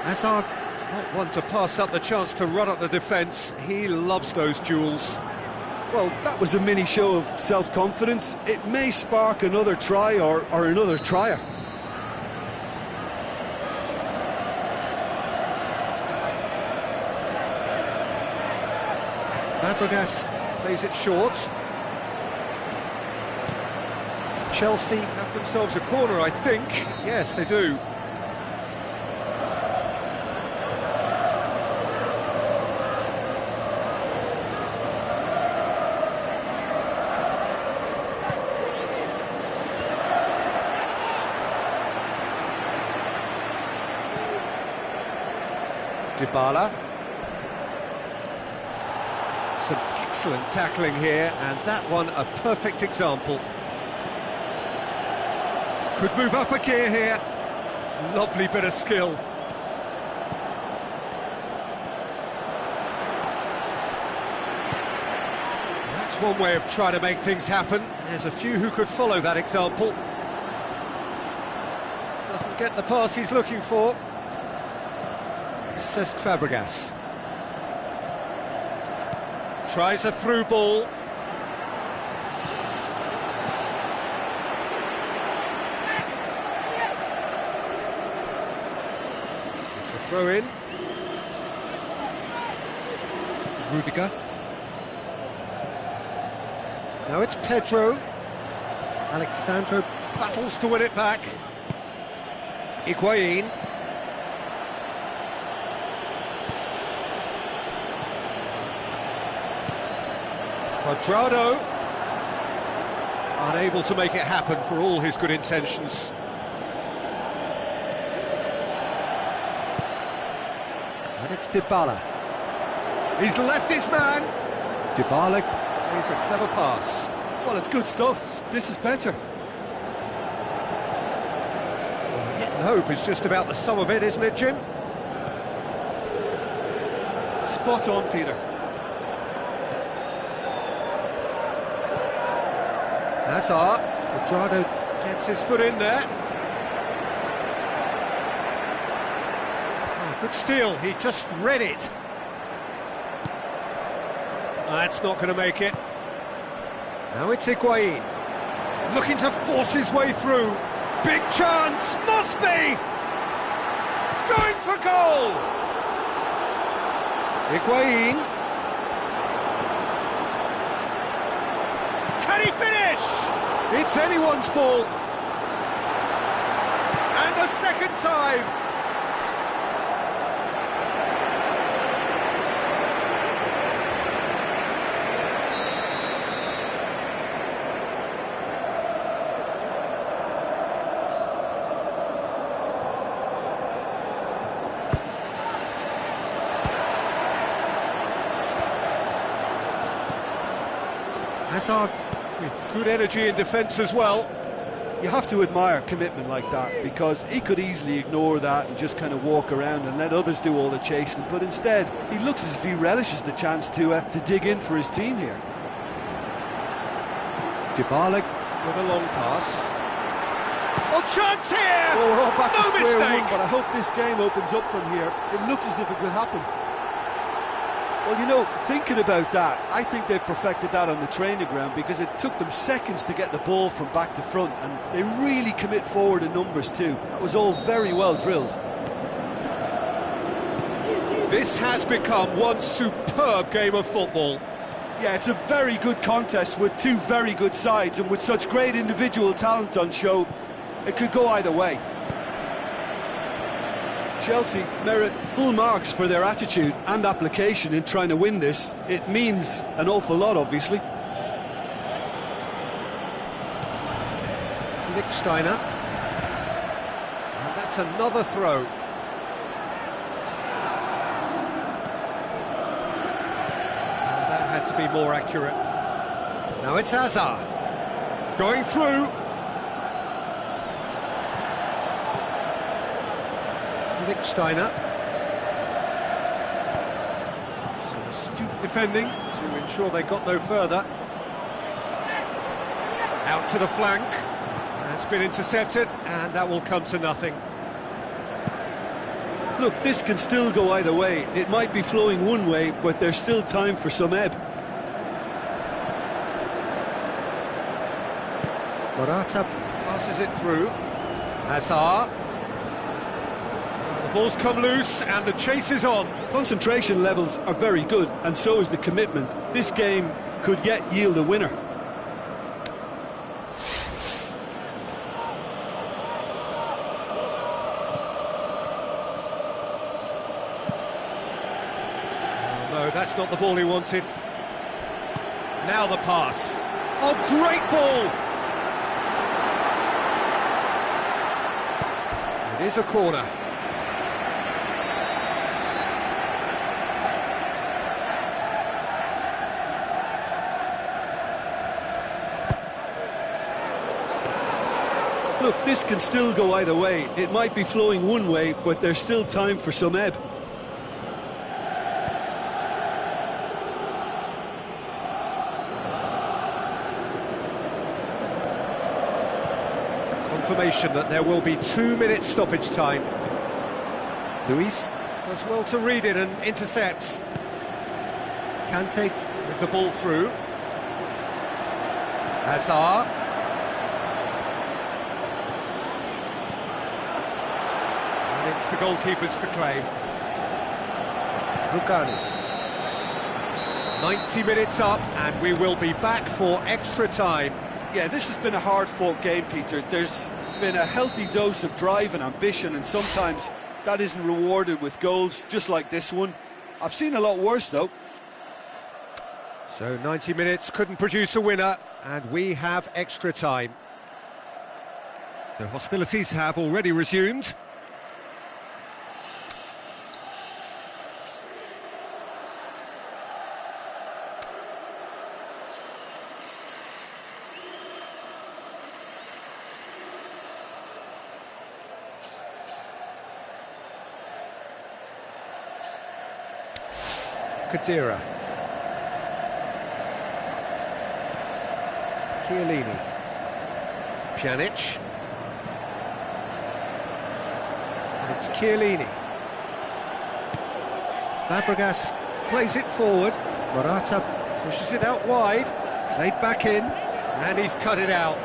Hazard, not one to pass up the chance to run up the defence. He loves those duels. Well, that was a mini show of self-confidence. It may spark another try or another trier. Fabregas plays it short. Chelsea have themselves a corner, I think. Yes, they do. Dybala. Some excellent tackling here, and that one a perfect example. Could move up a gear here. Lovely bit of skill. That's one way of trying to make things happen. There's a few who could follow that example. Doesn't get the pass he's looking for. Cesc Fabregas tries a through ball. It's a throw in. Rudiger. Now it's Pedro. Alexandro battles to win it back. Higuain. Quadrado, unable to make it happen for all his good intentions. And it's Dybala. He's left his man. Dybala plays a clever pass. Well, it's good stuff. This is better. Well, hit hope is just about the sum of it, isn't it, Jim? Spot on, Peter. Hazard. Quadrado gets his foot in there. Oh, good steal, he just read it. That's not going to make it. Now it's Higuain. Looking to force his way through. Big chance, must be! Going for goal! Higuain. Can he finish? It's anyone's ball. And a second time. Hazard with good energy in defence as well. You have to admire commitment like that, because he could easily ignore that and just kind of walk around and let others do all the chasing, but instead he looks as if he relishes the chance to dig in for his team here. Dybala with a long pass. Oh, chance here! Oh, we're all back to square mistake. one, but I hope this game opens up from here. It looks as if it could happen. Well, you know, thinking about that, I think they've perfected that on the training ground, because it took them seconds to get the ball from back to front, and they really commit forward in numbers too. That was all very well drilled. This has become one superb game of football. Yeah, it's a very good contest with two very good sides, and with such great individual talent on show, it could go either way. Chelsea merit full marks for their attitude and application in trying to win this. It means an awful lot, obviously. Lichtsteiner. And that's another throw. That had to be more accurate. Now it's Hazard. Going through. Lichtsteiner. Some astute defending to ensure they got no further. Out to the flank. It's been intercepted, and that will come to nothing. Look, this can still go either way. It might be flowing one way, but there's still time for some ebb. Morata passes it through. Hazard. The ball's come loose, and the chase is on. Concentration levels are very good, and so is the commitment. This game could yet yield a winner. No, that's not the ball he wanted. Now the pass. Oh, great ball! It is a corner. Look, this can still go either way. It might be flowing one way, but there's still time for some ebb. Confirmation that there will be 2 minutes stoppage time. Luis does well to read it and intercepts. Kante with the ball through. Hazard. And it's the goalkeepers to claim. Rugani. 90 minutes up, and we will be back for extra time. Yeah, this has been a hard-fought game, Peter. There's been a healthy dose of drive and ambition, and sometimes that isn't rewarded with goals, just like this one. I've seen a lot worse, though. So 90 minutes couldn't produce a winner, and we have extra time. So hostilities have already resumed. Khedira. Chiellini. Pjanic. And it's Chiellini. Fabregas plays it forward. Morata pushes it out wide. Played back in. And he's cut it out.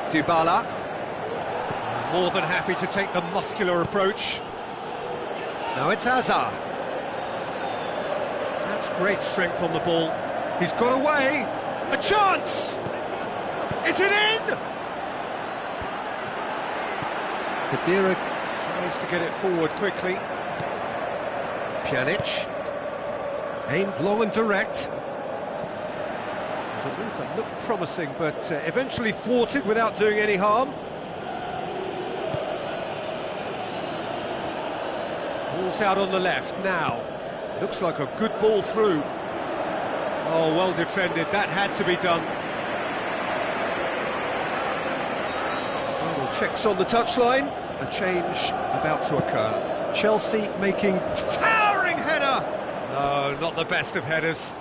Dybala, more than happy to take the muscular approach. Now it's Hazard. That's great strength on the ball. He's got away. A chance! Is it in? Khedira tries to get it forward quickly. Pjanic, aimed long and direct. It was a move that looked promising, but eventually thwarted without doing any harm. Ball's out on the left now. Looks like a good ball through. Oh, well defended. That had to be done. Final checks on the touchline. A change about to occur. Chelsea making towering header. No, not the best of headers.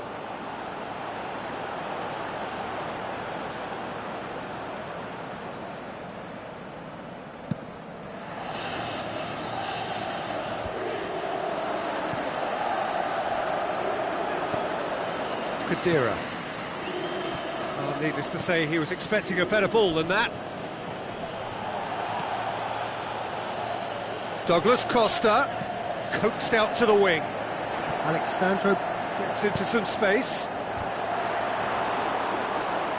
Khedira. Well, needless to say, he was expecting a better ball than that. Douglas Costa, coaxed out to the wing. Alexandro gets into some space.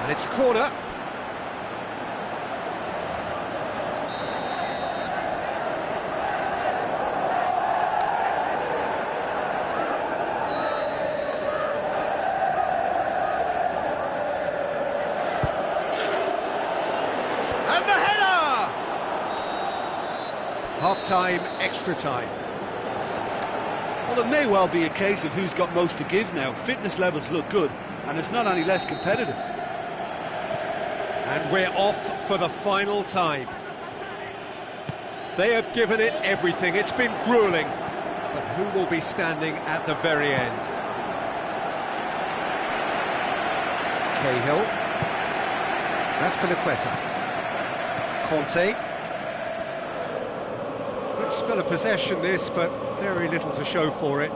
And it's a corner. Half-time, extra time. Well, it may well be a case of who's got most to give now. Fitness levels look good, and it's not any less competitive. And we're off for the final time. They have given it everything. It's been gruelling. But who will be standing at the very end? Cahill. Azpilicueta. Conte. Good spell of possession this, but very little to show for it.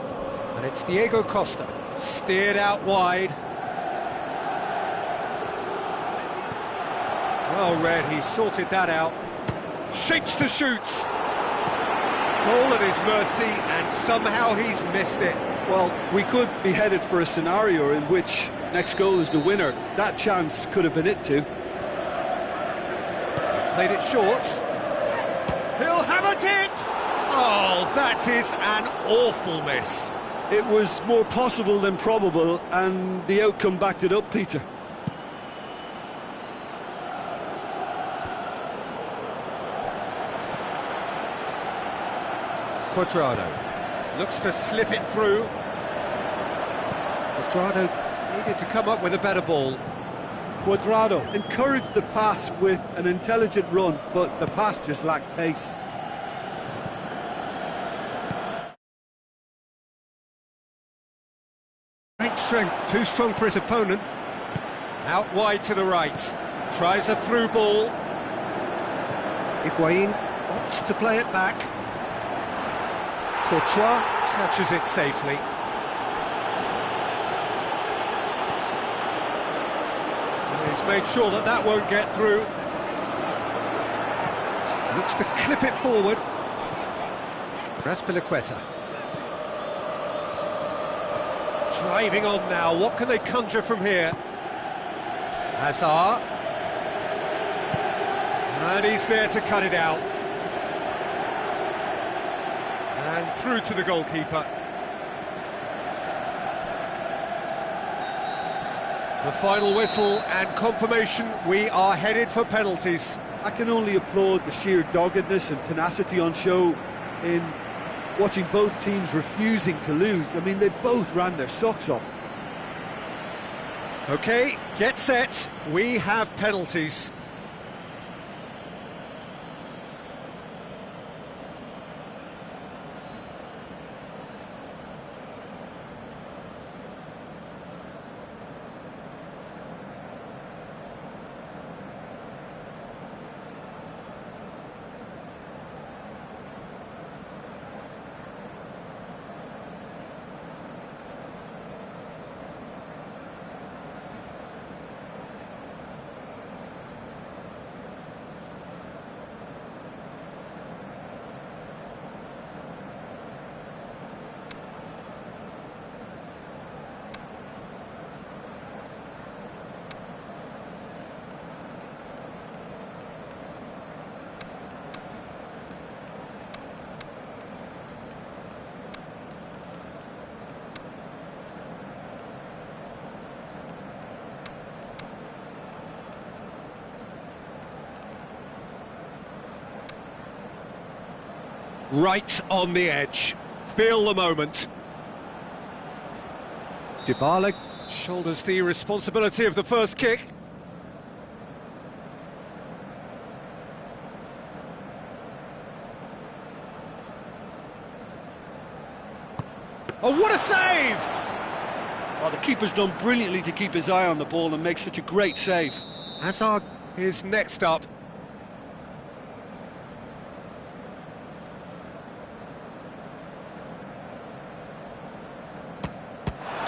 And it's Diego Costa, steered out wide. Well read, he sorted that out. Shapes to shoot. Goal at his mercy, and somehow he's missed it. Well, we could be headed for a scenario in which next goal is the winner. That chance could have been it too. He's played it short. He'll have a dip! Oh, that is an awful miss. It was more possible than probable, and the outcome backed it up, Peter. Cuadrado looks to slip it through. Cuadrado needed to come up with a better ball. Cuadrado encouraged the pass with an intelligent run, but the pass just lacked pace. Great strength, too strong for his opponent. Out wide to the right. Tries a through ball. Higuain opts to play it back. Courtois catches it safely. He's made sure that that won't get through. Looks to clip it forward. Azpilicueta. Driving on now, what can they conjure from here? Hazard. And he's there to cut it out. And through to the goalkeeper. The final whistle and confirmation, we are headed for penalties. I can only applaud the sheer doggedness and tenacity on show in watching both teams refusing to lose. I mean, they both ran their socks off. OK, get set. We have penalties. Right on the edge. Feel the moment. Dybala shoulders the responsibility of the first kick. Oh, what a save! Oh, the keeper's done brilliantly to keep his eye on the ball and make such a great save. Hazard is next up.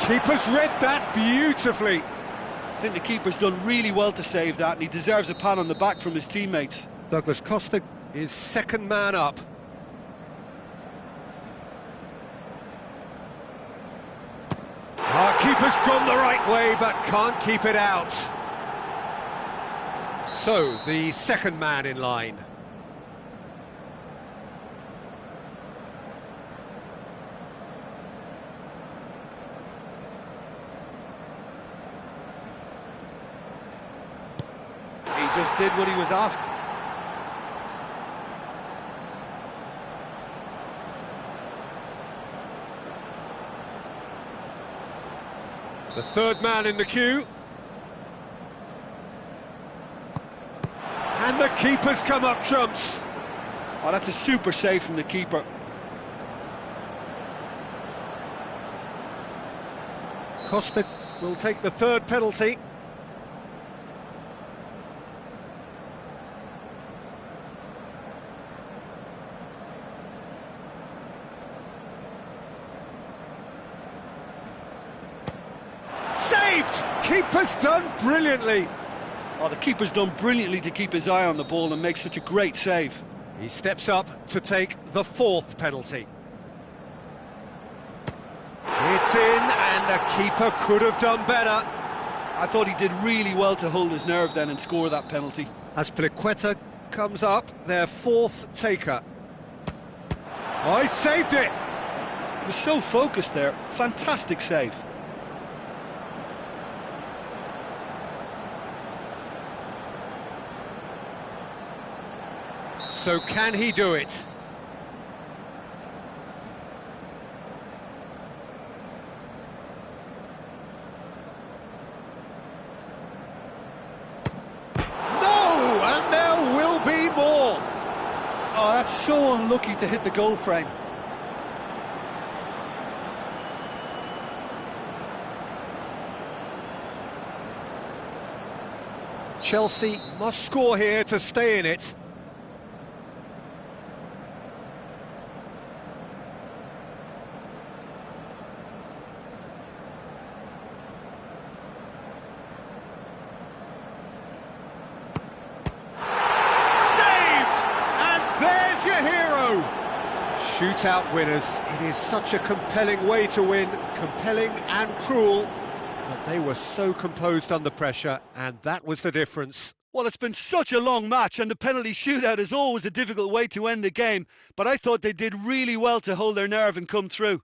Keeper's read that beautifully. I think the keeper's done really well to save that, and he deserves a pat on the back from his teammates. Douglas Costa is second man up. Our keeper's gone the right way, but can't keep it out. So, the second man in line. He just did what he was asked. The third man in the queue. And the keeper's come up trumps. Oh, that's a super save from the keeper. Costa will take the third penalty. Saved! Keeper's done brilliantly. Oh, the keeper's done brilliantly to keep his eye on the ball and make such a great save. He steps up to take the fourth penalty. It's in, and the keeper could have done better. I thought he did really well to hold his nerve then and score that penalty. As Pliqueta comes up, their fourth taker. Oh, he saved it! He was so focused there. Fantastic save. So can he do it? No! And there will be more! Oh, that's so unlucky to hit the goal frame. Chelsea must score here to stay in it. Shootout winners. It is such a compelling way to win, compelling and cruel, but they were so composed under pressure, and that was the difference. Well, it's been such a long match, and the penalty shootout is always a difficult way to end the game, but I thought they did really well to hold their nerve and come through.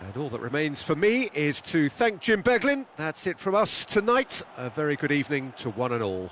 And all that remains for me is to thank Jim Beglin. That's it from us tonight. A very good evening to one and all.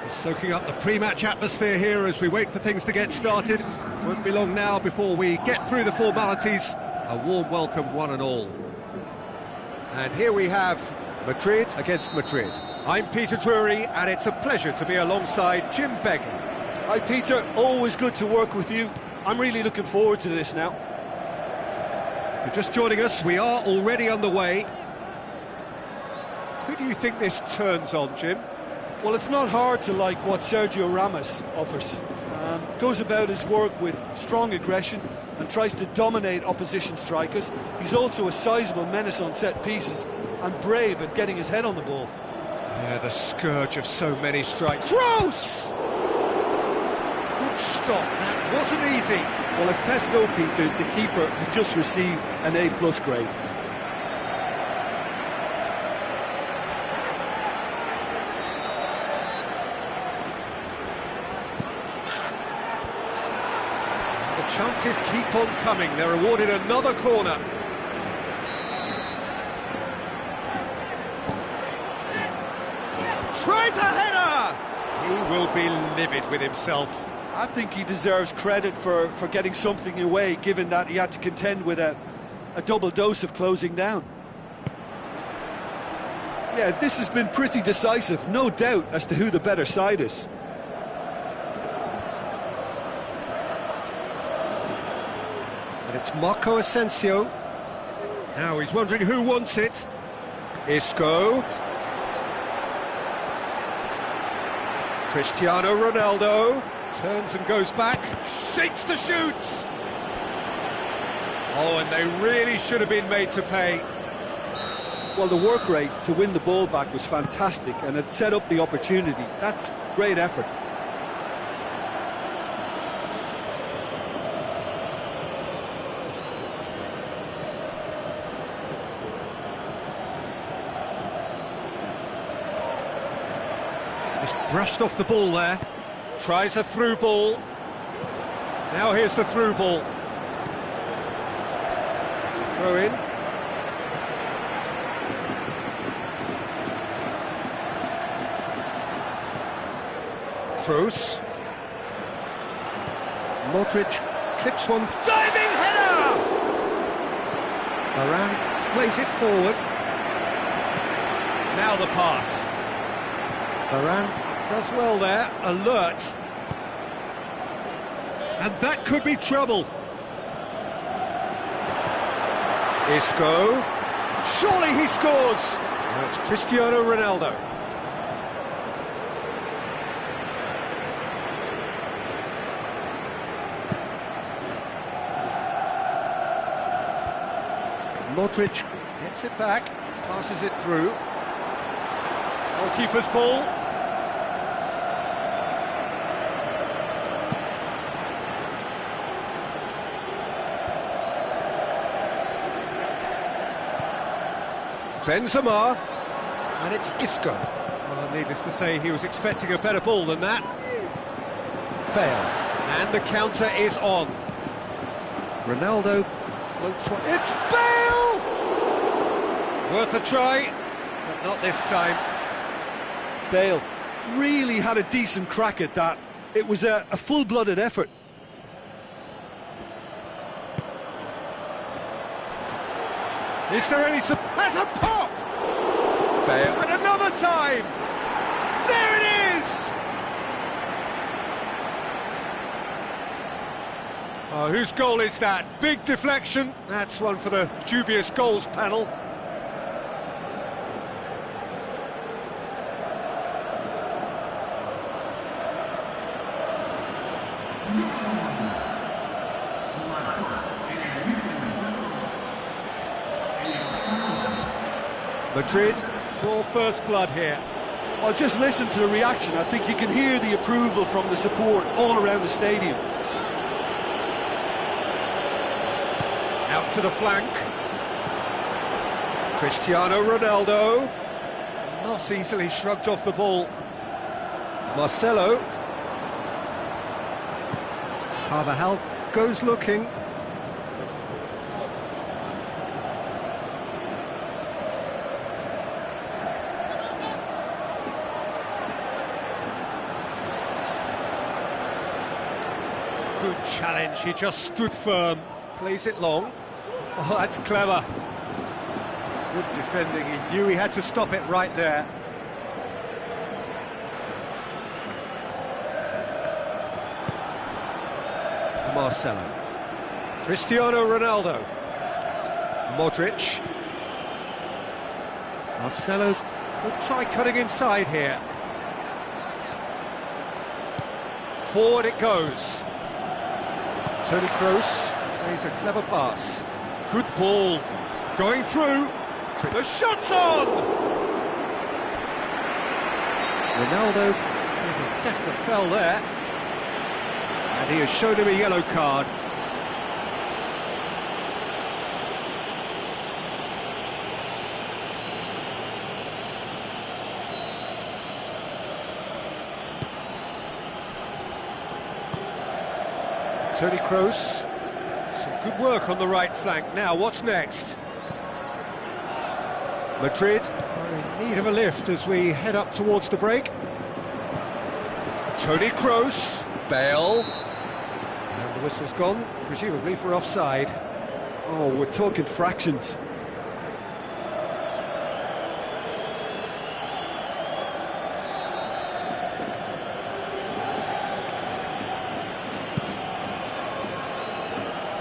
Soaking up the pre-match atmosphere here as we wait for things to get started. Won't be long now before we get through the formalities. A warm welcome, one and all. And here we have Madrid against Madrid. I'm Peter Drury, and it's a pleasure to be alongside Jim Begley. Hi Peter, always good to work with you. I'm really looking forward to this now. If you're just joining us, we are already underway. Who do you think this turns on, Jim? Well, it's not hard to like what Sergio Ramos offers. Goes about his work with strong aggression and tries to dominate opposition strikers. He's also a sizable menace on set pieces and brave at getting his head on the ball. Yeah, the scourge of so many strikes. Gross! Good stop, that wasn't easy. Well, as tests go, Peter, the keeper has just received an A+ grade. The chances keep on coming. They're awarded another corner. Tries a header! He will be livid with himself. I think he deserves credit for getting something away, given that he had to contend with a double dose of closing down. Yeah, this has been pretty decisive, no doubt as to who the better side is. And it's Marco Asensio. Now he's wondering who wants it. Isco. Cristiano Ronaldo. Turns and goes back. Shakes the shoots. Oh, and they really should have been made to pay. Well, the work rate to win the ball back was fantastic, and it set up the opportunity. That's great effort. Just brushed off the ball there. Tries a through ball. Now here's the through ball. It's a throw in. Kroos. Modric clips one. Diving header! Varane plays it forward. Now the pass. Varane does well there, alert. And that could be trouble. Isco. Surely he scores! Now it's Cristiano Ronaldo. Modric gets it back, passes it through. Goalkeeper's ball. Benzema, and it's Isco. Well, needless to say, he was expecting a better ball than that. Bale, and the counter is on. Ronaldo floats one. It's Bale! Worth a try, but not this time. Bale really had a decent crack at that. It was a full-blooded effort. Is there any... Has a pop! Bale. And another time! There it is! Oh, whose goal is that? Big deflection. That's one for the dubious goals panel. Madrid saw first blood here. Well, just listen to the reaction. I think you can hear the approval from the support all around the stadium. Out to the flank. Cristiano Ronaldo. Not easily shrugged off the ball. Marcelo. Carvajal goes looking. Good challenge, he just stood firm. Plays it long. Oh, that's clever. Good defending, he knew he had to stop it right there. Marcelo. Cristiano Ronaldo. Modric. Marcelo could try cutting inside here. Forward it goes. Toni Kroos plays a clever pass. Good ball. Going through. The shot's on! Ronaldo with a definite foul there. And he has shown him a yellow card. Toni Kroos, some good work on the right flank. Now, what's next? Madrid are in need of a lift as we head up towards the break. Toni Kroos, Bale. And the whistle's gone, presumably for offside. Oh, we're talking fractions.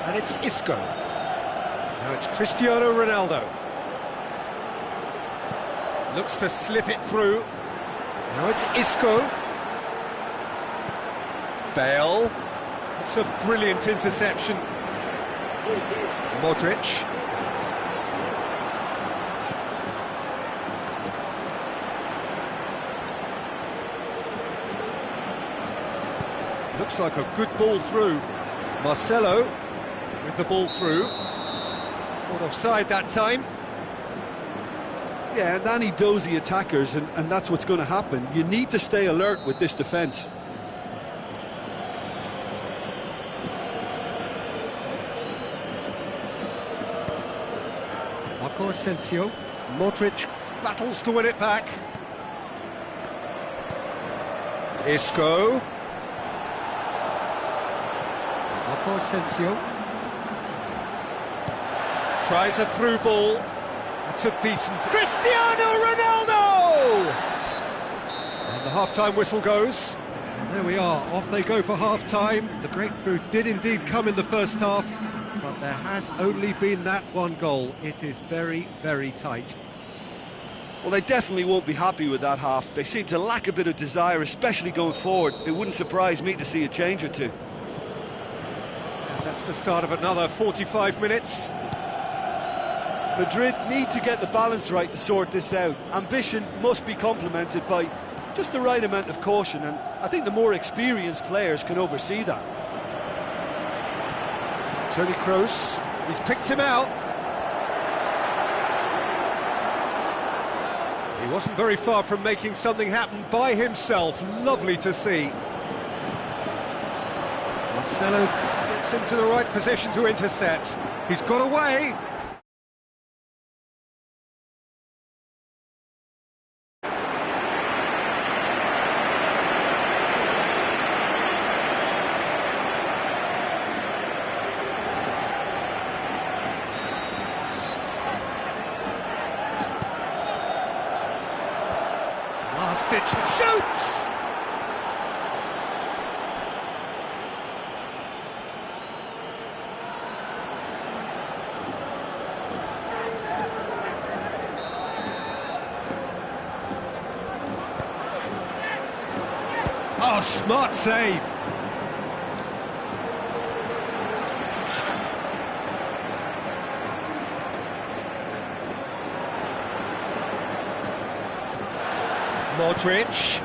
And it's Isco. Now it's Cristiano Ronaldo. Looks to slip it through. Now it's Isco. Bale. It's a brilliant interception. Modric. Looks like a good ball through. Marcelo with the ball through. Caught offside that time. Yeah, and any dozy attackers, and that's what's going to happen. You need to stay alert with this defence. Marco Asensio. Modric battles to win it back. Isco. Marco Asensio. Tries a through ball. It's a decent... Cristiano Ronaldo! And the half-time whistle goes. And there we are, off they go for half-time. The breakthrough did indeed come in the first half, but there has only been that one goal. It is very, very tight. Well, they definitely won't be happy with that half. They seem to lack a bit of desire, especially going forward. It wouldn't surprise me to see a change or two. And that's the start of another 45 minutes. Madrid need to get the balance right to sort this out. Ambition must be complemented by just the right amount of caution, and I think the more experienced players can oversee that. Toni Kroos, he's picked him out. He wasn't very far from making something happen by himself. Lovely to see. Marcelo gets into the right position to intercept. He's got away. Last-ditch shoots! Oh, smart save! Modric.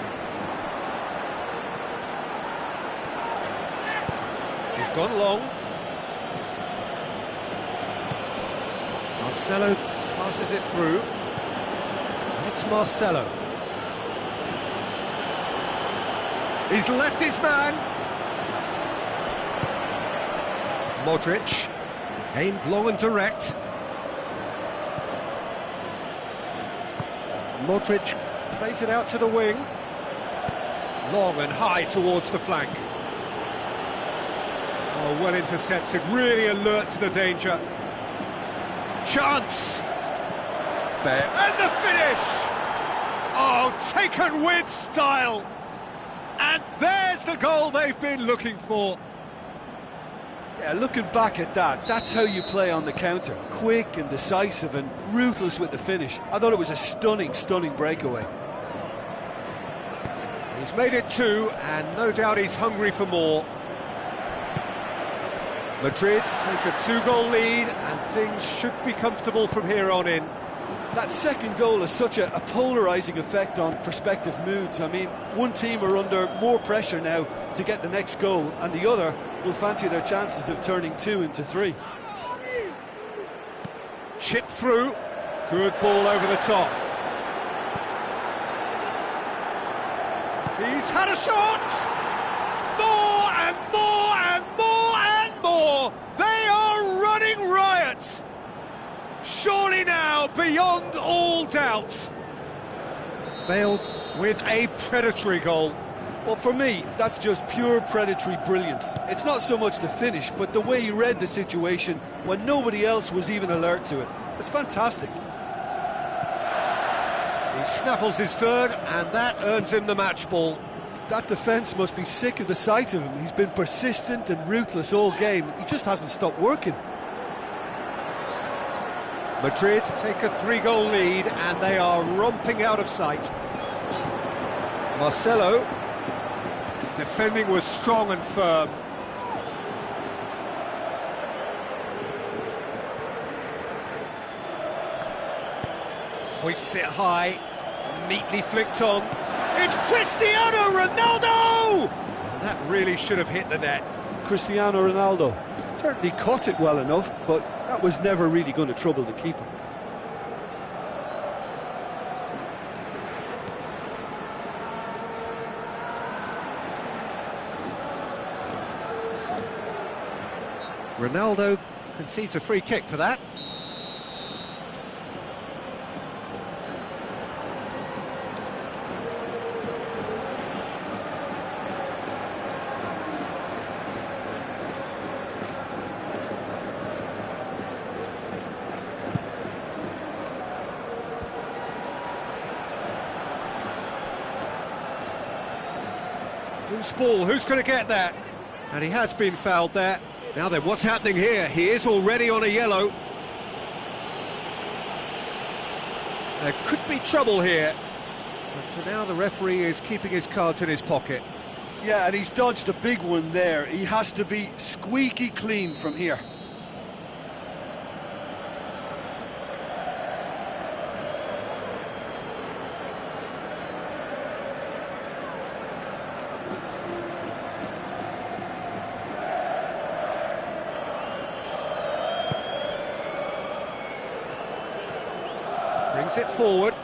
He's gone long. Marcelo passes it through. And it's Marcelo. He's left his man. Modric. Aimed long and direct. Modric plays it out to the wing. Long and high towards the flank. Oh, well intercepted, really alert to the danger. Chance! There. And the finish! Oh, taken with style! And there's the goal they've been looking for. Yeah, looking back at that, that's how you play on the counter. Quick and decisive and ruthless with the finish. I thought it was a stunning, stunning breakaway. He's made it 2, and no doubt he's hungry for more. Madrid take a 2-goal lead, and things should be comfortable from here on in. That second goal has such a polarising effect on prospective moods. I mean, one team are under more pressure now to get the next goal, and the other will fancy their chances of turning 2 into 3. Chip through, good ball over the top. He's had a shot! More and more and more and more! They are running riot! Surely now, beyond all doubt. Bale with a predatory goal. Well, for me, that's just pure predatory brilliance. It's not so much the finish, but the way he read the situation when nobody else was even alert to it. It's fantastic. He snaffles his third, and that earns him the match ball. That defence must be sick of the sight of him. He's been persistent and ruthless all game. He just hasn't stopped working. Madrid take a 3-goal lead, and they are romping out of sight. Marcelo, defending was strong and firm. Hoists it high, neatly flicked on. It's Cristiano Ronaldo! And that really should have hit the net. Cristiano Ronaldo certainly caught it well enough, but that was never really going to trouble the keeper. Ronaldo concedes a free kick for that. Loose ball, who's going to get that? And he has been fouled there. Now then, what's happening here? He is already on a yellow. There could be trouble here. But for now, the referee is keeping his cards in his pocket. Yeah, and he's dodged a big one there. He has to be squeaky clean from here. Brings it forward.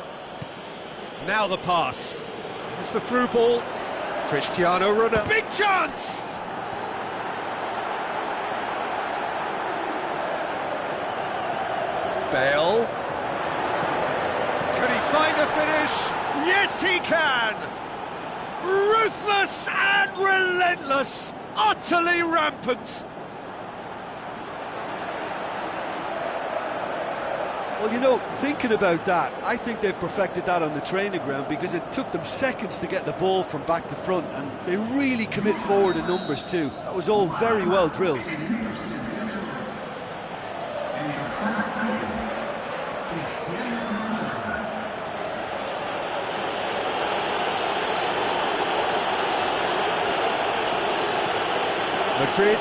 Now the pass. It's the through ball. Cristiano Ronaldo. Big chance! Bale. Can he find a finish? Yes, he can! Ruthless and relentless. Utterly rampant. Well, you know, thinking about that, I think they've perfected that on the training ground because it took them seconds to get the ball from back to front, and they really commit forward in numbers too. That was all very well drilled. Madrid